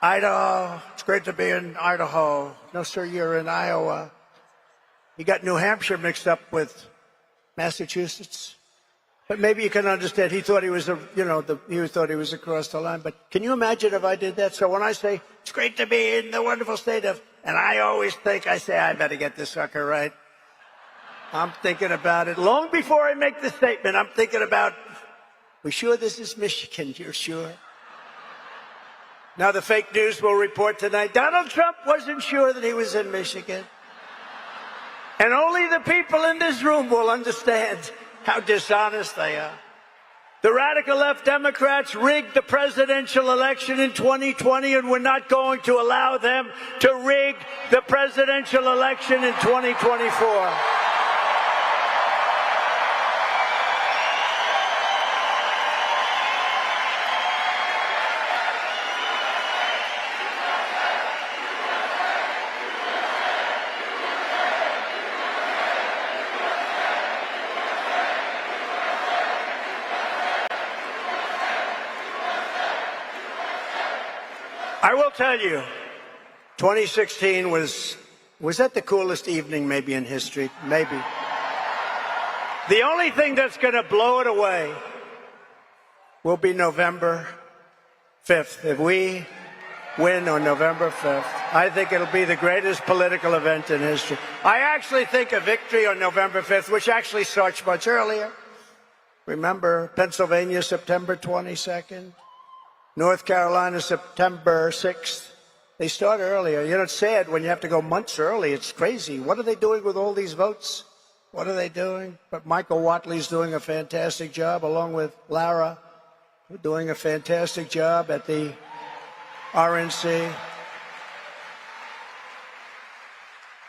Idaho, it's great to be in Idaho. No, sir, you're in Iowa. He got New Hampshire mixed up with Massachusetts. But maybe you can understand, he thought he was, he thought he was across the line. But can you imagine if I did that? So when I say, it's great to be in the wonderful state of, and I always think, I say, I better get this sucker right. I'm thinking about it. Long before I make the statement, I'm thinking about, we sure this is Michigan? You're sure? Now the fake news will report tonight, Donald Trump wasn't sure that he was in Michigan. And only the people in this room will understand how dishonest they are. The radical left Democrats rigged the presidential election in 2020, and we're not going to allow them to rig the presidential election in 2024. I will tell you, 2016 was that the coolest evening maybe in history? Maybe. The only thing that's going to blow it away will be November 5th. If we win on November 5th. I think it'll be the greatest political event in history. I actually think a victory on November 5th, which actually starts much earlier. Remember, Pennsylvania, September 22nd. North Carolina, September 6th. They start earlier. You know, it's sad when you have to go months early. It's crazy. What are they doing with all these votes? What are they doing? But Michael Whatley's doing a fantastic job, along with Lara, doing a fantastic job at the RNC.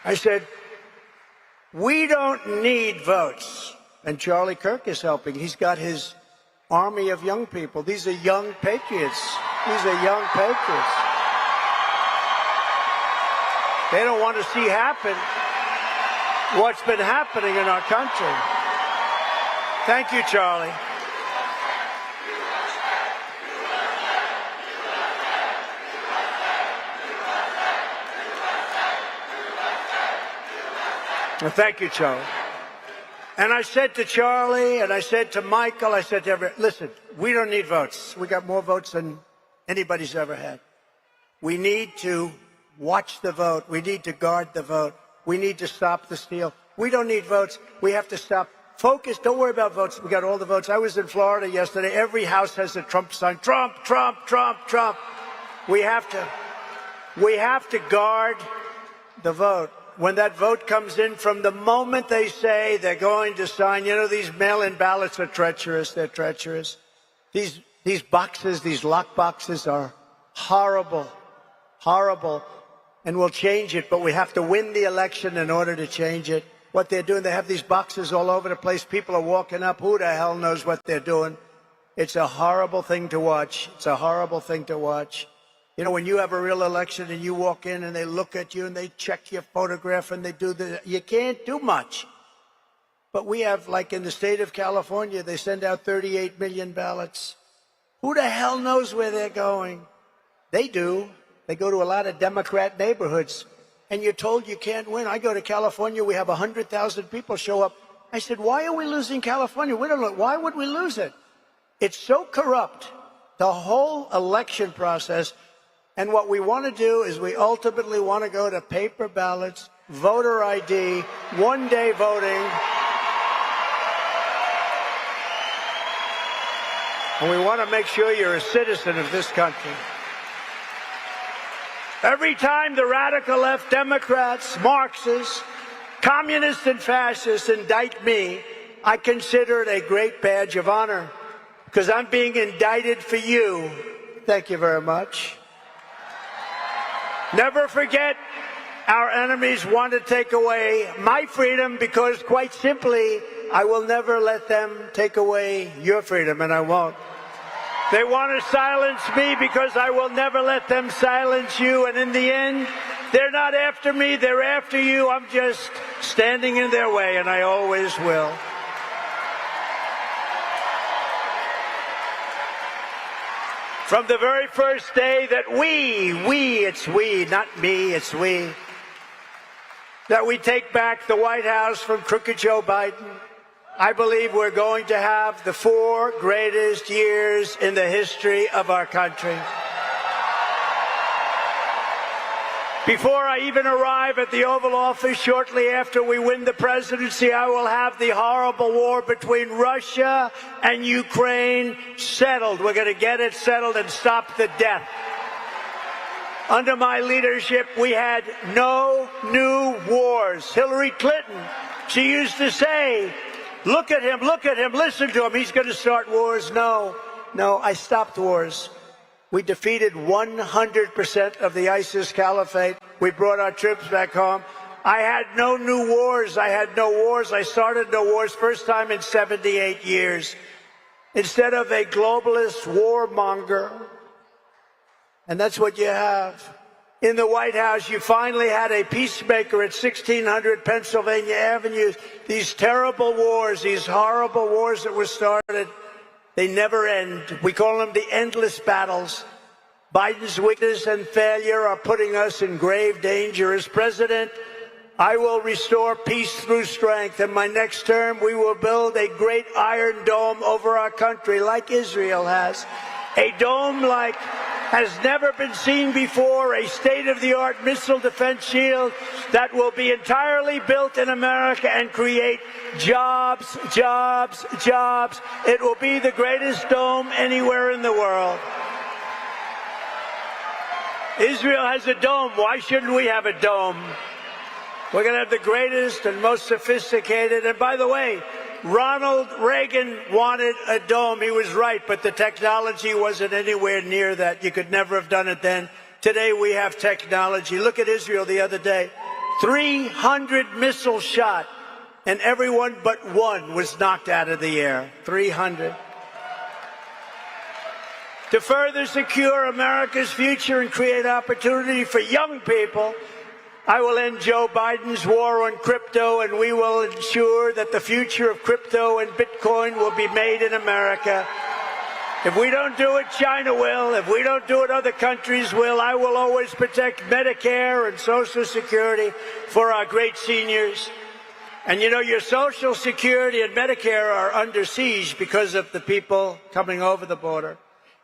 I said, we don't need votes. And Charlie Kirk is helping. He's got his army of young people. These are young patriots. These are young patriots. They don't want to see happen what's been happening in our country. Thank you, Charlie. Well, thank you, Charlie. And I said to Charlie, and I said to Michael, I said to everyone, listen, we don't need votes. We got more votes than anybody's ever had. We need to watch the vote. We need to guard the vote. We need to stop the steal. We don't need votes. We have to stop. Focus. Don't worry about votes. We got all the votes. I was in Florida yesterday. Every house has a Trump sign. Trump, Trump, Trump, Trump. We have to guard the vote. When that vote comes in, from the moment they say they're going to sign, you know, these mail-in ballots are treacherous. They're treacherous. These boxes, these lock boxes are horrible, horrible, and we'll change it, but we have to win the election in order to change it. What they're doing, they have these boxes all over the place. People are walking up. Who the hell knows what they're doing? It's a horrible thing to watch. It's a horrible thing to watch. You know, when you have a real election and you walk in and they look at you and they check your photograph and they do you can't do much. But we have, like in the state of California, they send out 38 million ballots. Who the hell knows where they're going? They do. They go to a lot of Democrat neighborhoods. And you're told you can't win. I go to California, we have 100,000 people show up. I said, why are we losing California? We don't know. Why would we lose it? It's so corrupt, the whole election process. And what we want to do is we ultimately want to go to paper ballots, voter ID, one-day voting. And we want to make sure you're a citizen of this country. Every time the radical left Democrats, Marxists, communists, and fascists indict me, I consider it a great badge of honor because I'm being indicted for you. Thank you very much. Never forget, our enemies want to take away my freedom because, quite simply, I will never let them take away your freedom, and I won't. They want to silence me because I will never let them silence you, and in the end, they're not after me, they're after you. I'm just standing in their way, and I always will. From the very first day that it's we, not me, it's we, that we take back the White House from crooked Joe Biden, I believe we're going to have the 4 greatest years in the history of our country. Before I even arrive at the Oval Office, shortly after we win the presidency, I will have the horrible war between Russia and Ukraine settled. We're going to get it settled and stop the death. Under my leadership, we had no new wars. Hillary Clinton, she used to say, look at him, listen to him, he's going to start wars. No, I stopped wars. We defeated 100% of the ISIS caliphate. We brought our troops back home. I had no new wars. I started no wars, first time in 78 years. Instead of a globalist warmonger, and that's what you have. In the White House, you finally had a peacemaker at 1600 Pennsylvania Avenue. These terrible wars, these horrible wars that were started, they never end. We call them the endless battles. Biden's weakness and failure are putting us in grave danger. As president, I will restore peace through strength. In my next term, we will build a great iron dome over our country like Israel has. A dome like has never been seen before, a state-of-the-art missile defense shield that will be entirely built in America and create jobs, jobs, jobs. It will be the greatest dome anywhere in the world. Israel has a dome. Why shouldn't we have a dome? We're going to have the greatest and most sophisticated. And by the way, Ronald Reagan wanted a dome. He was right, but the technology wasn't anywhere near that. You could never have done it then. Today we have technology. Look at Israel the other day. 300 missiles shot, and everyone but one was knocked out of the air. 300. To further secure America's future and create opportunity for young people, I will end Joe Biden's war on crypto, and we will ensure that the future of crypto and Bitcoin will be made in America. If we don't do it, China will. If we don't do it, other countries will. I will always protect Medicare and Social Security for our great seniors. And you know, your Social Security and Medicare are under siege because of the people coming over the border.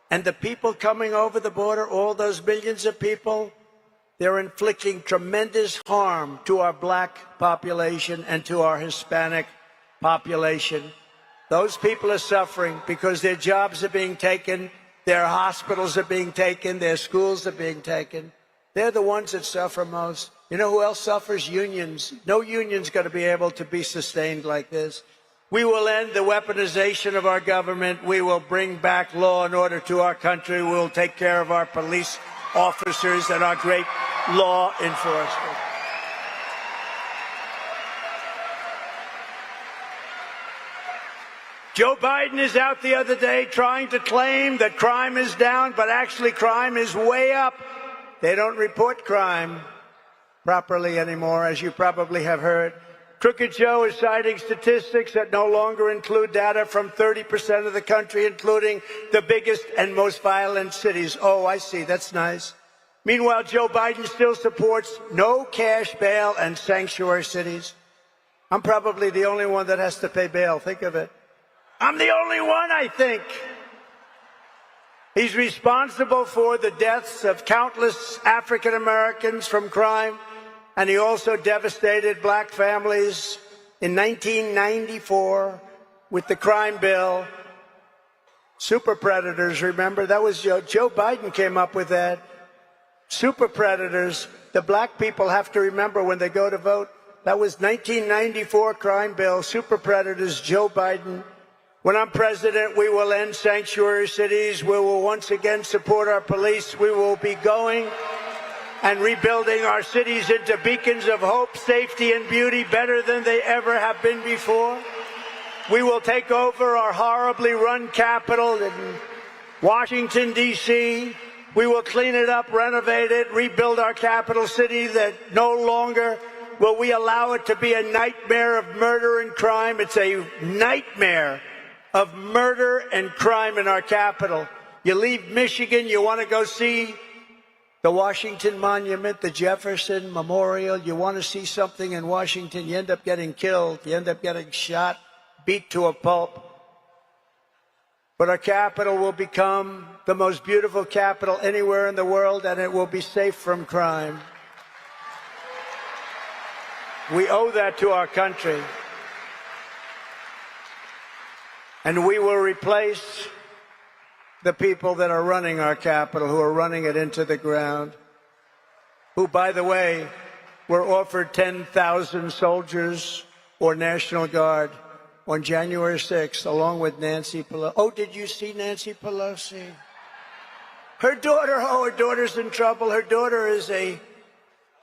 And the people coming over the border, all those millions of people, they're inflicting tremendous harm to our black population and to our Hispanic population. Those people are suffering because their jobs are being taken, their hospitals are being taken, their schools are being taken. They're the ones that suffer most. You know who else suffers? Unions. No union's going to be able to be sustained like this. We will end the weaponization of our government. We will bring back law and order to our country. We will take care of our police officers and our great law enforcement. Joe Biden is out the other day trying to claim that crime is down, but actually crime is way up. They don't report crime properly anymore, as you probably have heard. Crooked Joe is citing statistics that no longer include data from 30% of the country, including the biggest and most violent cities. Oh, I see. That's nice. Meanwhile, Joe Biden still supports no cash bail and sanctuary cities. I'm probably the only one that has to pay bail. Think of it. I'm the only one, I think. He's responsible for the deaths of countless African Americans from crime, and he also devastated black families in 1994 with the crime bill. Super predators, remember? That was Joe Biden came up with that. Super predators. The black people have to remember when they go to vote. That was 1994 crime bill. Super predators, Joe Biden. When I'm president, we will end sanctuary cities. We will once again support our police. We will be going and rebuilding our cities into beacons of hope, safety, and beauty better than they ever have been before. We will take over our horribly run capital in Washington, D.C. We will clean it up, renovate it, rebuild our capital city that no longer will we allow it to be a nightmare of murder and crime. It's a nightmare of murder and crime in our capital. You leave Michigan, you want to go see the Washington Monument, the Jefferson Memorial. You want to see something in Washington, you end up getting killed. You end up getting shot, beat to a pulp. But our capital will become the most beautiful capital anywhere in the world, and it will be safe from crime. We owe that to our country. And we will replace the people that are running our capital, who are running it into the ground, who, by the way, were offered 10,000 soldiers or National Guard on January 6th, along with Nancy Pelosi. Oh, did you see Nancy Pelosi? Her daughter's in trouble. Her daughter is a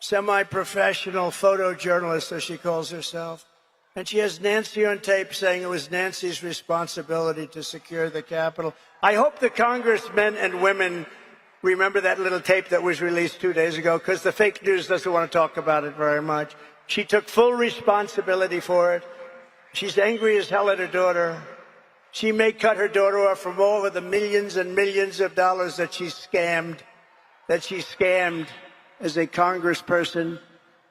semi-professional photojournalist, as she calls herself. And she has Nancy on tape saying it was Nancy's responsibility to secure the Capitol. I hope the congressmen and women remember that little tape that was released 2 days ago, because the fake news doesn't want to talk about it very much. She took full responsibility for it. She's angry as hell at her daughter. She may cut her daughter off from all of the millions and millions of dollars that she scammed as a congressperson.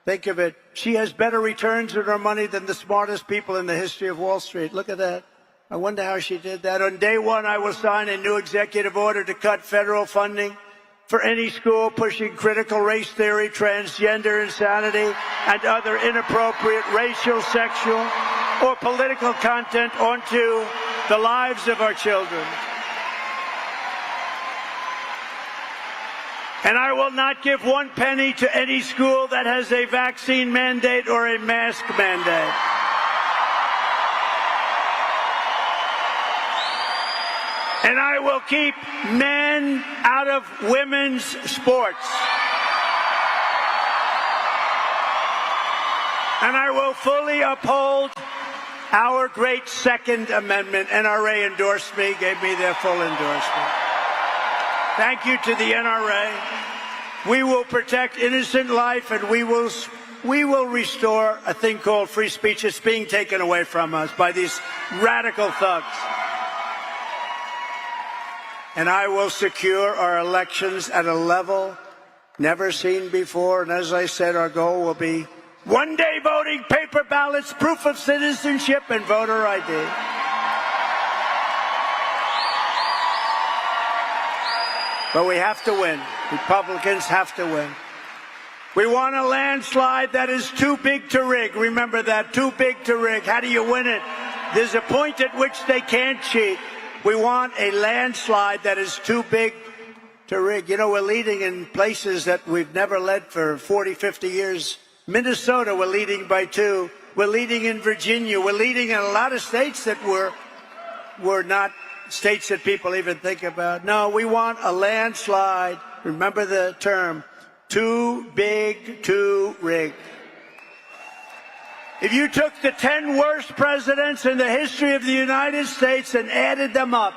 Think of it. She has better returns on her money than the smartest people in the history of Wall Street. Look at that. I wonder how she did that. On day one, I will sign a new executive order to cut federal funding for any school pushing critical race theory, transgender insanity, and other inappropriate racial, sexual, or political content onto the lives of our children. And I will not give one penny to any school that has a vaccine mandate or a mask mandate. And I will keep men out of women's sports. And I will fully uphold our great Second Amendment. NRA endorsed me, gave me their full endorsement. Thank you to the NRA. We will protect innocent life, and we will restore a thing called free speech. It's being taken away from us by these radical thugs. And I will secure our elections at a level never seen before. And as I said, our goal will be one-day voting, paper ballots, proof of citizenship, and voter ID. But we have to win. Republicans have to win. We want a landslide that is too big to rig. Remember that, too big to rig. How do you win it? There's a point at which they can't cheat. We want a landslide that is too big to rig. You know, we're leading in places that we've never led for 40, 50 years. Minnesota, we're leading by 2. We're leading in Virginia. We're leading in a lot of states that were not states that people even think about. No, we want a landslide. Remember the term, too big to rig. If you took the 10 worst presidents in the history of the United States and added them up,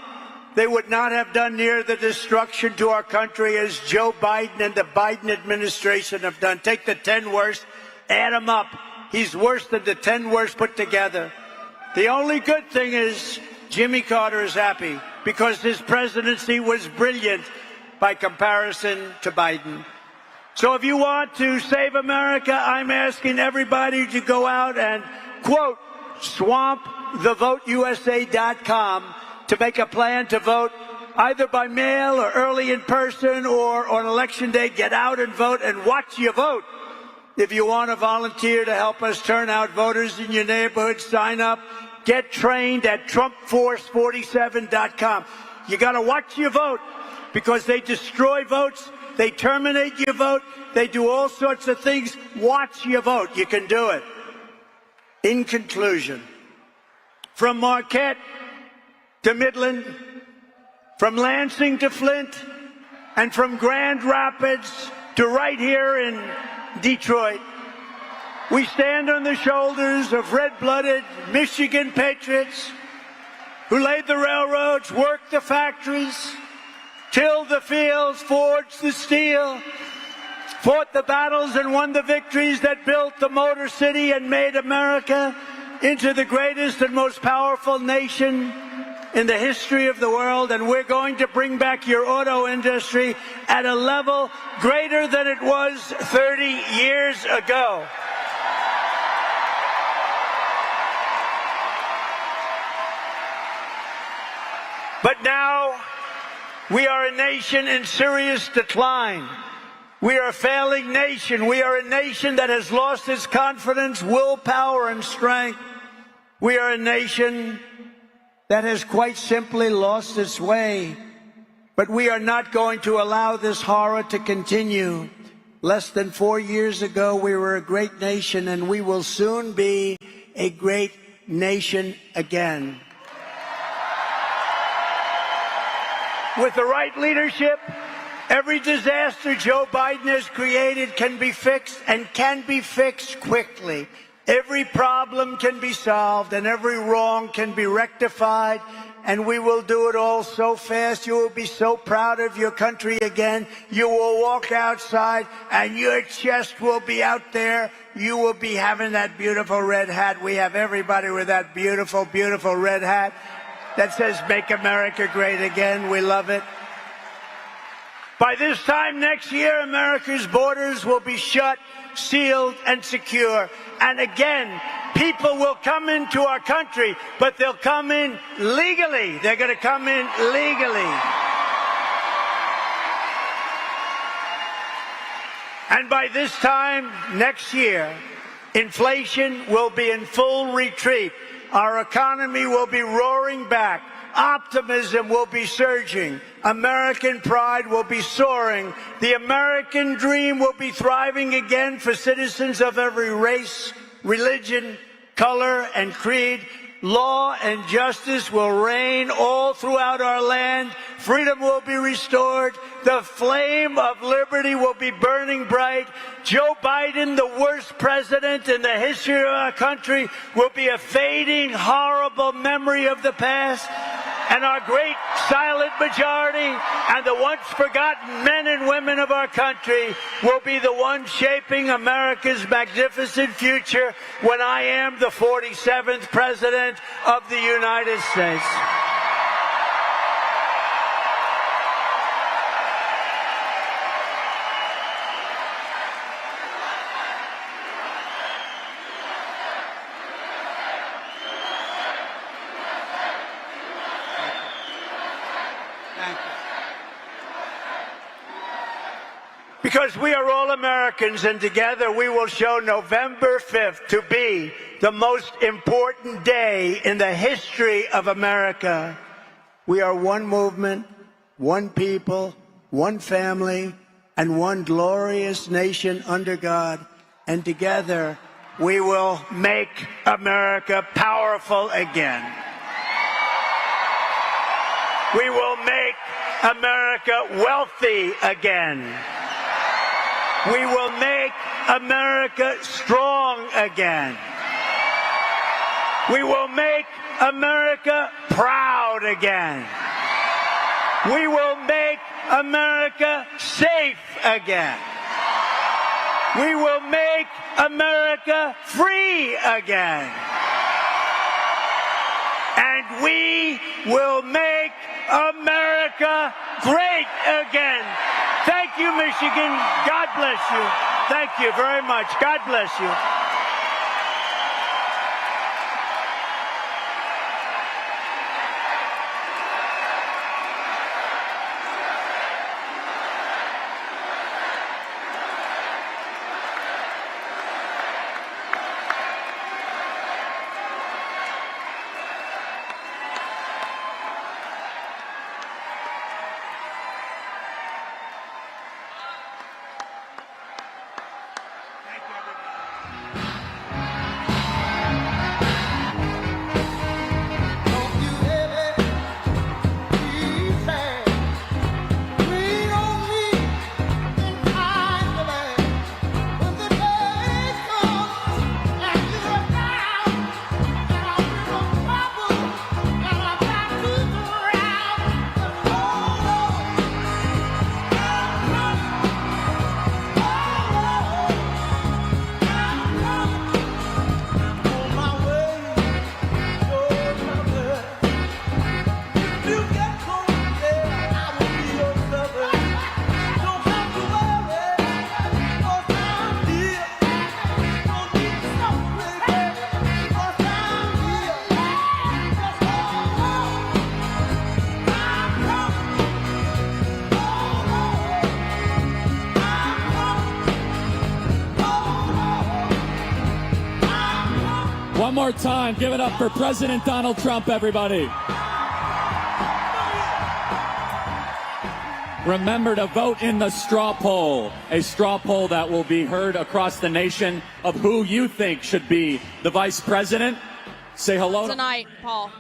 they would not have done near the destruction to our country as Joe Biden and the Biden administration have done. Take the 10 worst, add them up. He's worse than the 10 worst put together. The only good thing is Jimmy Carter is happy because his presidency was brilliant by comparison to Biden. So if you want to save America, I'm asking everybody to go out and, quote, swamp thevoteusa.com to make a plan to vote either by mail or early in person or on election day. Get out and vote and watch your vote. If you want to volunteer to help us turn out voters in your neighborhood, sign up. Get trained at TrumpForce47.com. You got to watch your vote because they destroy votes. They terminate your vote. They do all sorts of things. Watch your vote. You can do it. In conclusion, from Marquette to Midland, from Lansing to Flint, and from Grand Rapids to right here in Detroit, we stand on the shoulders of red-blooded Michigan patriots who laid the railroads, worked the factories, tilled the fields, forged the steel, fought the battles and won the victories that built the Motor City and made America into the greatest and most powerful nation in the history of the world. And we're going to bring back your auto industry at a level greater than it was 30 years ago. But now we are a nation in serious decline. We are a failing nation. We are a nation that has lost its confidence, willpower, and strength. We are a nation that has quite simply lost its way. But we are not going to allow this horror to continue. Less than 4 years ago, we were a great nation, and we will soon be a great nation again. With the right leadership, every disaster Joe Biden has created can be fixed and can be fixed quickly. Every problem can be solved and every wrong can be rectified, and we will do it all so fast. You will be so proud of your country again. You will walk outside and your chest will be out there. You will be having that beautiful red hat. We have everybody with that beautiful, beautiful red hat that says, "Make America Great Again." We love it. By this time next year, America's borders will be shut, sealed, and secure. And again, people will come into our country, but they'll come in legally. They're going to come in legally. And by this time next year, inflation will be in full retreat. Our economy will be roaring back. Optimism will be surging. American pride will be soaring. The American dream will be thriving again for citizens of every race, religion, color, and creed. Law and justice will reign all throughout our land. Freedom will be restored. The flame of liberty will be burning bright. Joe Biden, the worst president in the history of our country, will be a fading, horrible memory of the past. And our great silent majority and the once forgotten men and women of our country will be the ones shaping America's magnificent future when I am the 47th President of the United States. Because we are all Americans, and together we will show November 5th to be the most important day in the history of America. We are one movement, one people, one family, and one glorious nation under God. And together we will make America powerful again. We will make America wealthy again. We will make America strong again. We will make America proud again. We will make America safe again. We will make America free again. And we will make America great again. Thank you, Michigan. God bless you. Thank you very much. God bless you. One more time, give it up for President Donald Trump, everybody. Remember to vote in the straw poll, a straw poll that will be heard across the nation of who you think should be the vice president. Say hello tonight, Paul.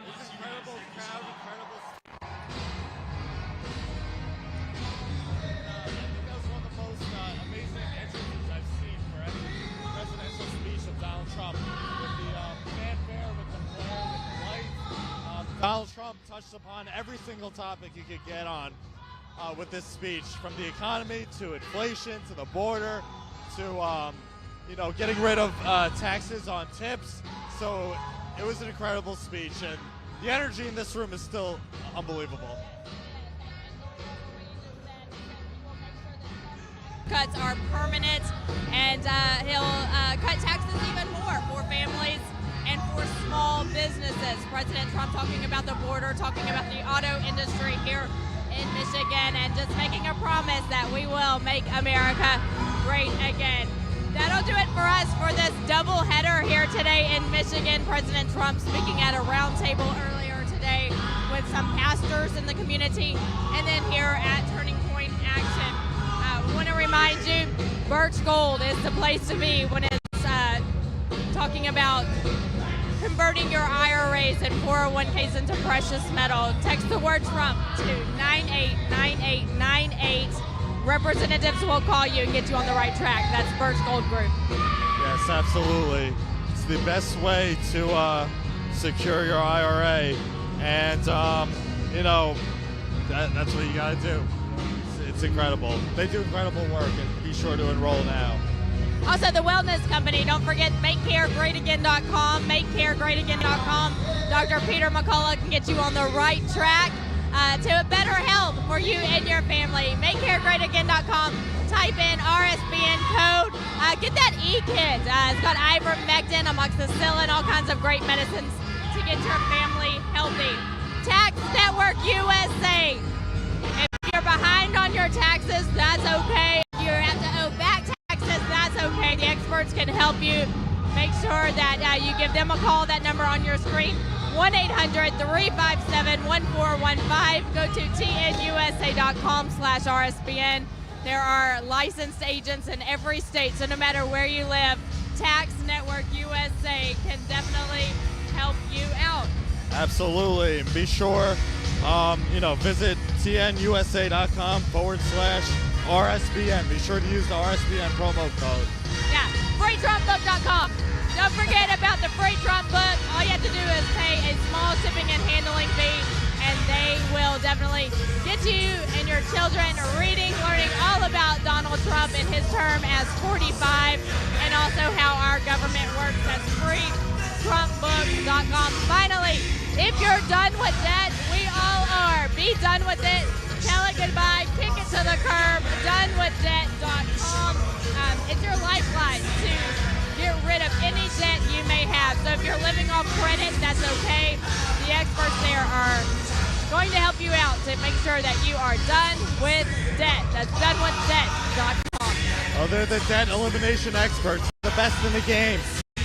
Donald Trump touched upon every single topic you could get on with this speech, from the economy to inflation to the border to getting rid of taxes on tips. So it was an incredible speech, and the energy in this room is still unbelievable. Cuts are permanent, and he'll cut taxes even more for families and for small businesses. President Trump talking about the border, talking about the auto industry here in Michigan, and just making a promise that we will make America great again. That'll do it for us for this doubleheader here today in Michigan. President Trump speaking at a roundtable earlier today with some pastors in the community, and then here at Turning Point Action. I want to remind you, Birch Gold is the place to be when it's talking about converting your IRAs and 401ks into precious metal. Text the word Trump to 989898. Representatives will call you and get you on the right track. That's Birch Gold Group. Yes, absolutely. It's the best way to secure your IRA, and that's what you got to do. It's incredible. They do incredible work, and be sure to enroll now. Also, the wellness company, don't forget makecaregreatagain.com, makecaregreatagain.com. Dr. Peter McCullough can get you on the right track to a better health for you and your family. Makecaregreatagain.com. Type in RSBN code. Get that e-kit. It's got ivermectin, amoxicillin, all kinds of great medicines to get your family healthy. Tax Network USA. If you're behind on your taxes, that's okay. If you have to owe back taxes, that's okay. The experts can help you. Make sure that you give them a call. That number on your screen, 1-800-357-1415. Go to tnusa.com/RSBN. There are licensed agents in every state, so no matter where you live, Tax Network USA can definitely help you out. Absolutely. And be sure, visit tnusa.com/RSBN. Be sure to use the RSBN promo code. Yeah, freetrumpbook.com. Don't forget about the free Trump book. All you have to do is pay a small shipping and handling fee, and they will definitely get you and your children learning all about Donald Trump in his term as 45, and also how our government works. That's freetrumpbook.com. Finally, if you're done with debt, we all are. Be done with it. Tell it goodbye. Kick it to the curb. Donewithdebt.com. It's your lifeline to get rid of any debt you may have. So if you're living off credit, that's okay. The experts there are going to help you out to make sure that you are done with debt. That's donewithdebt.com. Oh, they're the debt elimination experts, the best in the game.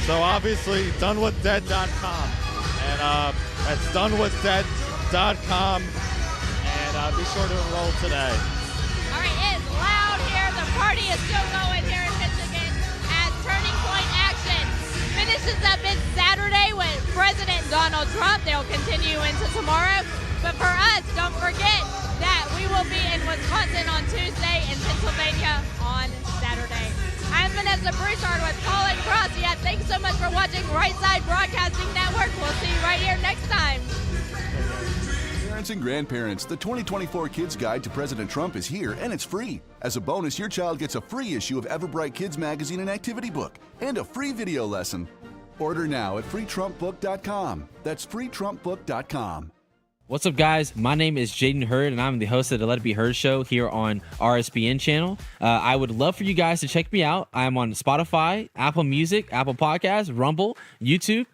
So obviously, donewithdebt.com. And that's donewithdebt.com. And be sure to enroll today. All right, it's loud here. The party is still going here in Michigan as Turning Point Action finishes up its Saturday with President Donald Trump. They'll continue into tomorrow. But for us, don't forget that we will be in Wisconsin on Tuesday and Pennsylvania on Saturday. I'm Vanessa Broussard with Colin Cross. Thanks so much for watching Right Side Broadcasting Network. We'll see you right here next time. Parents and grandparents, the 2024 Kids Guide to President Trump is here, and it's free. As a bonus, your child gets a free issue of Everbright Kids Magazine and Activity Book, and a free video lesson. Order now at freetrumpbook.com. That's freetrumpbook.com. What's up, guys? My name is Jaden Hurd, and I'm the host of the Let It Be Heard show here on RSBN channel. I would love for you guys to check me out. I'm on Spotify, Apple Music, Apple Podcasts, Rumble, YouTube.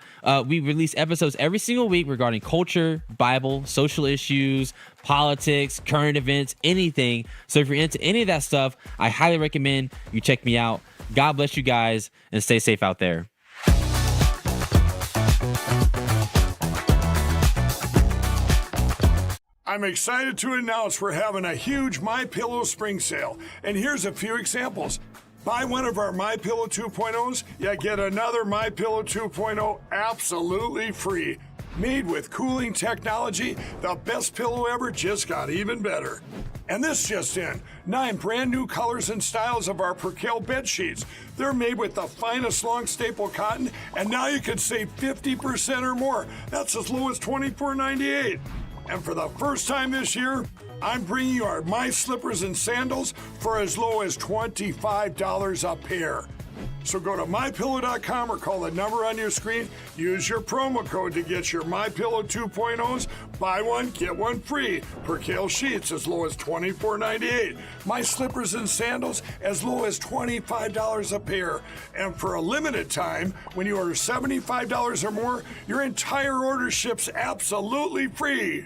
We release episodes every single week regarding culture, Bible, social issues, politics, current events, anything. So if you're into any of that stuff, I highly recommend you check me out. God bless you guys, and stay safe out there. I'm excited to announce we're having a huge MyPillow spring sale, and here's a few examples. Buy one of our MyPillow 2.0s, you get another MyPillow 2.0 absolutely free. Made with cooling technology, the best pillow ever just got even better. And this just in, 9 brand new colors and styles of our Percale bed sheets. They're made with the finest long staple cotton, and now you can save 50% or more. That's as low as $24.98. And for the first time this year, I'm bringing you our My Slippers and Sandals for as low as $25 a pair. So go to MyPillow.com or call the number on your screen. Use your promo code to get your MyPillow 2.0s. Buy one, get one free. Percale sheets as low as $24.98. My Slippers and Sandals as low as $25 a pair. And for a limited time, when you order $75 or more, your entire order ships absolutely free.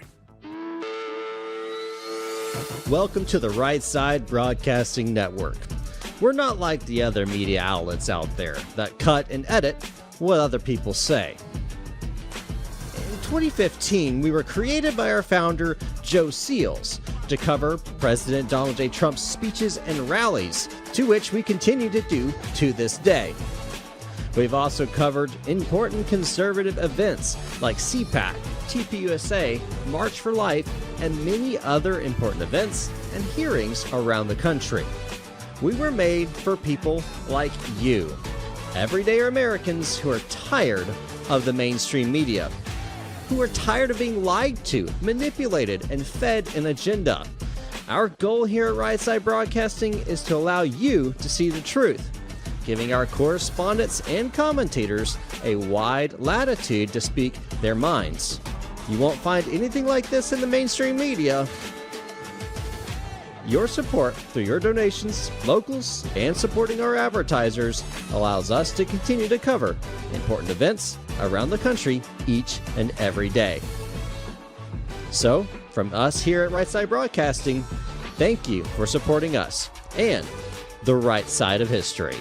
Welcome to the Right Side Broadcasting Network. We're not like the other media outlets out there that cut and edit what other people say. In 2015, we were created by our founder, Joe Seals, to cover President Donald J. Trump's speeches and rallies, to which we continue to do to this day. We've also covered important conservative events like CPAC, TPUSA, March for Life, and many other important events and hearings around the country. We were made for people like you, everyday Americans who are tired of the mainstream media, who are tired of being lied to, manipulated, and fed an agenda. Our goal here at Right Side Broadcasting is to allow you to see the truth, giving our correspondents and commentators a wide latitude to speak their minds. You won't find anything like this in the mainstream media. Your support through your donations, locals, and supporting our advertisers allows us to continue to cover important events around the country each and every day. So, from us here at Right Side Broadcasting, thank you for supporting us and the right side of history.